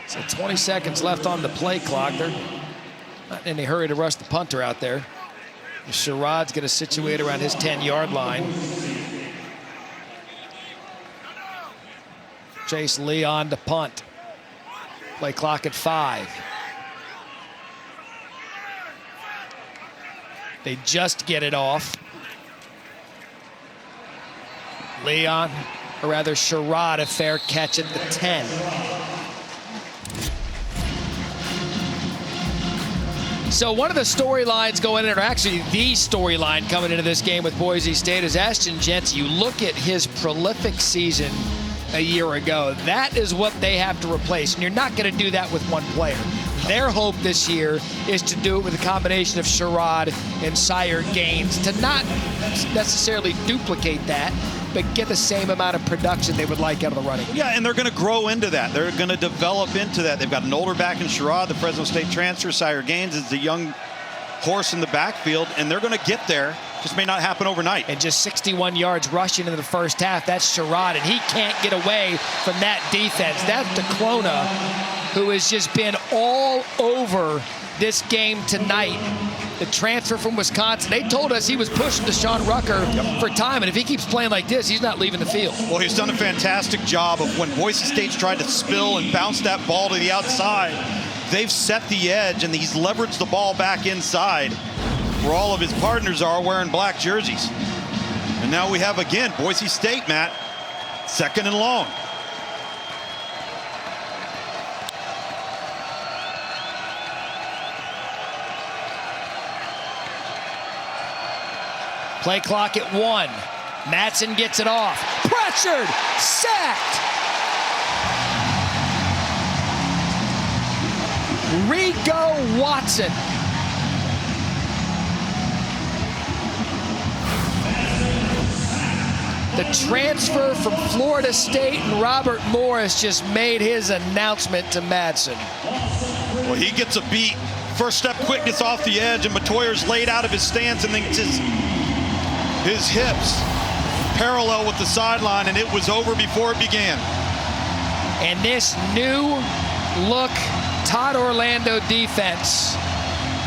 So 20 seconds left on the play clock. They're not in any hurry to rush the punter out there. Sherrod's going to situate around his 10-yard line. Chase Leon to punt. Play clock at 5. They just get it off. Leon, or rather Sherrod, a fair catch at the 10. So one of the storylines going in, or actually the storyline coming into this game with Boise State, is Ashton Jeanty. You look at his prolific season a year ago. That is what they have to replace, and you're not going to do that with one player. Their hope this year is to do it with a combination of Sherrod and Sire Gaines, to not necessarily duplicate that, but get the same amount of production they would like out of the running. Yeah, and they're going to grow into that. They're going to develop into that. They've got an older back in Sherrod, the Fresno State transfer. Sire Gaines is the young horse in the backfield, and they're going to get there. Just may not happen overnight. And just 61 yards rushing in the first half. That's Sherrod, and he can't get away from that defense. That's DeClona, who has just been all over this game tonight. The transfer from Wisconsin, they told us he was pushing Deshaun Rucker for time, and if he keeps playing like this, he's not leaving the field. Well, he's done a fantastic job of when Boise State's tried to spill and bounce that ball to the outside. They've set the edge, and he's leveraged the ball back inside, where all of his partners are wearing black jerseys. And now we have, again, Boise State, Matt, 2nd and long. Play clock at 1. Matson gets it off. Pressured, sacked. Rico Watson. The transfer from Florida State, and Robert Morris just made his announcement to Madsen. Well, he gets a beat. First step quickness off the edge, and Matoyer's laid out of his stance, and then his hips parallel with the sideline, and it was over before it began. And this new look Todd Orlando defense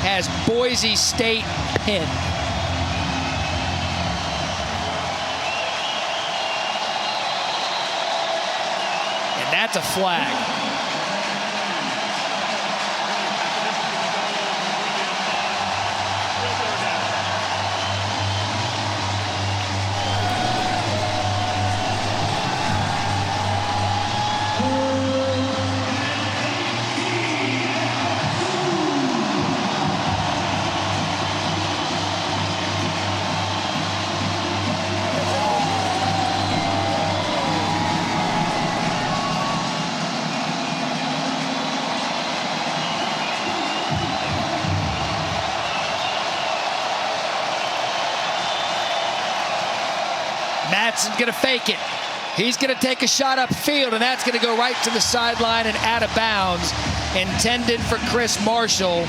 has Boise State pinned. And that's a flag. Matson's going to fake it. He's going to take a shot upfield, and that's going to go right to the sideline and out of bounds. Intended for Chris Marshall.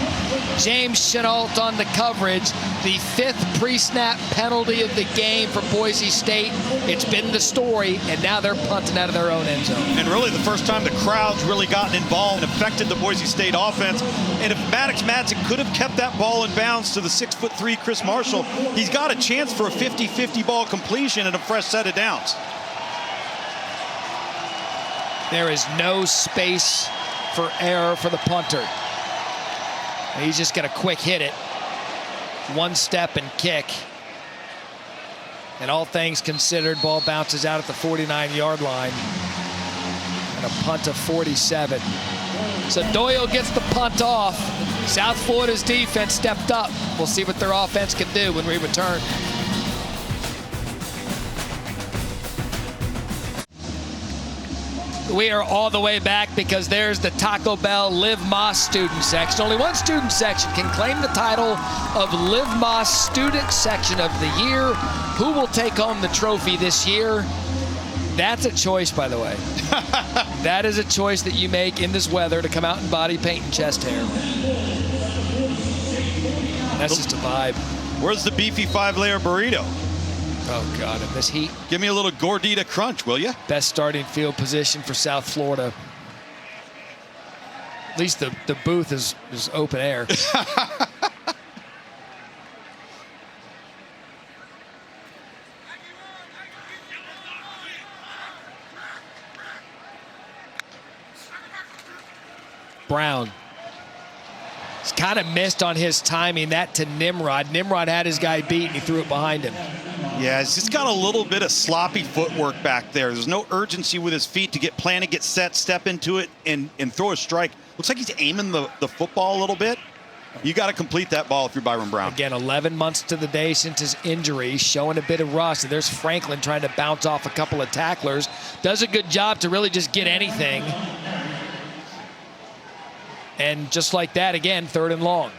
James Chenault on the coverage. The 5th pre-snap penalty of the game for Boise State. It's been the story, and now they're punting out of their own end zone. And really the first time the crowd's really gotten involved and affected the Boise State offense. And if Maddox Madsen could have kept that ball in bounds to the 6'3" Chris Marshall, he's got a chance for a 50-50 ball completion and a fresh set of downs. There is no space for error for the punter. He's just going to quick hit it. One step and kick. And all things considered, ball bounces out at the 49-yard line. And a punt of 47. So Doyle gets the punt off. South Florida's defense stepped up. We'll see what their offense can do when we return. We are all the way back because there's the Taco Bell Live Moss student section. Only one student section can claim the title of Live Moss Student Section of the Year. Who will take home the trophy this year? That's a choice, by the way. That is a choice that you make in this weather to come out in body paint and chest hair. That's just a vibe. Where's the beefy 5-layer burrito? Oh, God, in this heat. Give me a little gordita crunch, will you? Best starting field position for South Florida. At least the booth is open air. Brown. He's kind of missed on his timing. That to Nimrod. Nimrod had his guy beat, and he threw it behind him. Yeah, he's just got a little bit of sloppy footwork back there. There's no urgency with his feet to get planted, get set, step into it, and throw a strike. Looks like he's aiming the football a little bit. You got to complete that ball if you're Byron Brown. Again, 11 months to the day since his injury, showing a bit of rust. And there's Franklin trying to bounce off a couple of tacklers. Does a good job to really just get anything. And just like that, again, 3rd and long.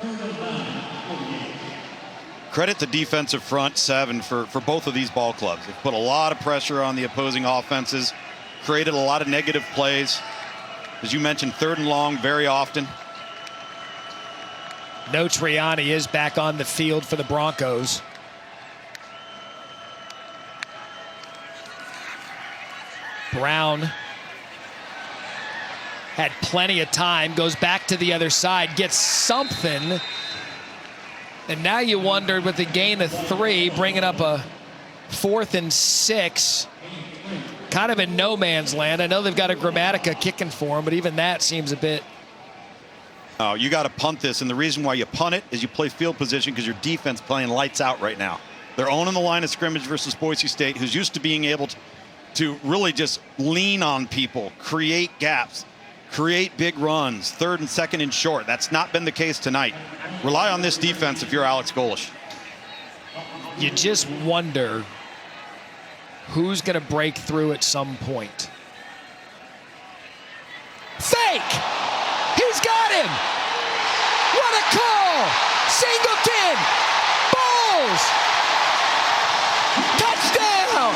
Credit the defensive front seven for both of these ball clubs. They've put a lot of pressure on the opposing offenses, created a lot of negative plays. As you mentioned, 3rd and long very often. No Triani is back on the field for the Broncos. Brown had plenty of time, goes back to the other side, gets something. And now you wondered with the gain of 3, bringing up a 4th and 6. Kind of in no man's land. I know they've got a Grammatica kicking for him, but even that seems a bit. Oh, you got to punt this, and the reason why you punt it is you play field position because your defense playing lights out right now. They're owning the line of scrimmage versus Boise State, who's used to being able to really just lean on people, create gaps, create big runs, 3rd and 2nd and short. That's not been the case tonight. Rely on this defense if you're Alex Golish. You just wonder who's going to break through at some point. Fake! He's got him! What a call! Singleton! Bowles! Touchdown!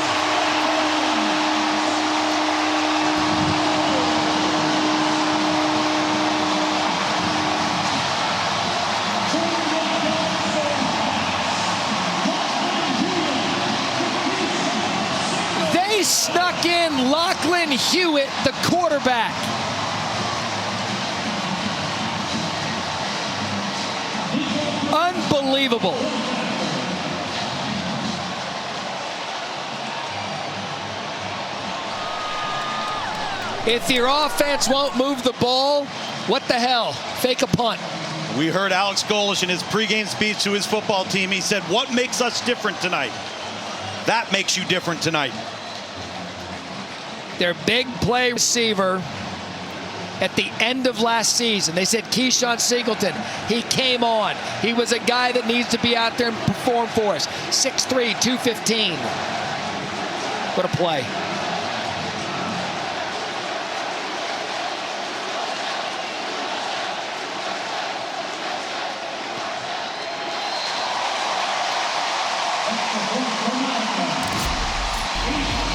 They snuck in Lachlan Hewitt, the quarterback. Unbelievable. If your offense won't move the ball, what the hell? Fake a punt. We heard Alex Golesh in his pregame speech to his football team. He said, what makes us different tonight? That makes you different tonight. Their big play receiver at the end of last season, they said Keyshawn Singleton, he came on. He was a guy that needs to be out there and perform for us. 6'3", 215. What a play.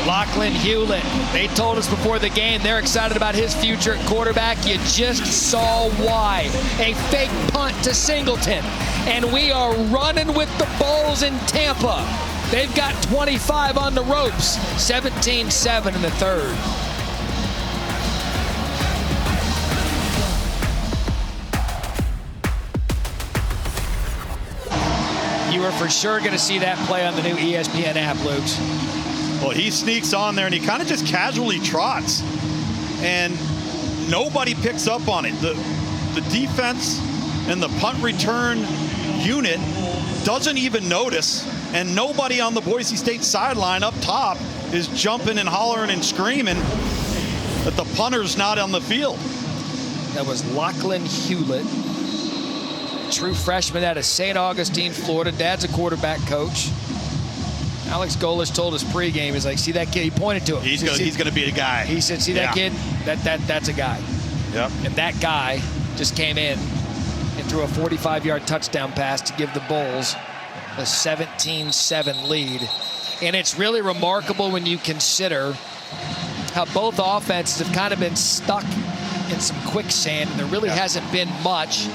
Lachlan Hewlett, they told us before the game they're excited about his future at quarterback. You just saw why. A fake punt to Singleton. And we are running with the Bulls in Tampa. They've got 25 on the ropes. 17-7 in the third. You are for sure going to see that play on the new ESPN app, Luke. Well, he sneaks on there and he kind of just casually trots. And nobody picks up on it. The defense and the punt return unit doesn't even notice. And nobody on the Boise State sideline up top is jumping and hollering and screaming that the punter's not on the field. That was Lachlan Hewlett, true freshman out of St. Augustine, Florida. Dad's a quarterback coach. Alex Golesh told us pregame, he's like, see that kid? He pointed to him. He's going to be a guy. He said, see that kid? That's a guy. Yep. And that guy just came in and threw a 45-yard touchdown pass to give the Bulls a 17-7 lead. And it's really remarkable when you consider how both offenses have kind of been stuck in some quicksand, and there really hasn't been much.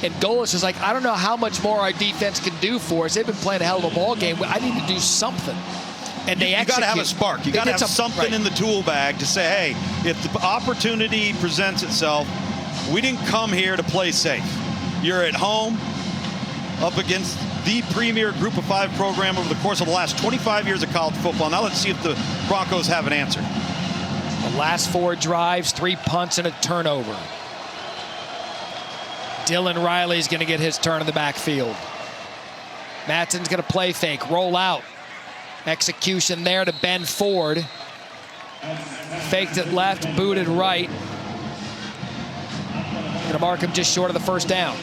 And Golesh is like, I don't know how much more our defense can do for us. They've been playing a hell of a ball game. I need to do something. And they You got to have a spark. You got to have something in the tool bag to say, hey, if the opportunity presents itself, we didn't come here to play safe. You're at home up against the premier group of 5 program over the course of the last 25 years of college football. Now let's see if the Broncos have an answer. The last 4 drives, 3 punts and a turnover. Dylan Riley's going to get his turn in the backfield. Matson's going to play fake, roll out. Execution there to Ben Ford. Faked it left, booted right. Going to mark him just short of the first down.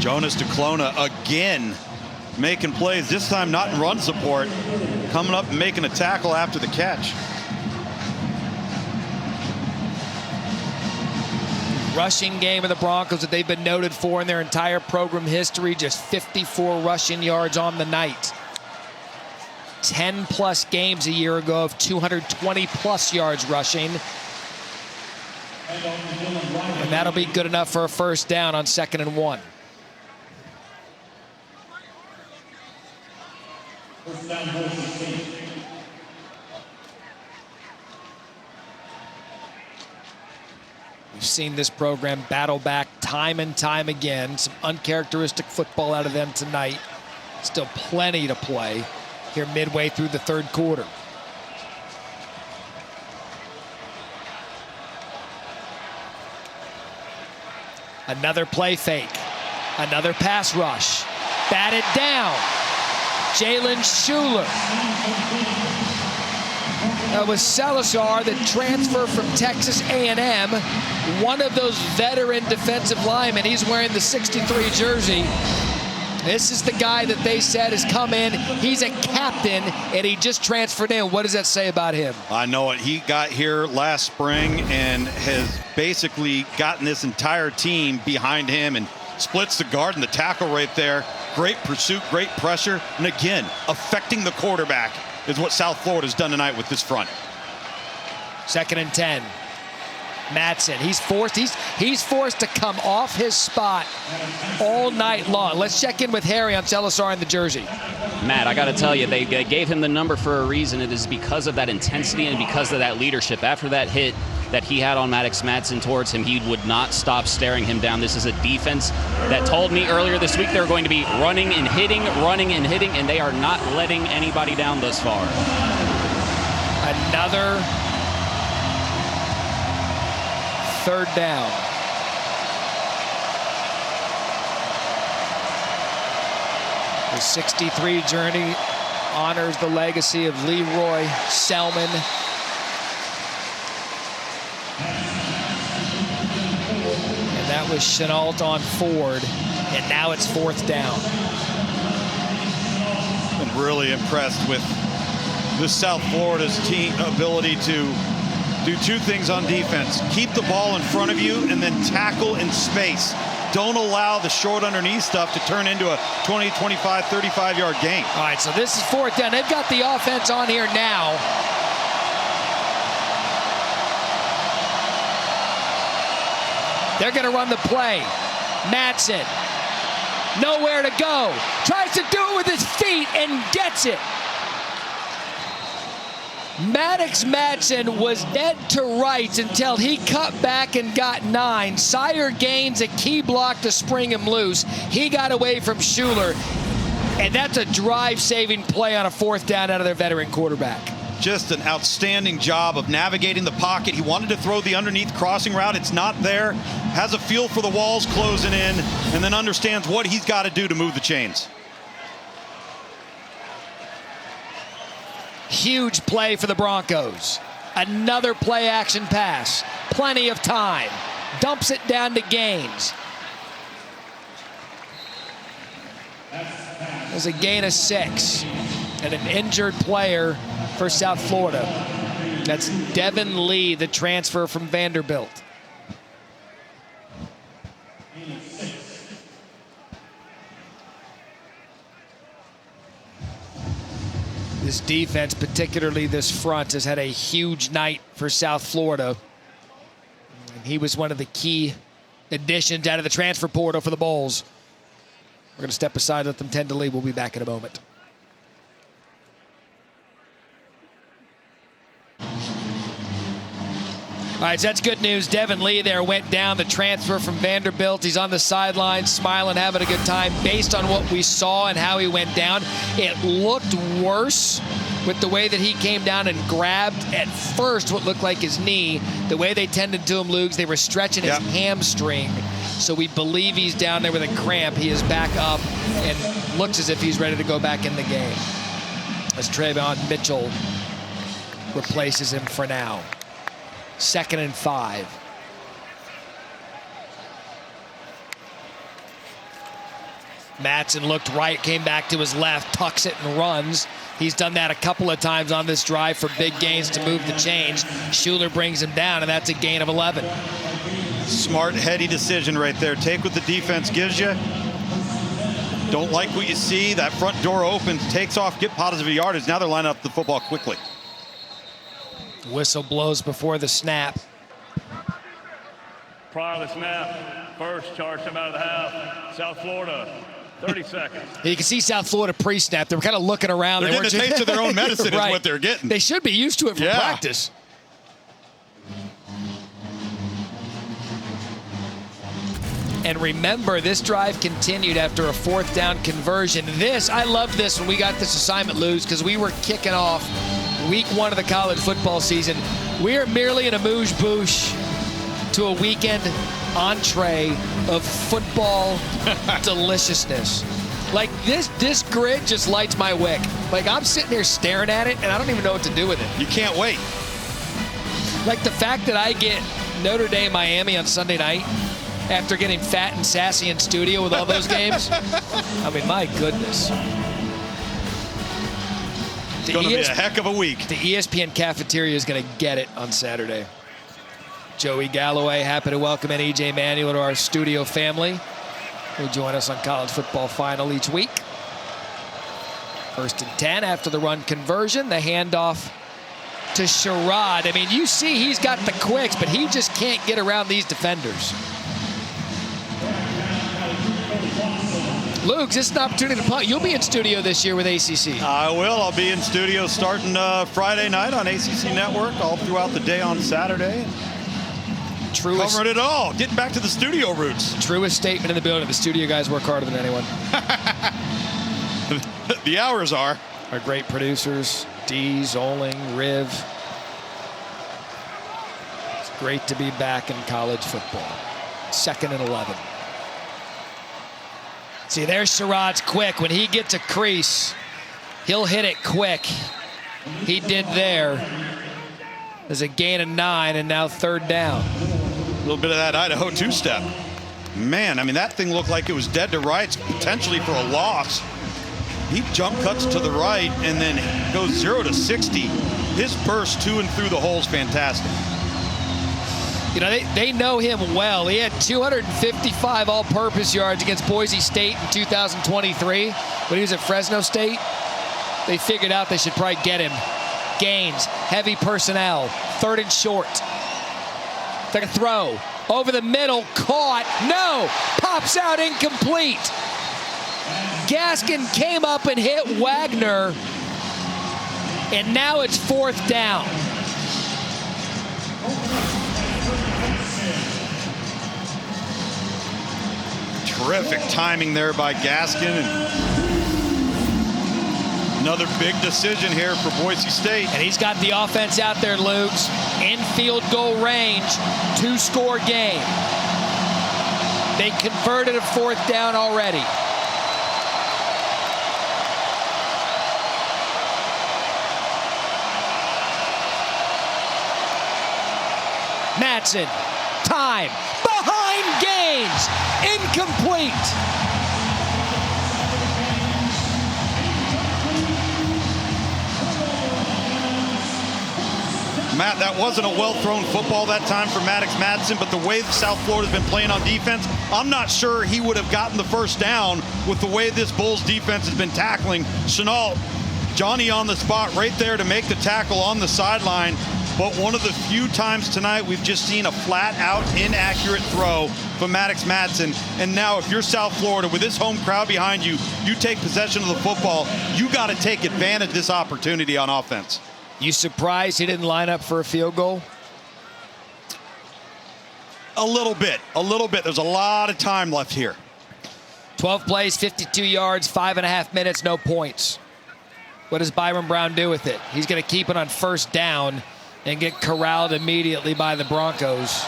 Jonas DeClona again making plays, this time not in run support, coming up and making a tackle after the catch. Rushing game of the Broncos that they've been noted for in their entire program history, just 54 rushing yards on the night. 10-plus games a year ago of 220-plus yards rushing. And that'll be good enough for a first down on 2nd and 1. We've seen this program battle back time and time again. Some uncharacteristic football out of them tonight. Still plenty to play here midway through the third quarter. Another play fake. Another pass rush. Batted down. Jalen Schuler. That was Salazar, the transfer from Texas A&M. One of those veteran defensive linemen. He's wearing the 63 jersey. This is the guy that they said has come in. He's a captain, and he just transferred in. What does that say about him? I know it. He got here last spring and has basically gotten this entire team behind him and splits the guard and the tackle right there. Great pursuit, great pressure, and again, affecting the quarterback is what South Florida's done tonight with this front. 2nd and 10. Matson, he's forced to come off his spot all night long. Let's check in with Harry on Salazar in the jersey. Matt, I got to tell you, they gave him the number for a reason. It is because of that intensity and because of that leadership. After that hit, that he had on Maddox Madsen towards him. He would not stop staring him down. This is a defense that told me earlier this week they're going to be running and hitting, and they are not letting anybody down thus far. Another third down. The 63 journey honors the legacy of Leroy Selman. And that was Chenault on Ford, and now it's fourth down. Been really impressed with this South Florida's team ability to do two things on defense. Keep the ball in front of you and then tackle in space. Don't allow the short underneath stuff to turn into a 20, 25, 35-yard gain. All right, so this is fourth down. They've got the offense on here now. They're going to run the play. Madsen, nowhere to go. Tries to do it with his feet and gets it. Maddox Madsen was dead to rights until he cut back and got 9. Sire gains a key block to spring him loose. He got away from Schuler, and that's a drive-saving play on a fourth down out of their veteran quarterback. Just an outstanding job of navigating the pocket. He wanted to throw the underneath crossing route. It's not there. Has a feel for the walls closing in, and then understands what he's got to do to move the chains. Huge play for the Broncos. Another play action pass. Plenty of time. Dumps it down to Gaines. There's a gain of 6. And an injured player for South Florida. That's Devin Lee, the transfer from Vanderbilt. This defense, particularly this front, has had a huge night for South Florida. And he was one of the key additions out of the transfer portal for the Bulls. We're going to step aside, let them tend to lead. We'll be back in a moment. All right, so that's good news. Devin Lee there went down, the transfer from Vanderbilt. He's on the sideline, smiling, having a good time. Based on what we saw and how he went down, it looked worse with the way that he came down and grabbed at first what looked like his knee. The way they tended to him, Lugs, they were stretching his hamstring. So we believe he's down there with a cramp. He is back up and looks as if he's ready to go back in the game, as Trayvon Mitchell replaces him for now. 2nd and 5. Madsen looked right, came back to his left, tucks it and runs. He's done that a couple of times on this drive for big gains to move the chains. Schuler brings him down, and that's a gain of 11. Smart, heady decision right there. Take what the defense gives you. Don't like what you see. That front door opens, takes off, get positive yardage. Now they're lining up the football quickly. Whistle blows before the snap. Prior to the snap, first charge come out of the half. South Florida, 30 seconds. You can see South Florida pre-snap. They were kind of looking around. They're getting a taste of their own medicine right. is what they're getting. They should be used to it from practice. And remember, this drive continued after a fourth down conversion. I loved this when we got this assignment, Luz, because we were kicking off week 1 of the college football season. We are merely an amuse-bouche to a weekend entree of football deliciousness. Like this grid just lights my wick. Like I'm sitting there staring at it and I don't even know what to do with it. You can't wait. Like the fact that I get Notre Dame Miami on Sunday night after getting fat and sassy in studio with all those games. I mean, my goodness. It's going to be a heck of a week. The ESPN cafeteria is going to get it on Saturday. Joey Galloway, happy to welcome in EJ Manuel to our studio family. He'll join us on College Football Final each week. 1st and 10 after the run conversion. The handoff to Sherrod. I mean, you see he's got the quicks, but he just can't get around these defenders. Luke, this is an opportunity to punt. You'll be in studio this year with ACC. I will. I'll be in studio starting Friday night on ACC Network, all throughout the day on Saturday. Truest, covering it all. Getting back to the studio roots. Truest statement in the building. The studio guys work harder than anyone. The hours are. Our great producers, Dee, Zoling, Riv. It's great to be back in college football. 2nd and 11. See, there's Sherrod's quick. When he gets a crease, he'll hit it quick. He did there. There's a gain of 9 and now 3rd down. A little bit of that Idaho two-step. Man, I mean, that thing looked like it was dead to rights, potentially for a loss. He jump cuts to the right and then goes 0 to 60. His burst to and through the hole is fantastic. You know, they know him well. He had 255 all-purpose yards against Boise State in 2023 when he was at Fresno State. They figured out they should probably get him. Gains, heavy personnel, 3rd and short. They're gonna throw over the middle, caught, no, pops out incomplete. Gaskin came up and hit Wagner, and now it's 4th down. Terrific timing there by Gaskin. And another big decision here for Boise State. And he's got the offense out there, Luke's. In field goal range, 2-score game. They converted a 4th down already. Madsen, time, behind Gaines, incomplete. Matt, that wasn't a well-thrown football that time for Maddox Madsen, but the way that South Florida's been playing on defense, I'm not sure he would have gotten the 1st down with the way this Bulls defense has been tackling. Chenault, Johnny on the spot right there to make the tackle on the sideline. But one of the few times tonight we've just seen a flat-out inaccurate throw from Maddox Madsen. And now if you're South Florida with this home crowd behind you, you take possession of the football, you got to take advantage of this opportunity on offense. You surprised he didn't line up for a field goal? A little bit. There's a lot of time left here. 12 plays, 52 yards, 5.5 minutes, no points. What does Byron Brown do with it? He's going to keep it on 1st down and get corralled immediately by the Broncos.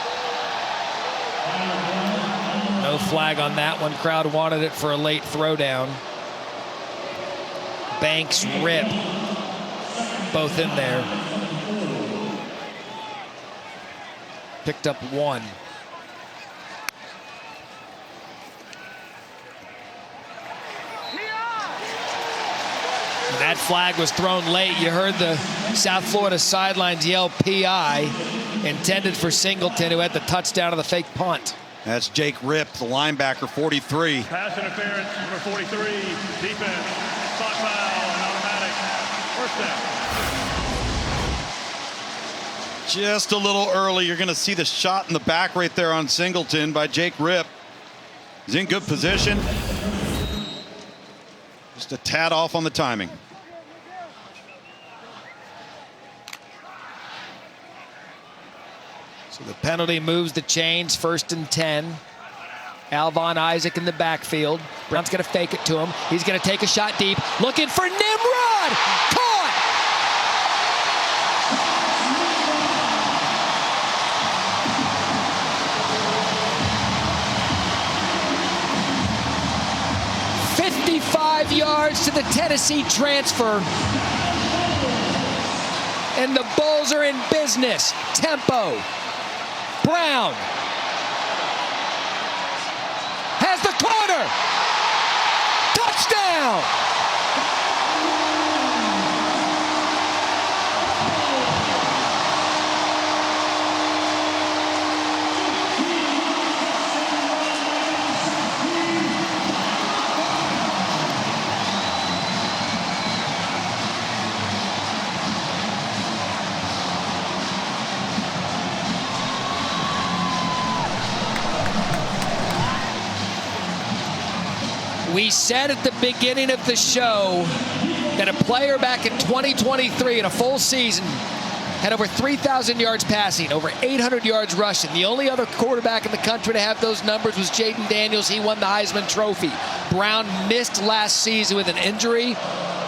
No flag on that one. Crowd wanted it for a late throwdown. Banks, Rip, both in there. Picked up 1. That flag was thrown late. You heard the South Florida sidelines yell PI, intended for Singleton, who had the touchdown of the fake punt. That's Jake Rip, the linebacker, 43. Pass interference, number 43, defense, sought foul, and automatic, 1st down. Just a little early. You're going to see the shot in the back right there on Singleton by Jake Rip. He's in good position. Just a tad off on the timing. So the penalty moves the chains, 1st and 10. Alvon Isaac in the backfield. Brown's going to fake it to him. He's going to take a shot deep, looking for Nimrod. Caught! Yards to the Tennessee transfer. And the Bulls are in business. Tempo. Brown has the corner. Touchdown. We said at the beginning of the show that a player back in 2023 in a full season had over 3,000 yards passing, over 800 yards rushing. The only other quarterback in the country to have those numbers was Jayden Daniels. He won the Heisman Trophy. Brown missed last season with an injury.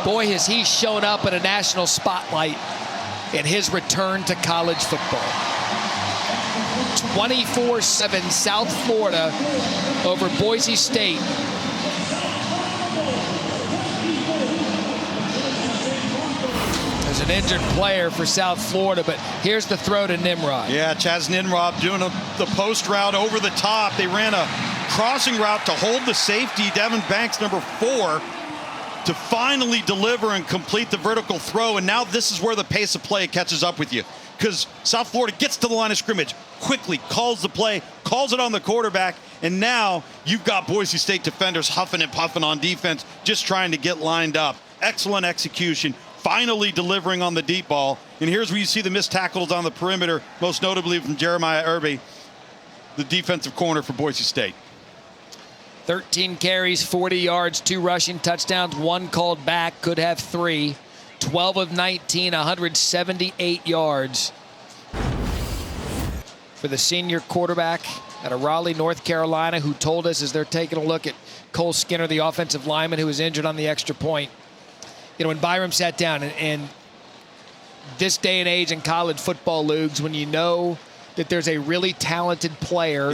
Boy, has he shown up in a national spotlight in his return to college football. 24-7 South Florida over Boise State. There's an injured player for South Florida, but here's the throw to Nimrod. Yeah, Chaz Nimrod doing the post route over the top. They ran a crossing route to hold the safety, Devin Banks, number 4, to finally deliver and complete the vertical throw. And now this is where the pace of play catches up with you, because South Florida gets to the line of scrimmage quickly, calls the play, calls it on the quarterback, and now you've got Boise State defenders huffing and puffing on defense, just trying to get lined up. Excellent execution, finally delivering on the deep ball. And here's where you see the missed tackles on the perimeter, most notably from Jeremiah Irby, the defensive corner for Boise State. 13 carries, 40 yards, 2 rushing touchdowns, 1 called back, could have 3. 12 of 19, 178 yards for the senior quarterback out of Raleigh, North Carolina, who told us as they're taking a look at Cole Skinner, the offensive lineman who was injured on the extra point. You know, when Byram sat down, and this day and age in college football leagues, when you know that there's a really talented player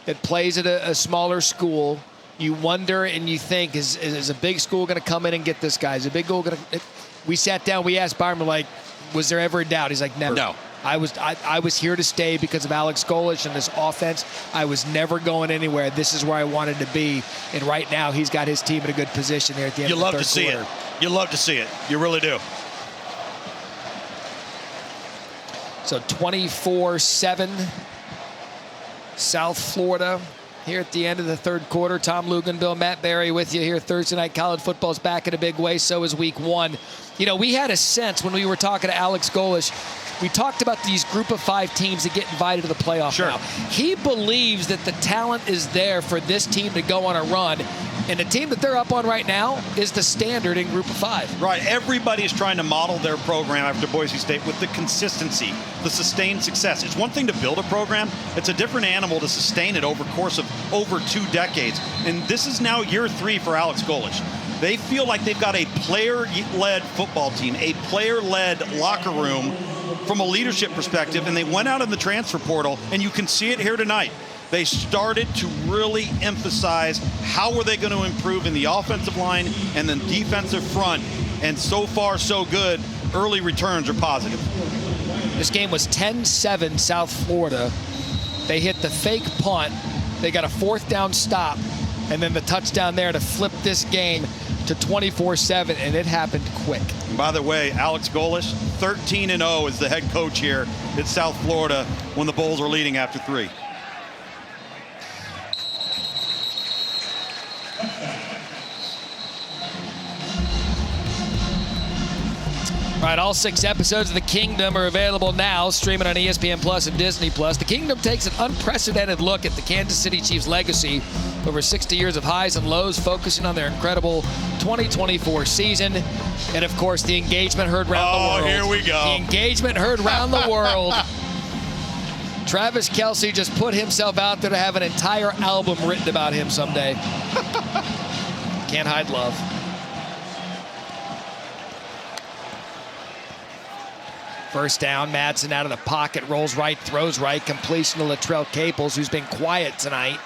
that plays at a smaller school, you wonder and you think, is a big school going to come in and get this guy? Is a big school going to... We sat down, we asked Byram, like, was there ever a doubt? He's like, never. No. I was here to stay because of Alex Golesh and this offense. I was never going anywhere. This is where I wanted to be. And right now, he's got his team in a good position there at the end of the third quarter. You love to see it. You love to see it. You really do. So 24-7, South Florida here at the end of the third quarter. Tom Luganville, Matt Berry with you here. Thursday Night College Football's back in a big way. So is week 1. You know, we had a sense when we were talking to Alex Golesh, we talked about these group of 5 teams that get invited to the playoff now. He believes that the talent is there for this team to go on a run. And the team that they're up on right now is the standard in group of 5. Right. Everybody's trying to model their program after Boise State with the consistency, the sustained success. It's one thing to build a program. It's a different animal to sustain it over the course of over 2 decades. And this is now year 3 for Alex Golesh. They feel like they've got a player-led football team, a player-led locker room from a leadership perspective, and they went out in the transfer portal, and you can see it here tonight. They started to really emphasize how were they going to improve in the offensive line and the defensive front, and so far so good. Early returns are positive. This game was 10-7 South Florida. They hit the fake punt. They got a 4th down stop, and then the touchdown there to flip this game to 24-7, and it happened quick. And by the way, Alex Golesh, 13-0 as the head coach here at South Florida when the Bulls are leading after 3. All right, all 6 episodes of The Kingdom are available now, streaming on ESPN Plus and Disney Plus. The Kingdom takes an unprecedented look at the Kansas City Chiefs' legacy over 60 years of highs and lows, focusing on their incredible 2024 season. And, of course, the engagement heard around the world. Oh, here we go. The engagement heard around the world. Travis Kelce just put himself out there to have an entire album written about him someday. Can't hide love. First down, Madsen out of the pocket, rolls right, throws right, completion to Latrell Caples, who's been quiet tonight.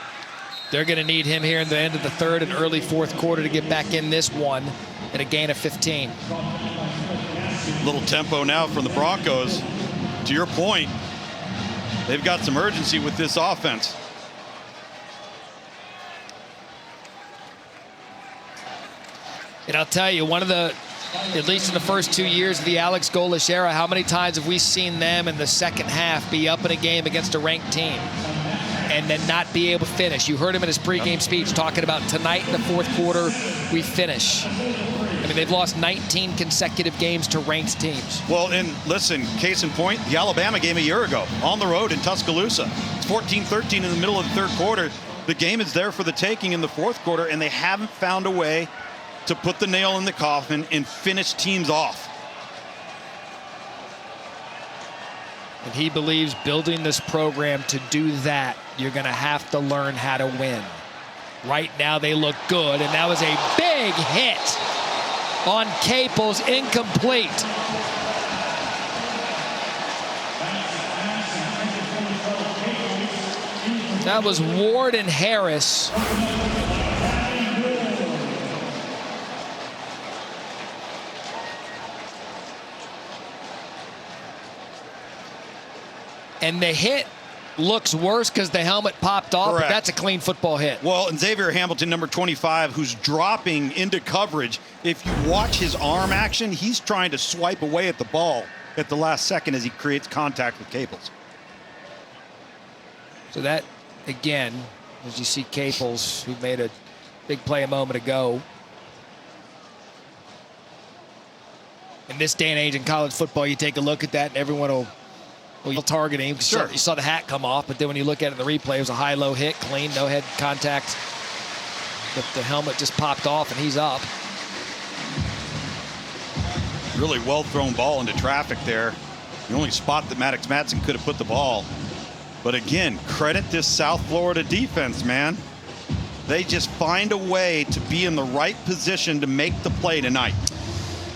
They're going to need him here in the end of the third and early fourth quarter to get back in this one and a gain of 15. Little tempo now from the Broncos. To your point, they've got some urgency with this offense. And I'll tell you, one of the, at least in the first 2 years of the Alex Golesh era, how many times have we seen them in the second half be up in a game against a ranked team and then not be able to finish? You heard him in his pregame speech talking about tonight in the fourth quarter, we finish. I mean, they've lost 19 consecutive games to ranked teams. Well, and listen, case in point, the Alabama game a year ago on the road in Tuscaloosa. It's 14-13 in the middle of the third quarter. The game is there for the taking in the fourth quarter, and they haven't found a way to put the nail in the coffin and finish teams off. And he believes building this program to do that, you're going to have to learn how to win. Right now they look good, and that was a big hit on Caples, incomplete. That was Ward and Harris. And the hit looks worse because the helmet popped off, Correct. but that's a clean football hit. Well, and Xavier Hamilton, number 25, who's dropping into coverage, if you watch his arm action, he's trying to swipe away at the ball at the last second as he creates contact with Caples. So that, again, as you see Caples, who made a big play a moment ago. In this day and age in college football, you take a look at that and everyone will target him. Sure. You saw the hat come off, but then when you look at it in the replay, it was a high-low hit, clean, no head contact. The helmet just popped off, and he's up. Really well-thrown ball into traffic there. The only spot that Maddox Madsen could have put the ball. But again, credit this South Florida defense, man. They just find a way to be in the right position to make the play tonight.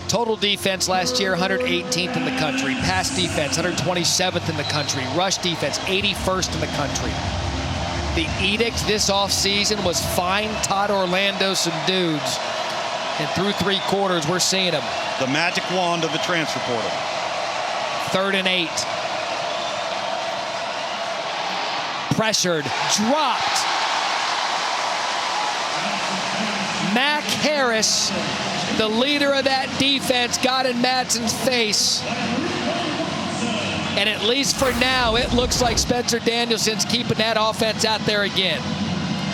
Total defense last year, 118th in the country. Pass defense, 127th in the country. Rush defense, 81st in the country. The edict this offseason was find Todd Orlando some dudes. And through 3 quarters, we're seeing them. The magic wand of the transfer portal. 3rd and 8. Pressured, dropped. Mac Harris, the leader of that defense, got in Madsen's face. And at least for now, it looks like Spencer Danielson's keeping that offense out there again.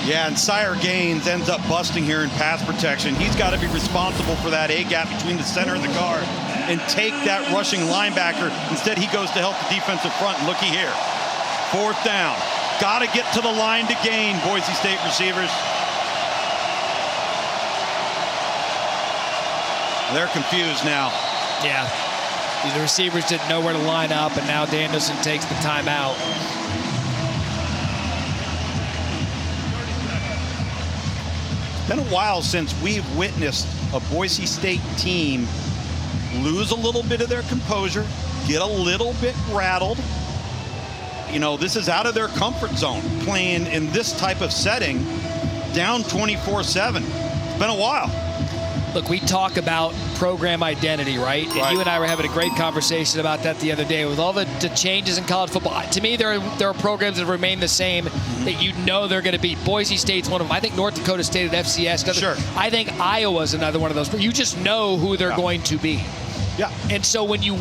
Yeah, and Sire Gaines ends up busting here in pass protection. He's got to be responsible for that A-gap between the center and the guard and take that rushing linebacker. Instead, he goes to help the defensive front. And looky here. 4th down. Got to get to the line to gain, Boise State receivers. They're confused now. Yeah. The receivers didn't know where to line up, and now Danielson takes the timeout. It's been a while since we've witnessed a Boise State team lose a little bit of their composure, get a little bit rattled. You know, this is out of their comfort zone, playing in this type of setting, down 24-7. It's been a while. Look, we talk about program identity, right? And you and I were having a great conversation about that the other day. With all the changes in college football, to me, there are programs that remain the same that you know they're going to beat. Boise State's one of them. I think North Dakota State at FCS. Sure. I think Iowa's another one of those. But you just know who they're going to be. Yeah. And so when you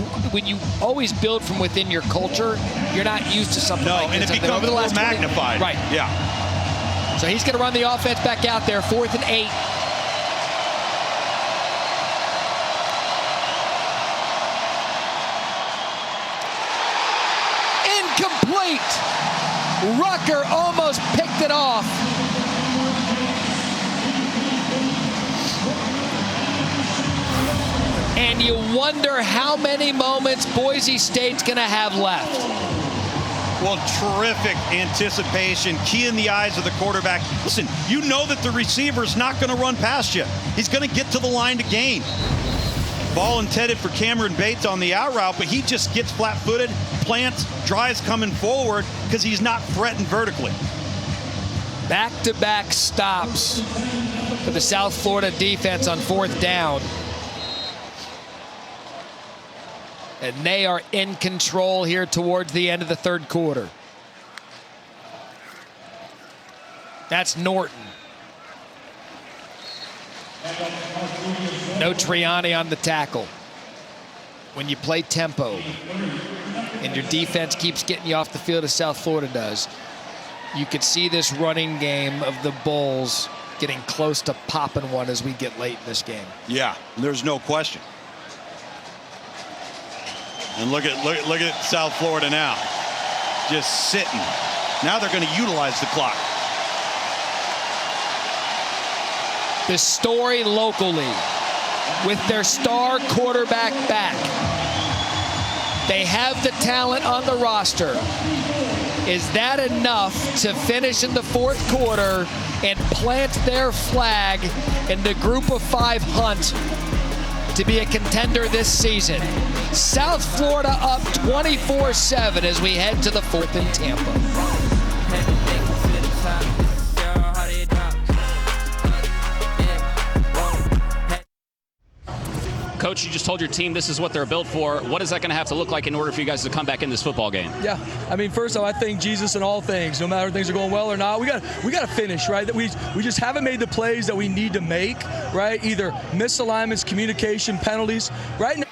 always build from within your culture, you're not used to something like this. No, and it becomes more magnified. Right. Yeah. So he's going to run the offense back out there, 4th and 8. Incomplete. Rucker almost picked it off. And you wonder how many moments Boise State's going to have left. Well, terrific anticipation, key in the eyes of the quarterback. Listen, you know that the receiver's not going to run past you. He's going to get to the line to gain. Ball intended for Cameron Bates on the out route, but he just gets flat-footed, plants, drives coming forward because he's not threatened vertically. Back-to-back stops for the South Florida defense on 4th down. And they are in control here towards the end of the 3rd quarter. That's Norton. No Triani on the tackle. When you play tempo and your defense keeps getting you off the field as South Florida does, you could see this running game of the Bulls getting close to popping one as we get late in this game. Yeah, there's no question. And look at South Florida now, just sitting. Now they're going to utilize the clock. The story locally, with their star quarterback back, They have the talent on the roster. Is that enough to finish in the fourth quarter and plant their flag in the group of 5 hunt to be a contender this season? South Florida up 24-7 as we head to the fourth in Tampa. Coach, you just told your team this is what they're built for. What is that going to have to look like in order for you guys to come back in this football game? Yeah, I mean, first off, I thank Jesus in all things. No matter if things are going well or not, we got to finish, right? That we just haven't made the plays that we need to make, right? Either misalignments, communication, penalties, right?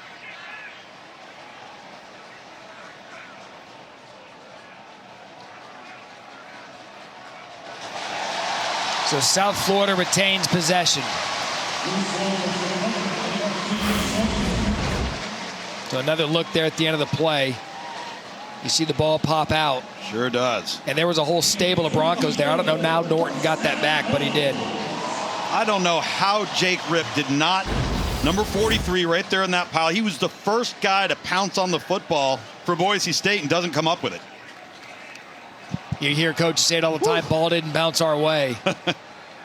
So South Florida retains possession. So another look there at the end of the play. You see the ball pop out. Sure does. And there was a whole stable of Broncos there. I don't know now Norton got that back, but he did. I don't know how Jake Ripp did not. Number 43 right there in that pile. He was the first guy to pounce on the football for Boise State and doesn't come up with it. You hear coaches say it all the time, ball didn't bounce our way.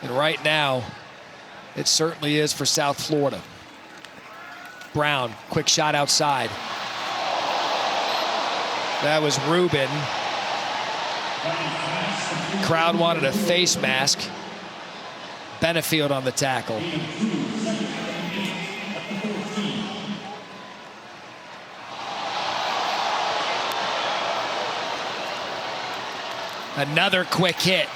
And right now, it certainly is for South Florida. Brown, quick shot outside. That was Rubin. Crowd wanted a face mask. Benefield on the tackle. Another quick hit.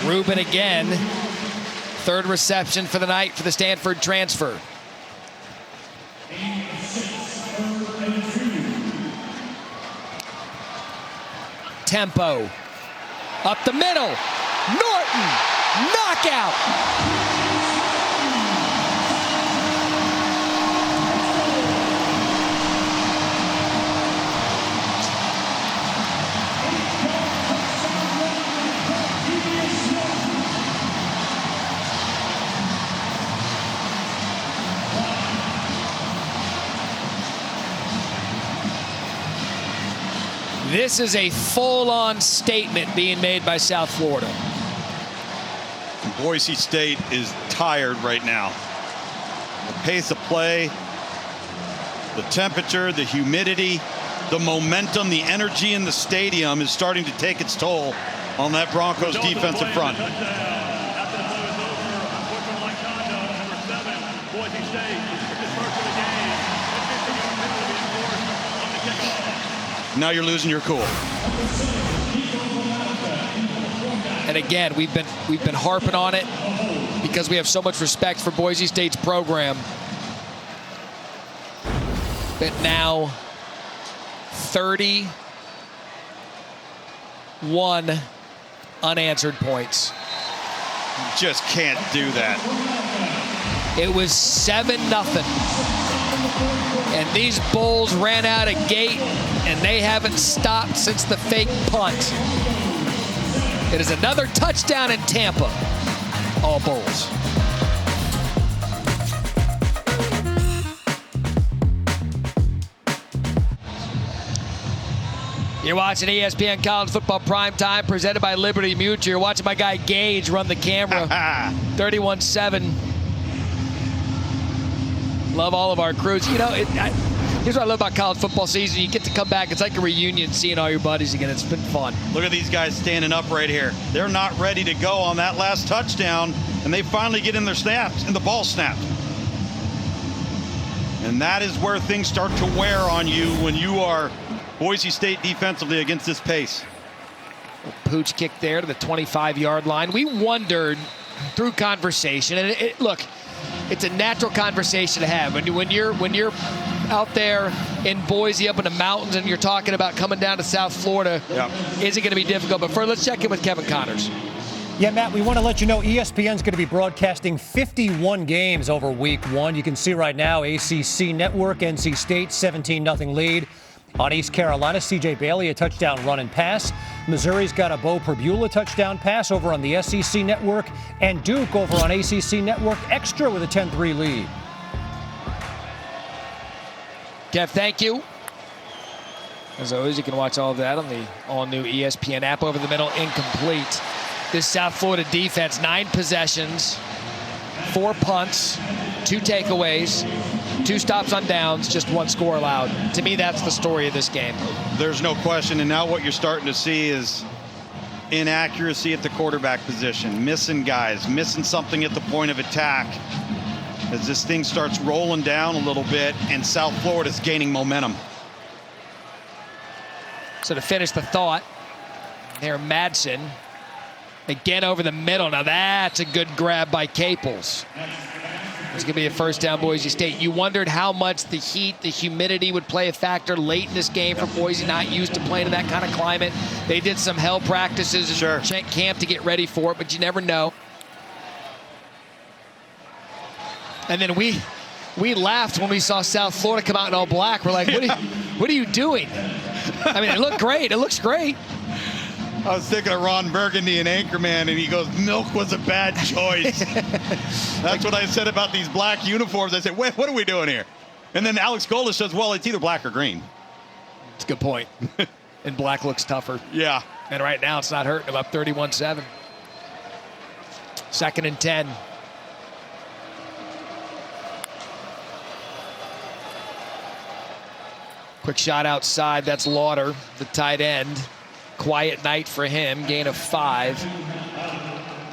Rubin again. Third reception for the night for the Stanford transfer. Tempo. Up the middle. Norton. Knockout. This is a full-on statement being made by South Florida. Boise State is tired right now. The pace of play, the temperature, the humidity, the momentum, the energy in the stadium is starting to take its toll on that Broncos defensive front. Now you're losing your cool. And again, we've been harping on it because we have so much respect for Boise State's program. But now 31 unanswered points. You just can't do that. It was 7-0. And these Bulls ran out of gate, and they haven't stopped since the fake punt. It is another touchdown in Tampa. All Bulls. You're watching ESPN College Football Primetime, presented by Liberty Mutual. You're watching my guy Gage run the camera. 31-7. Love all of our crews. You know, here's what I love about college football season. You get to come back. It's like a reunion, seeing all your buddies again. It's been fun. Look at these guys standing up right here. They're not ready to go on that last touchdown, and they finally get in their snaps, and the ball snapped. And that is where things start to wear on you when you are Boise State defensively against this pace. Pooch kick there to the 25-yard line. We wondered through conversation, and look, it's a natural conversation to have when you're out there in Boise up in the mountains and you're talking about coming down to South Florida. Yep. Is it going to be difficult? But first, let's check in with Kevin Connors. Yeah, Matt, we want to let you know ESPN's going to be broadcasting 51 games over week one. You can see right now ACC Network, NC State 17-0 lead on East Carolina. C.J. Bailey, a touchdown run and pass. Missouri's got a Bo Perbula touchdown pass over on the SEC Network. And Duke over on ACC Network Extra with a 10-3 lead. Kev, thank you. As always, you can watch all of that on the all-new ESPN app. Over the middle, incomplete. This South Florida defense, 9 possessions, 4 punts, 2 takeaways, 2 stops on downs, just 1 score allowed. To me, that's the story of this game. There's no question, and now what you're starting to see is inaccuracy at the quarterback position, missing guys, missing something at the point of attack. As this thing starts rolling down a little bit, and South Florida's gaining momentum. So to finish the thought, there Madsen. Again over the middle. Now that's a good grab by Caples. It's going to be a first down, Boise State. You wondered how much the heat, the humidity would play a factor late in this game for Boise, not used to playing in that kind of climate. They did some hell practices in camp to get ready for it, but you never know. And then we laughed when we saw South Florida come out in all black. We're like, what are you doing? I mean, it looked great. It looks great. I was thinking of Ron Burgundy and Anchorman, and he goes, milk was a bad choice. That's what I said about these black uniforms. I said, wait, what are we doing here? And then Alex Goldis says, well, it's either black or green. It's a good point. And black looks tougher. Yeah. And right now it's not hurting them, up 31-7. 2nd and 10. Quick shot outside. That's Lauder, the tight end. Quiet night for him. Gain of 5.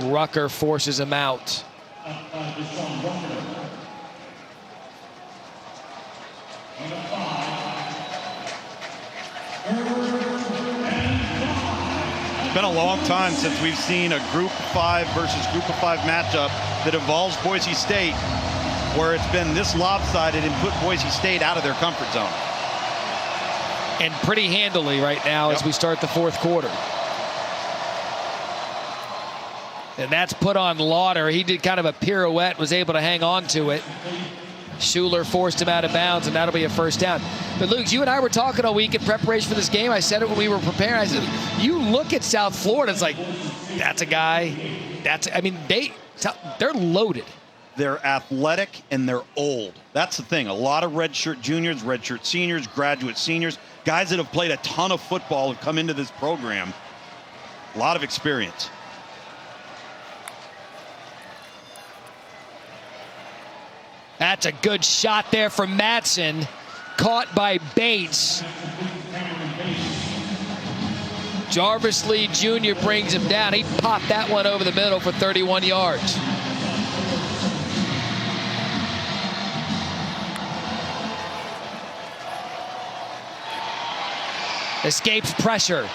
Rucker forces him out. It's been a long time since we've seen a Group 5 versus Group of 5 matchup that involves Boise State, where it's been this lopsided and put Boise State out of their comfort zone. And pretty handily right now as we start the 4th quarter. And that's put on Lauder. He did kind of a pirouette, was able to hang on to it. Schuler forced him out of bounds, and that'll be a first down. But Luke, you and I were talking all week in preparation for this game. I said it when we were preparing. I said, you look at South Florida, it's like, that's a guy. They're loaded. They're athletic and they're old. That's the thing. A lot of redshirt juniors, redshirt seniors, graduate seniors, guys that have played a ton of football have come into this program. A lot of experience. That's a good shot there from Madsen. Caught by Bates. Jarvis Lee Jr. brings him down. He popped that one over the middle for 31 yards. Escapes pressure.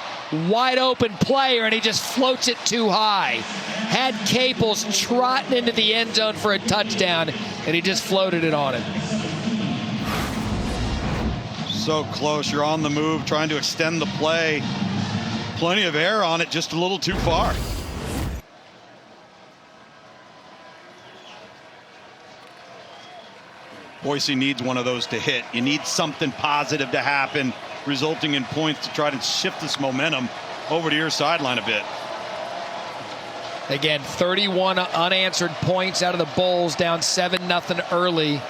Wide open player, and he just floats it too high. Had Caples trotting into the end zone for a touchdown, and he just floated it on him. So close. You're on the move, trying to extend the play. Plenty of air on it, just a little too far. Boise needs one of those to hit. You need something positive to happen, resulting in points to try to shift this momentum over to your sideline a bit. Again, 31 unanswered points out of the Bulls, down 7-0 early.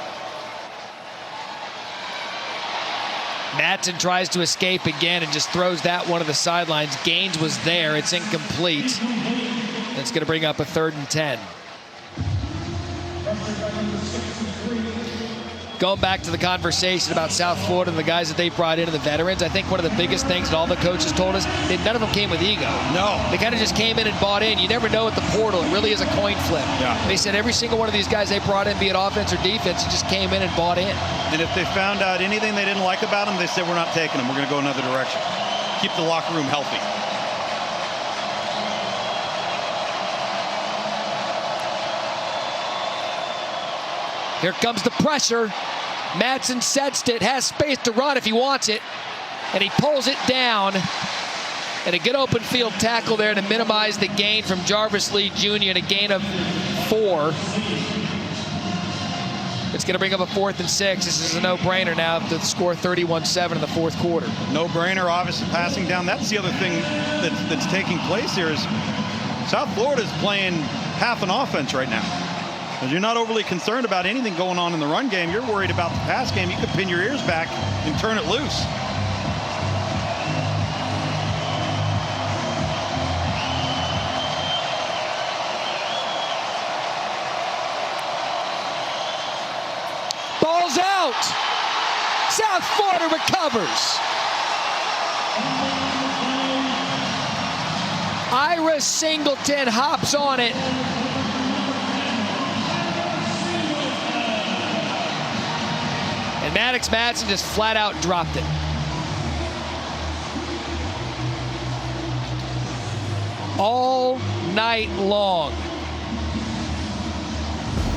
Madsen tries to escape again and just throws that one to the sidelines. Gaines was there. It's incomplete. It's going to bring up a 3rd and 10. Going back to the conversation about South Florida and the guys that they brought in and the veterans, I think one of the biggest things that all the coaches told us, none of them came with ego. No. They kind of just came in and bought in. You never know at the portal. It really is a coin flip. Yeah. They said every single one of these guys they brought in, be it offense or defense, just came in and bought in. And if they found out anything they didn't like about them, they said, we're not taking them. We're going to go another direction. Keep the locker room healthy. Here comes the pressure. Madsen sets it, has space to run if he wants it, and he pulls it down. And a good open field tackle there to minimize the gain from Jarvis Lee Jr. and a gain of 4. It's going to bring up a 4th and 6. This is a no-brainer now to score 31-7 in the 4th quarter. No-brainer, obviously passing down. That's the other thing that's taking place here is South Florida is playing half an offense right now. Because you're not overly concerned about anything going on in the run game. You're worried about the pass game. You could pin your ears back and turn it loose. Ball's out. South Florida recovers. Ira Singleton hops on it. And Maddox Madsen just flat out dropped it. All night long,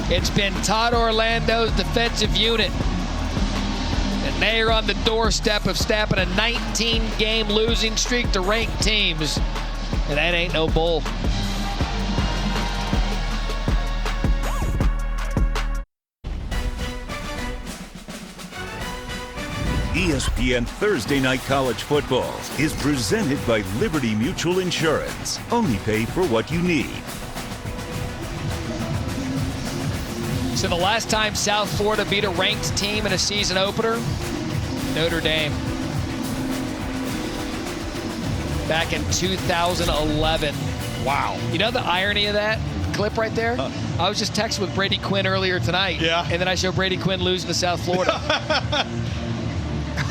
it's been Todd Orlando's defensive unit. And they are on the doorstep of snapping a 19-game losing streak to ranked teams. And that ain't no bull. ESPN Thursday Night College Football is presented by Liberty Mutual Insurance. Only pay for what you need. So the last time South Florida beat a ranked team in a season opener, Notre Dame. Back in 2011. Wow. You know the irony of that clip right there? I was just texting with Brady Quinn earlier tonight. Yeah. And then I show Brady Quinn losing to South Florida.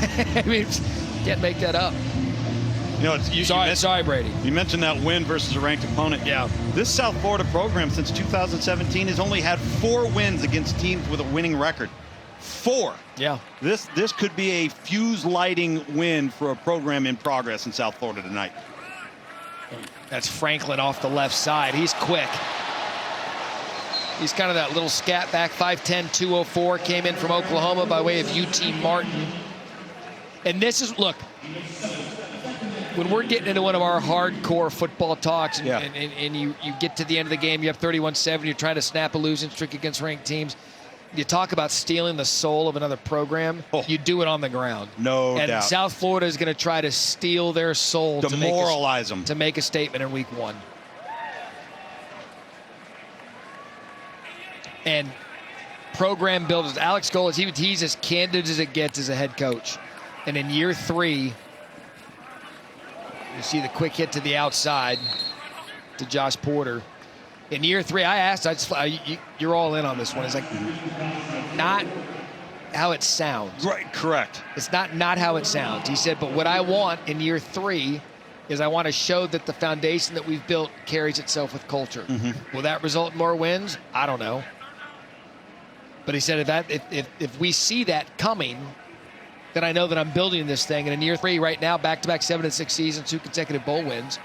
I mean, can't make that up. You know, sorry, Brady. You mentioned that win versus a ranked opponent. Yeah. This South Florida program since 2017 has only had 4 wins against teams with a winning record. 4. Yeah. This could be a fuse lighting win for a program in progress in South Florida tonight. That's Franklin off the left side. He's quick. He's kind of that little scat back, 5'10", 204, came in from Oklahoma by way of UT Martin. And this is, look, when we're getting into one of our hardcore football talks and you get to the end of the game, you have 31-7, you're trying to snap a losing streak against ranked teams. You talk about stealing the soul of another program, you do it on the ground. No doubt. And South Florida is going to try to steal their soul. Demoralize them. To make a statement in week 1. And program builders, Alex Gold, he's as candid as it gets as a head coach. And in year 3, you see the quick hit to the outside to Josh Porter. In year 3, I asked, you're all in on this one. It's like, not how it sounds. Right, correct. It's not how it sounds. He said, but what I want in year 3 is I want to show that the foundation that we've built carries itself with culture. Mm-hmm. Will that result in more wins? I don't know. But he said, if we see that coming, then I know that I'm building this thing. And in year 3 right now, back-to-back 7-6 seasons, 2 consecutive bowl wins.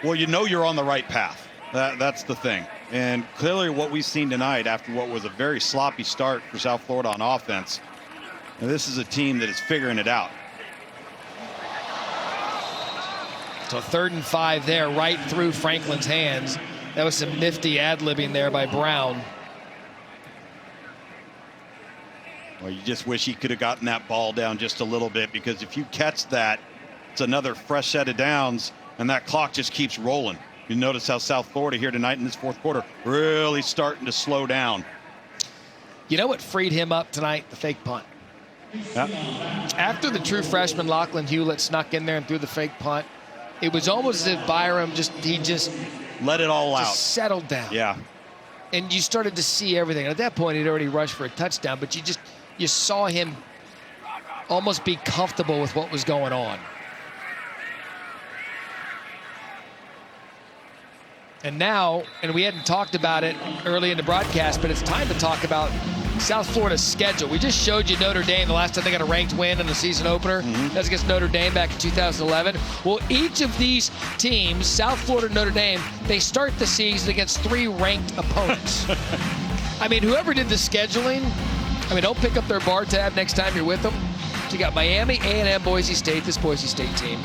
Well, you know you're on the right path. That's the thing. And clearly what we've seen tonight after what was a very sloppy start for South Florida on offense, and this is a team that is figuring it out. So 3rd and 5 there, right through Franklin's hands. That was some nifty ad-libbing there by Brown. Well, you just wish he could have gotten that ball down just a little bit, because if you catch that, it's another fresh set of downs, and that clock just keeps rolling. You notice how South Florida here tonight in this 4th quarter really starting to slow down. You know what freed him up tonight? The fake punt. Yeah. After the true freshman Lachlan Hewlett snuck in there and threw the fake punt, it was almost as if Byram just let it all out. Settled down. Yeah. And you started to see everything. And at that point, he'd already rushed for a touchdown, but you saw him almost be comfortable with what was going on. And now, and we hadn't talked about it early in the broadcast, but it's time to talk about South Florida's schedule. We just showed you Notre Dame the last time they got a ranked win in the season opener. That's against Notre Dame back in 2011. Well, each of these teams, South Florida and Notre Dame, they start the season against 3 ranked opponents. I mean, whoever did the scheduling, don't pick up their bar tab next time you're with them. So you got Miami, A&M, Boise State, this Boise State team.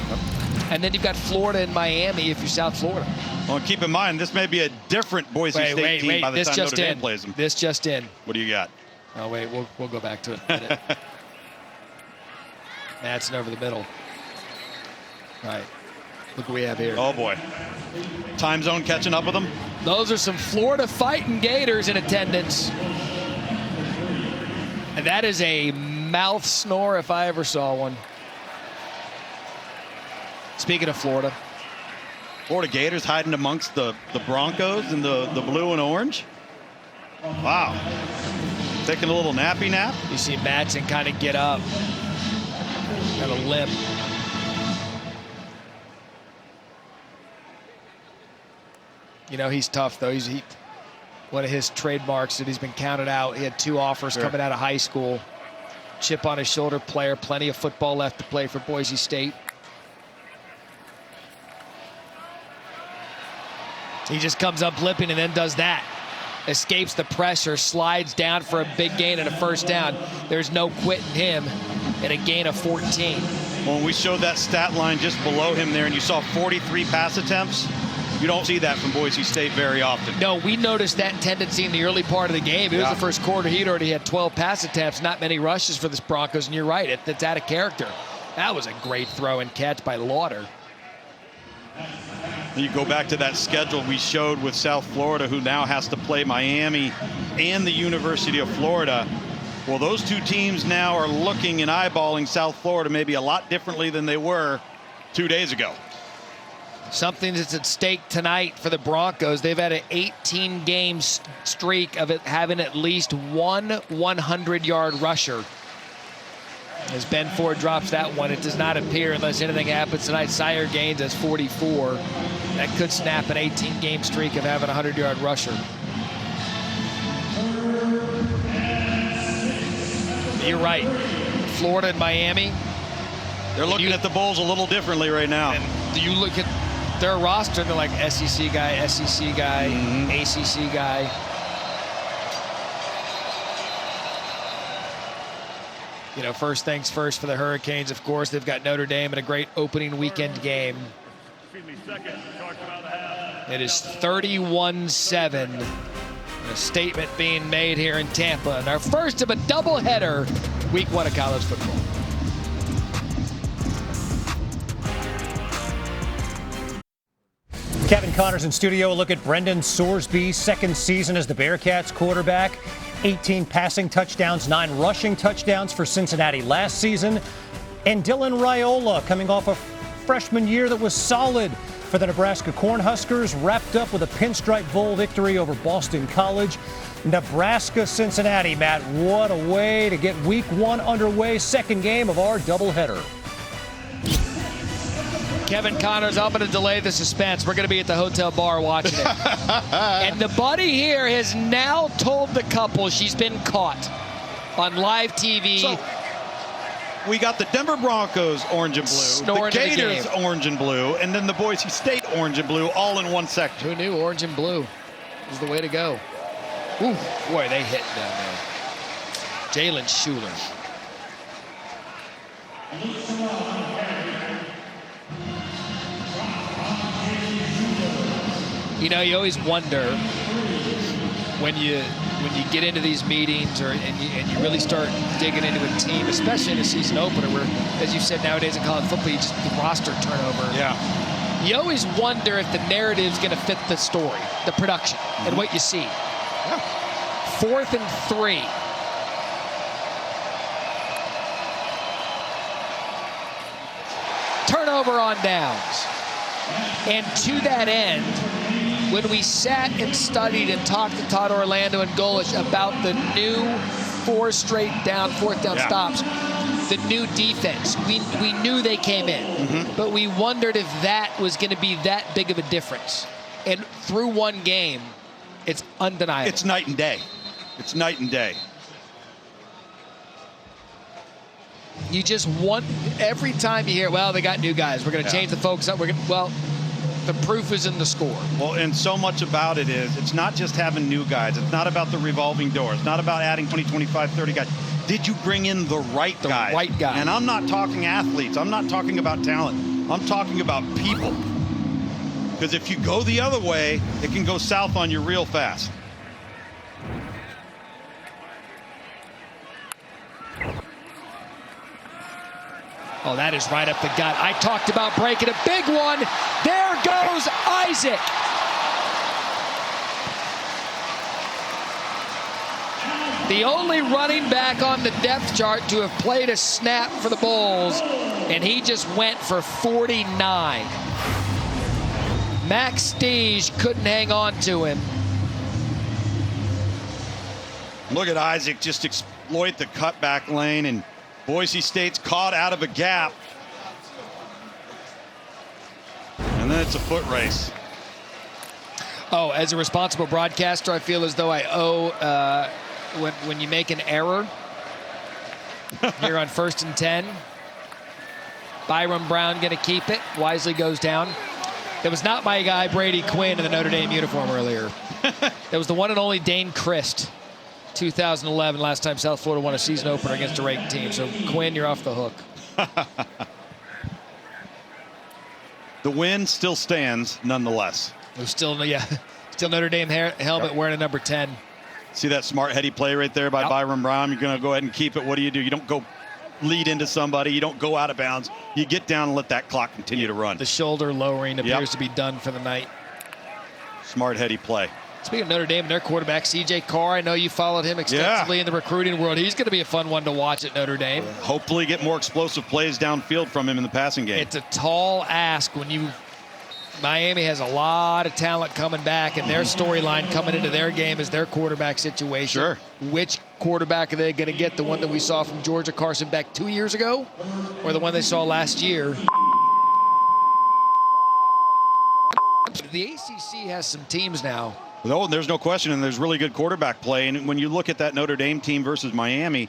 And then you've got Florida and Miami if you're South Florida. Well, keep in mind, this may be a different Boise State team by the time Notre Dame plays them. This just in. What do you got? Oh, wait, we'll go back to it. Madsen over the middle. All right. Look what we have here. Oh, boy. Time zone catching up with them. Those are some Florida Fighting Gators in attendance. And that is a mouth snore if I ever saw one. Speaking of Florida. Florida Gators hiding amongst the Broncos in the blue and orange. Wow. Taking a little nappy nap. You see Madsen kind of get up. Got a limp. You know, he's tough, though. One of his trademarks that he's been counted out. He had 2 offers coming out of high school. Chip on his shoulder player. Plenty of football left to play for Boise State. He just comes up limping and then does that. Escapes the pressure, slides down for a big gain and a first down. There's no quitting him and a gain of 14. When we showed that stat line just below him there and you saw 43 pass attempts, you don't see that from Boise State very often. No, we noticed that tendency in the early part of the game. It was the first quarter. He'd already had 12 pass attempts, not many rushes for the Broncos, and you're right, it's out of character. That was a great throw and catch by Lauder. You go back to that schedule we showed with South Florida, who now has to play Miami and the University of Florida. Well, those 2 teams now are looking and eyeballing South Florida maybe a lot differently than they were 2 days ago. Something that's at stake tonight for the Broncos. They've had an 18-game streak of it having at least one 100-yard rusher. As Ben Ford drops that one, it does not appear, unless anything happens tonight, Sire Gaines has 44. That could snap an 18-game streak of having a 100-yard rusher. You're right. Florida and Miami. They're looking at the Bulls a little differently right now. And you look at their roster, they're like SEC guy, ACC guy. You know, first things first for the Hurricanes, of course. They've got Notre Dame in a great opening weekend game. It is 31-7. A statement being made here in Tampa. And our first of a doubleheader, week 1 of college football. Kevin Connors in studio. A look at Brendan Sorsby's second season as the Bearcats quarterback. 18 passing touchdowns, 9 rushing touchdowns for Cincinnati last season. And Dylan Raiola coming off a freshman year that was solid for the Nebraska Cornhuskers, wrapped up with a Pinstripe Bowl victory over Boston College. Nebraska-Cincinnati, Matt, what a way to get week 1 underway, second game of our doubleheader. Kevin Connors, I'm going to delay the suspense. We're going to be at the hotel bar watching it. And the buddy here has now told the couple she's been caught on live TV. So, we got the Denver Broncos orange and blue, Snoring the Gators orange and blue, and then the Boise State orange and blue all in one section. Who knew orange and blue was the way to go? Ooh, boy, they hit down there. Jalen Schuler. You know, you always wonder when you get into these meetings and you really start digging into a team, especially in a season opener where, as you said, nowadays in college football, you just the roster turnover. Yeah. You always wonder if the narrative's going to fit the story, the production, and what you see. Yeah. 4th and 3. Turnover on downs. And to that end, when we sat and studied and talked to Todd Orlando and Golish about the new 4th down stops, the new defense, we knew they came in, but we wondered if that was going to be that big of a difference. And through one game, it's undeniable. It's night and day. It's night and day. You just want, every time you hear, well, they got new guys, we're going to change the focus up. Well, the proof is in the score. Well, and so much about it is, it's not just having new guys. It's not about the revolving door. It's not about adding 20, 25, 30 guys. Did you bring in the right guys? The right guy. And I'm not talking athletes. I'm not talking about talent. I'm talking about people. Because if you go the other way, it can go south on you real fast. Oh, that is right up the gut. I talked about breaking a big one. There goes Isaac. The only running back on the depth chart to have played a snap for the Bulls, and he just went for 49. Max Stige couldn't hang on to him. Look at Isaac just exploit the cutback lane, and Boise State's caught out of a gap. And then it's a foot race. Oh, as a responsible broadcaster, I feel as though I owe, when you make an error here on 1st and 10, Byron Brown going to keep it. Wisely goes down. It was not my guy Brady Quinn in the Notre Dame uniform earlier. It was the one and only Dane Christ. 2011, last time South Florida won a season opener against a ranked team. So, Quinn, you're off the hook. The win still stands, nonetheless. It was still Notre Dame helmet wearing a number 10. See that smart, heady play right there by Byron Brown? You're going to go ahead and keep it. What do? You don't go lead into somebody. You don't go out of bounds. You get down and let that clock continue to run. The shoulder lowering appears to be done for the night. Smart, heady play. Speaking of Notre Dame and their quarterback, C.J. Carr, I know you followed him extensively in the recruiting world. He's going to be a fun one to watch at Notre Dame. Hopefully get more explosive plays downfield from him in the passing game. It's a tall ask when Miami has a lot of talent coming back, and their storyline coming into their game is their quarterback situation. Sure. Which quarterback are they going to get? The one that we saw from Georgia, Carson Beck 2 years ago, or the one they saw last year? The ACC has some teams now. No, there's no question, and there's really good quarterback play. And when you look at that Notre Dame team versus Miami,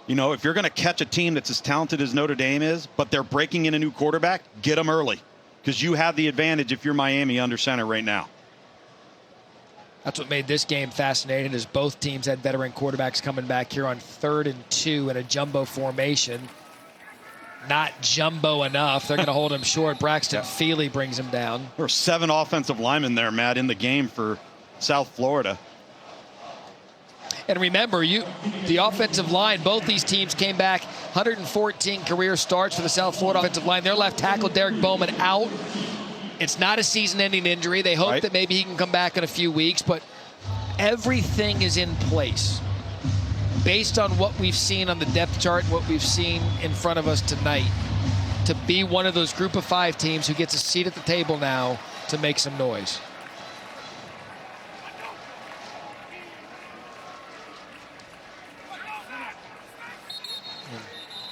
if you're going to catch a team that's as talented as Notre Dame is, but they're breaking in a new quarterback, get them early, because you have the advantage if you're Miami under center right now. That's what made this game fascinating, is both teams had veteran quarterbacks coming back here on 3rd and 2 in a jumbo formation. Not jumbo enough. They're going to hold him short. Braxton Feely brings him down. There were 7 offensive linemen there, Matt, in the game for South Florida. And remember, the offensive line, both these teams came back 114 career starts for the South Florida offensive line. Their left tackle, Derek Bowman, out. It's not a season-ending injury. They hope that maybe he can come back in a few weeks, but everything is in place based on what we've seen on the depth chart and what we've seen in front of us tonight to be one of those group of 5 teams who gets a seat at the table now to make some noise.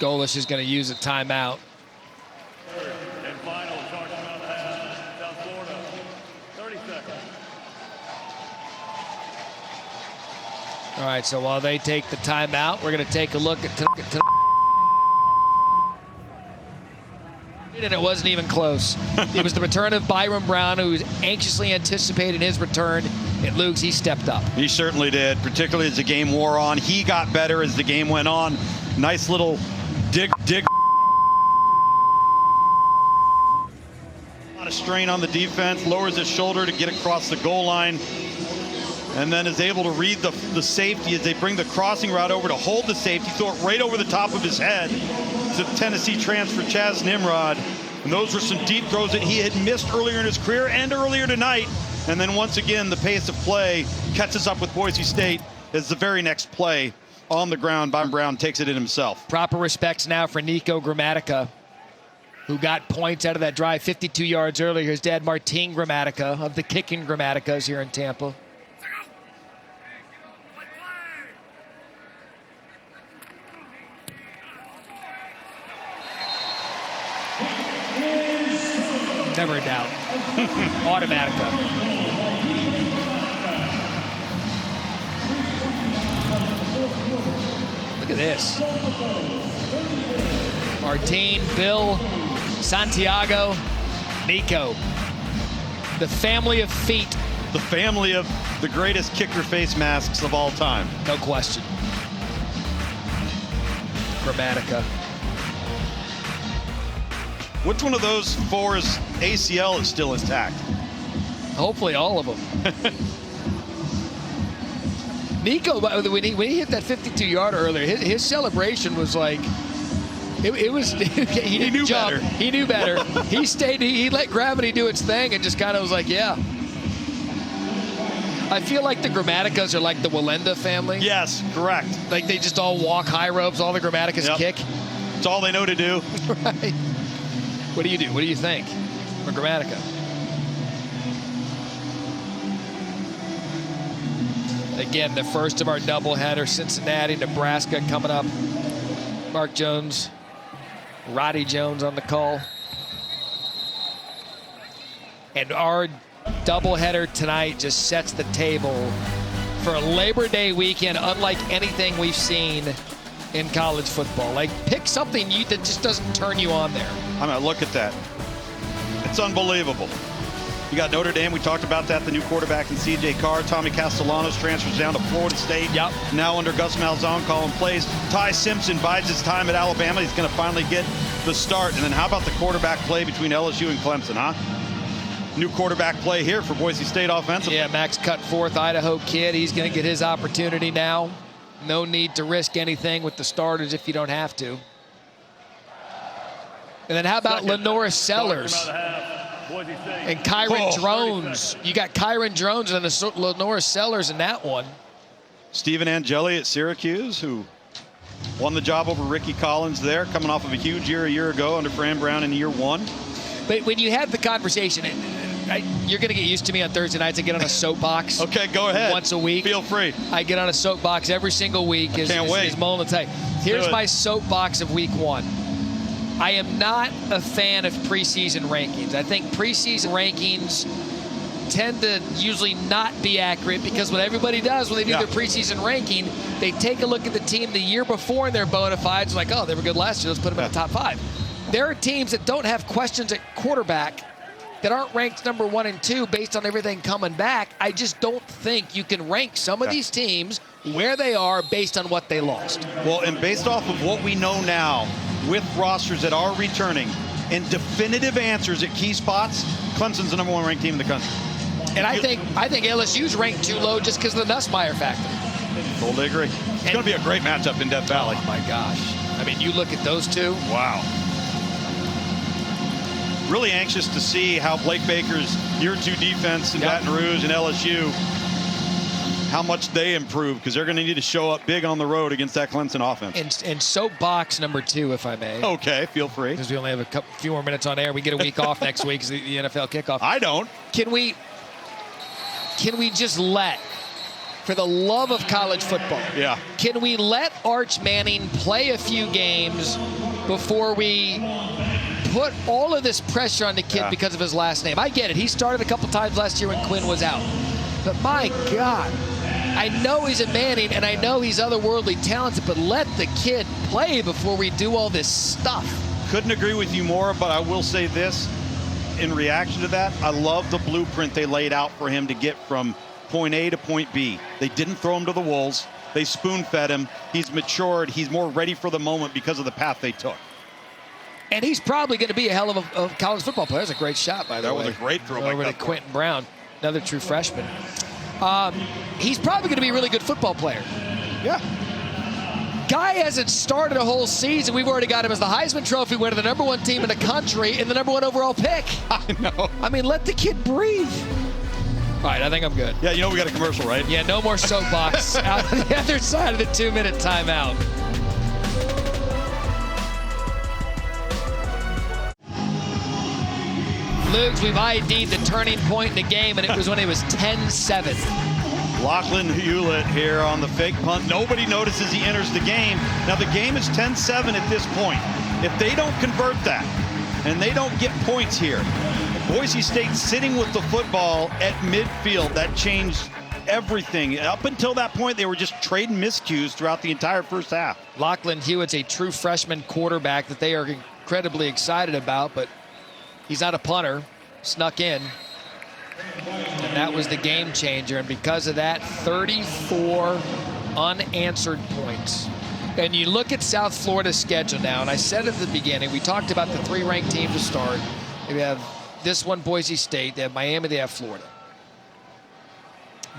Golish is going to use a timeout. And final charge out of half, South Florida, 30 seconds. All right, so while they take the timeout, we're going to take a look at and it wasn't even close. It was the return of Byron Brown, who's anxiously anticipated his return. And Luke's, he stepped up. He certainly did, particularly as the game wore on. He got better as the game went on. Nice little dig. A lot of strain on the defense, lowers his shoulder to get across the goal line, and then is able to read the safety as they bring the crossing route over to hold the safety, throw it right over the top of his head to the Tennessee transfer, Chaz Nimrod. And those were some deep throws that he had missed earlier in his career and earlier tonight. And then once again, the pace of play catches up with Boise State as the very next play on the ground, Byron Brown takes it in himself. Proper respects now for Nico Gramatica, who got points out of that drive 52 yards earlier. His dad, Martin Gramatica, of the Kicking Gramaticas here in Tampa. Never a doubt. Automatica. Look at this. Martin, Bill, Santiago, Nico. The family of feet. The family of the greatest kicker face masks of all time. No question. Gramatica. Which one of those 4's ACL is still intact? Hopefully all of them. Nico, when he hit that 52-yarder earlier, his celebration was like It was. He didn't knew jump. better. He knew better. He stayed. He let gravity do its thing and just kind of was like, yeah. I feel like the Grammaticas are like the Wallenda family. Yes, correct. Like they just all walk high ropes. All the Grammaticas kick. It's all they know to do. Right. What do you do? What do you think? For Grammatica. Again, the first of our doubleheader, Cincinnati, Nebraska coming up. Mark Jones, Roddy Jones on the call. And our doubleheader tonight just sets the table for a Labor Day weekend unlike anything we've seen in college football. Like, pick something that just doesn't turn you on there. I mean, look at that. It's unbelievable. You got Notre Dame. We talked about that. The new quarterback in C.J. Carr. Tommy Castellanos transfers down to Florida State. Yep. Now under Gus Malzahn calling plays. Ty Simpson bides his time at Alabama. He's going to finally get the start. And then how about the quarterback play between LSU and Clemson, huh? New quarterback play here for Boise State offensively. Yeah, Max Cutforth, Idaho kid. He's going to get his opportunity now. No need to risk anything with the starters if you don't have to. And then how about Lenora Sellers and Kyron Drones? You got Kyron Drones and Lenora Sellers in that one. Stephen Angeli at Syracuse, who won the job over Ricky Collins there, coming off of a huge year a year ago under Fran Brown in year one. But when you have the conversation, you're going to get used to me on Thursday nights. I get on a soapbox. Okay, go ahead. Once a week. Feel free. I get on a soapbox every single week. Can't wait. Is Mullen to tell you. Here's my soapbox of week one. I am not a fan of preseason rankings. I think preseason rankings tend to usually not be accurate because what everybody does when they do their preseason ranking, they take a look at the team the year before in their bona fides, like, oh, they were good last year, let's put them in the top 5. There are teams that don't have questions at quarterback that aren't ranked number 1 and 2 based on everything coming back. I just don't think you can rank some of these teams where they are based on what they lost. Well, and based off of what we know now with rosters that are returning and definitive answers at key spots, Clemson's the number 1 ranked team in the country. And I think LSU's ranked too low just because of the Nussmeier factor. Totally agree. It's going to be a great matchup in Death Valley. Oh, my gosh. I mean, you look at those two. Wow. Really anxious to see how Blake Baker's year 2 defense in Baton Rouge and LSU, how much they improve, because they're going to need to show up big on the road against that Clemson offense. And soapbox number 2, if I may. Okay, feel free. Because we only have a few more minutes on air. We get a week off next week because the NFL kickoff. I don't. Can we just let, for the love of college football, can we let Arch Manning play a few games before we put all of this pressure on the kid because of his last name? I get it. He started a couple times last year when Quinn was out. But my God, I know he's a Manning and I know he's otherworldly talented, but let the kid play before we do all this stuff. Couldn't agree with you more, but I will say this. In reaction to that, I love the blueprint they laid out for him to get from point A to point B. They didn't throw him to the wolves. They spoon-fed him. He's matured. He's more ready for the moment because of the path they took. And he's probably going to be a hell of a college football player. That's a great shot, by the way. That was a great throw by over to Quentin Brown, another true freshman. He's probably going to be a really good football player. Yeah. Guy hasn't started a whole season. We've already got him as the Heisman Trophy winner, the number 1 team in the country, and the number 1 overall pick. I know. I mean, let the kid breathe. All right, I think I'm good. Yeah, you know we got a commercial, right? Yeah, no more soapbox out on the other side of the 2-minute timeout. Luke, we've ID'd the turning point in the game, and it was when it was 10-7. Lachlan Hewlett here on the fake punt. Nobody notices he enters the game. Now the game is 10-7 at this point. If they don't convert that and they don't get points here, Boise State sitting with the football at midfield, that changed everything. Up until that point, they were just trading miscues throughout the entire first half. Lachlan Hewitt's a true freshman quarterback that they are incredibly excited about, but he's not a punter. Snuck in. And that was the game changer. And because of that, 34 unanswered points. And you look at South Florida's schedule now, and I said at the beginning, we talked about the 3 ranked teams to start. They have this one, Boise State. They have Miami. They have Florida.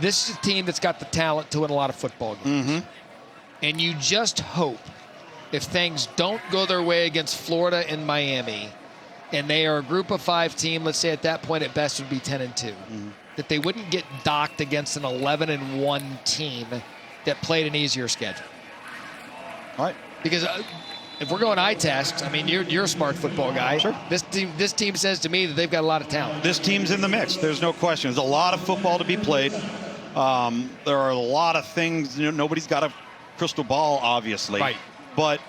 This is a team that's got the talent to win a lot of football games. And you just hope if things don't go their way against Florida and Miami, and they are a group of 5 team, let's say at that point at best would be 10-2, that they wouldn't get docked against an 11-1 team that played an easier schedule. All right. Because if we're going eye test, I mean, you're a smart football guy. Sure. This team says to me that they've got a lot of talent. This team's in the mix. There's no question. There's a lot of football to be played. There are a lot of things. Nobody's got a crystal ball, obviously. Right. But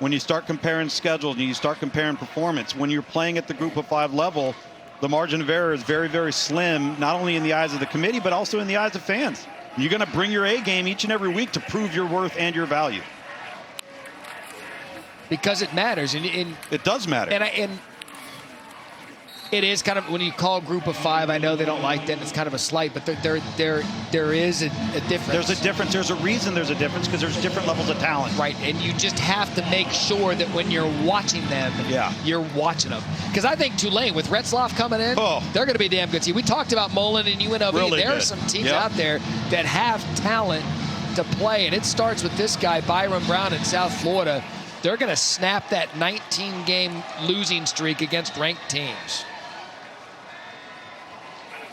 when you start comparing schedules and you start comparing performance, when you're playing at the group of 5 level, the margin of error is very, very slim, not only in the eyes of the committee, but also in the eyes of fans. You're going to bring your A game each and every week to prove your worth and your value. Because it matters. And it does matter. And it is kind of, when you call a group of 5, I know they don't like that. It's kind of a slight, but there is a difference. There's a difference. There's a reason there's a difference, because there's different levels of talent. Right, and you just have to make sure that when you're watching them, you're watching them. Because I think Tulane, with Retzlaff coming in, they're going to be a damn good team. We talked about Mullen and UNLV. Really there good. are some teams out there that have talent to play, and it starts with this guy, Byron Brown in South Florida. They're going to snap that 19-game losing streak against ranked teams.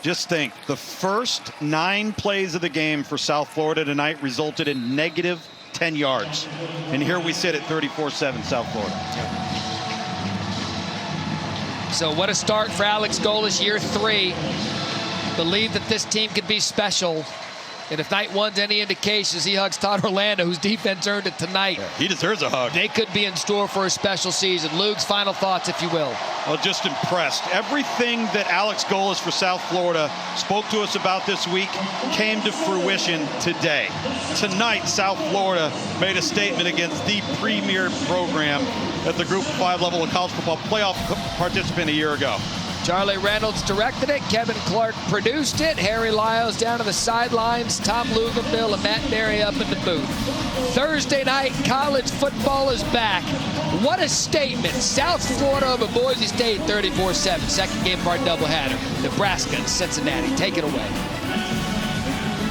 Just think, the first 9 plays of the game for South Florida tonight resulted in negative 10 yards. And here we sit at 34-7 South Florida. So what a start for Alex Golesh, year 3. Believe that this team could be special. And if night one's any indications, he hugs Todd Orlando, whose defense earned it tonight. Yeah, he deserves a hug. They could be in store for a special season. Luke's final thoughts, if you will. Well, just impressed. Everything that Alex Golesh for South Florida spoke to us about this week came to fruition today. Tonight, South Florida made a statement against the premier program at the Group of 5 level of college football, playoff participant a year ago. Charlie Reynolds directed it. Kevin Clark produced it. Harry Lyles down to the sidelines. Tom Luganville and Matt Berry up in the booth. Thursday night, college football is back. What a statement. South Florida over Boise State 34-7. Second game of our doubleheader. Nebraska and Cincinnati. Take it away.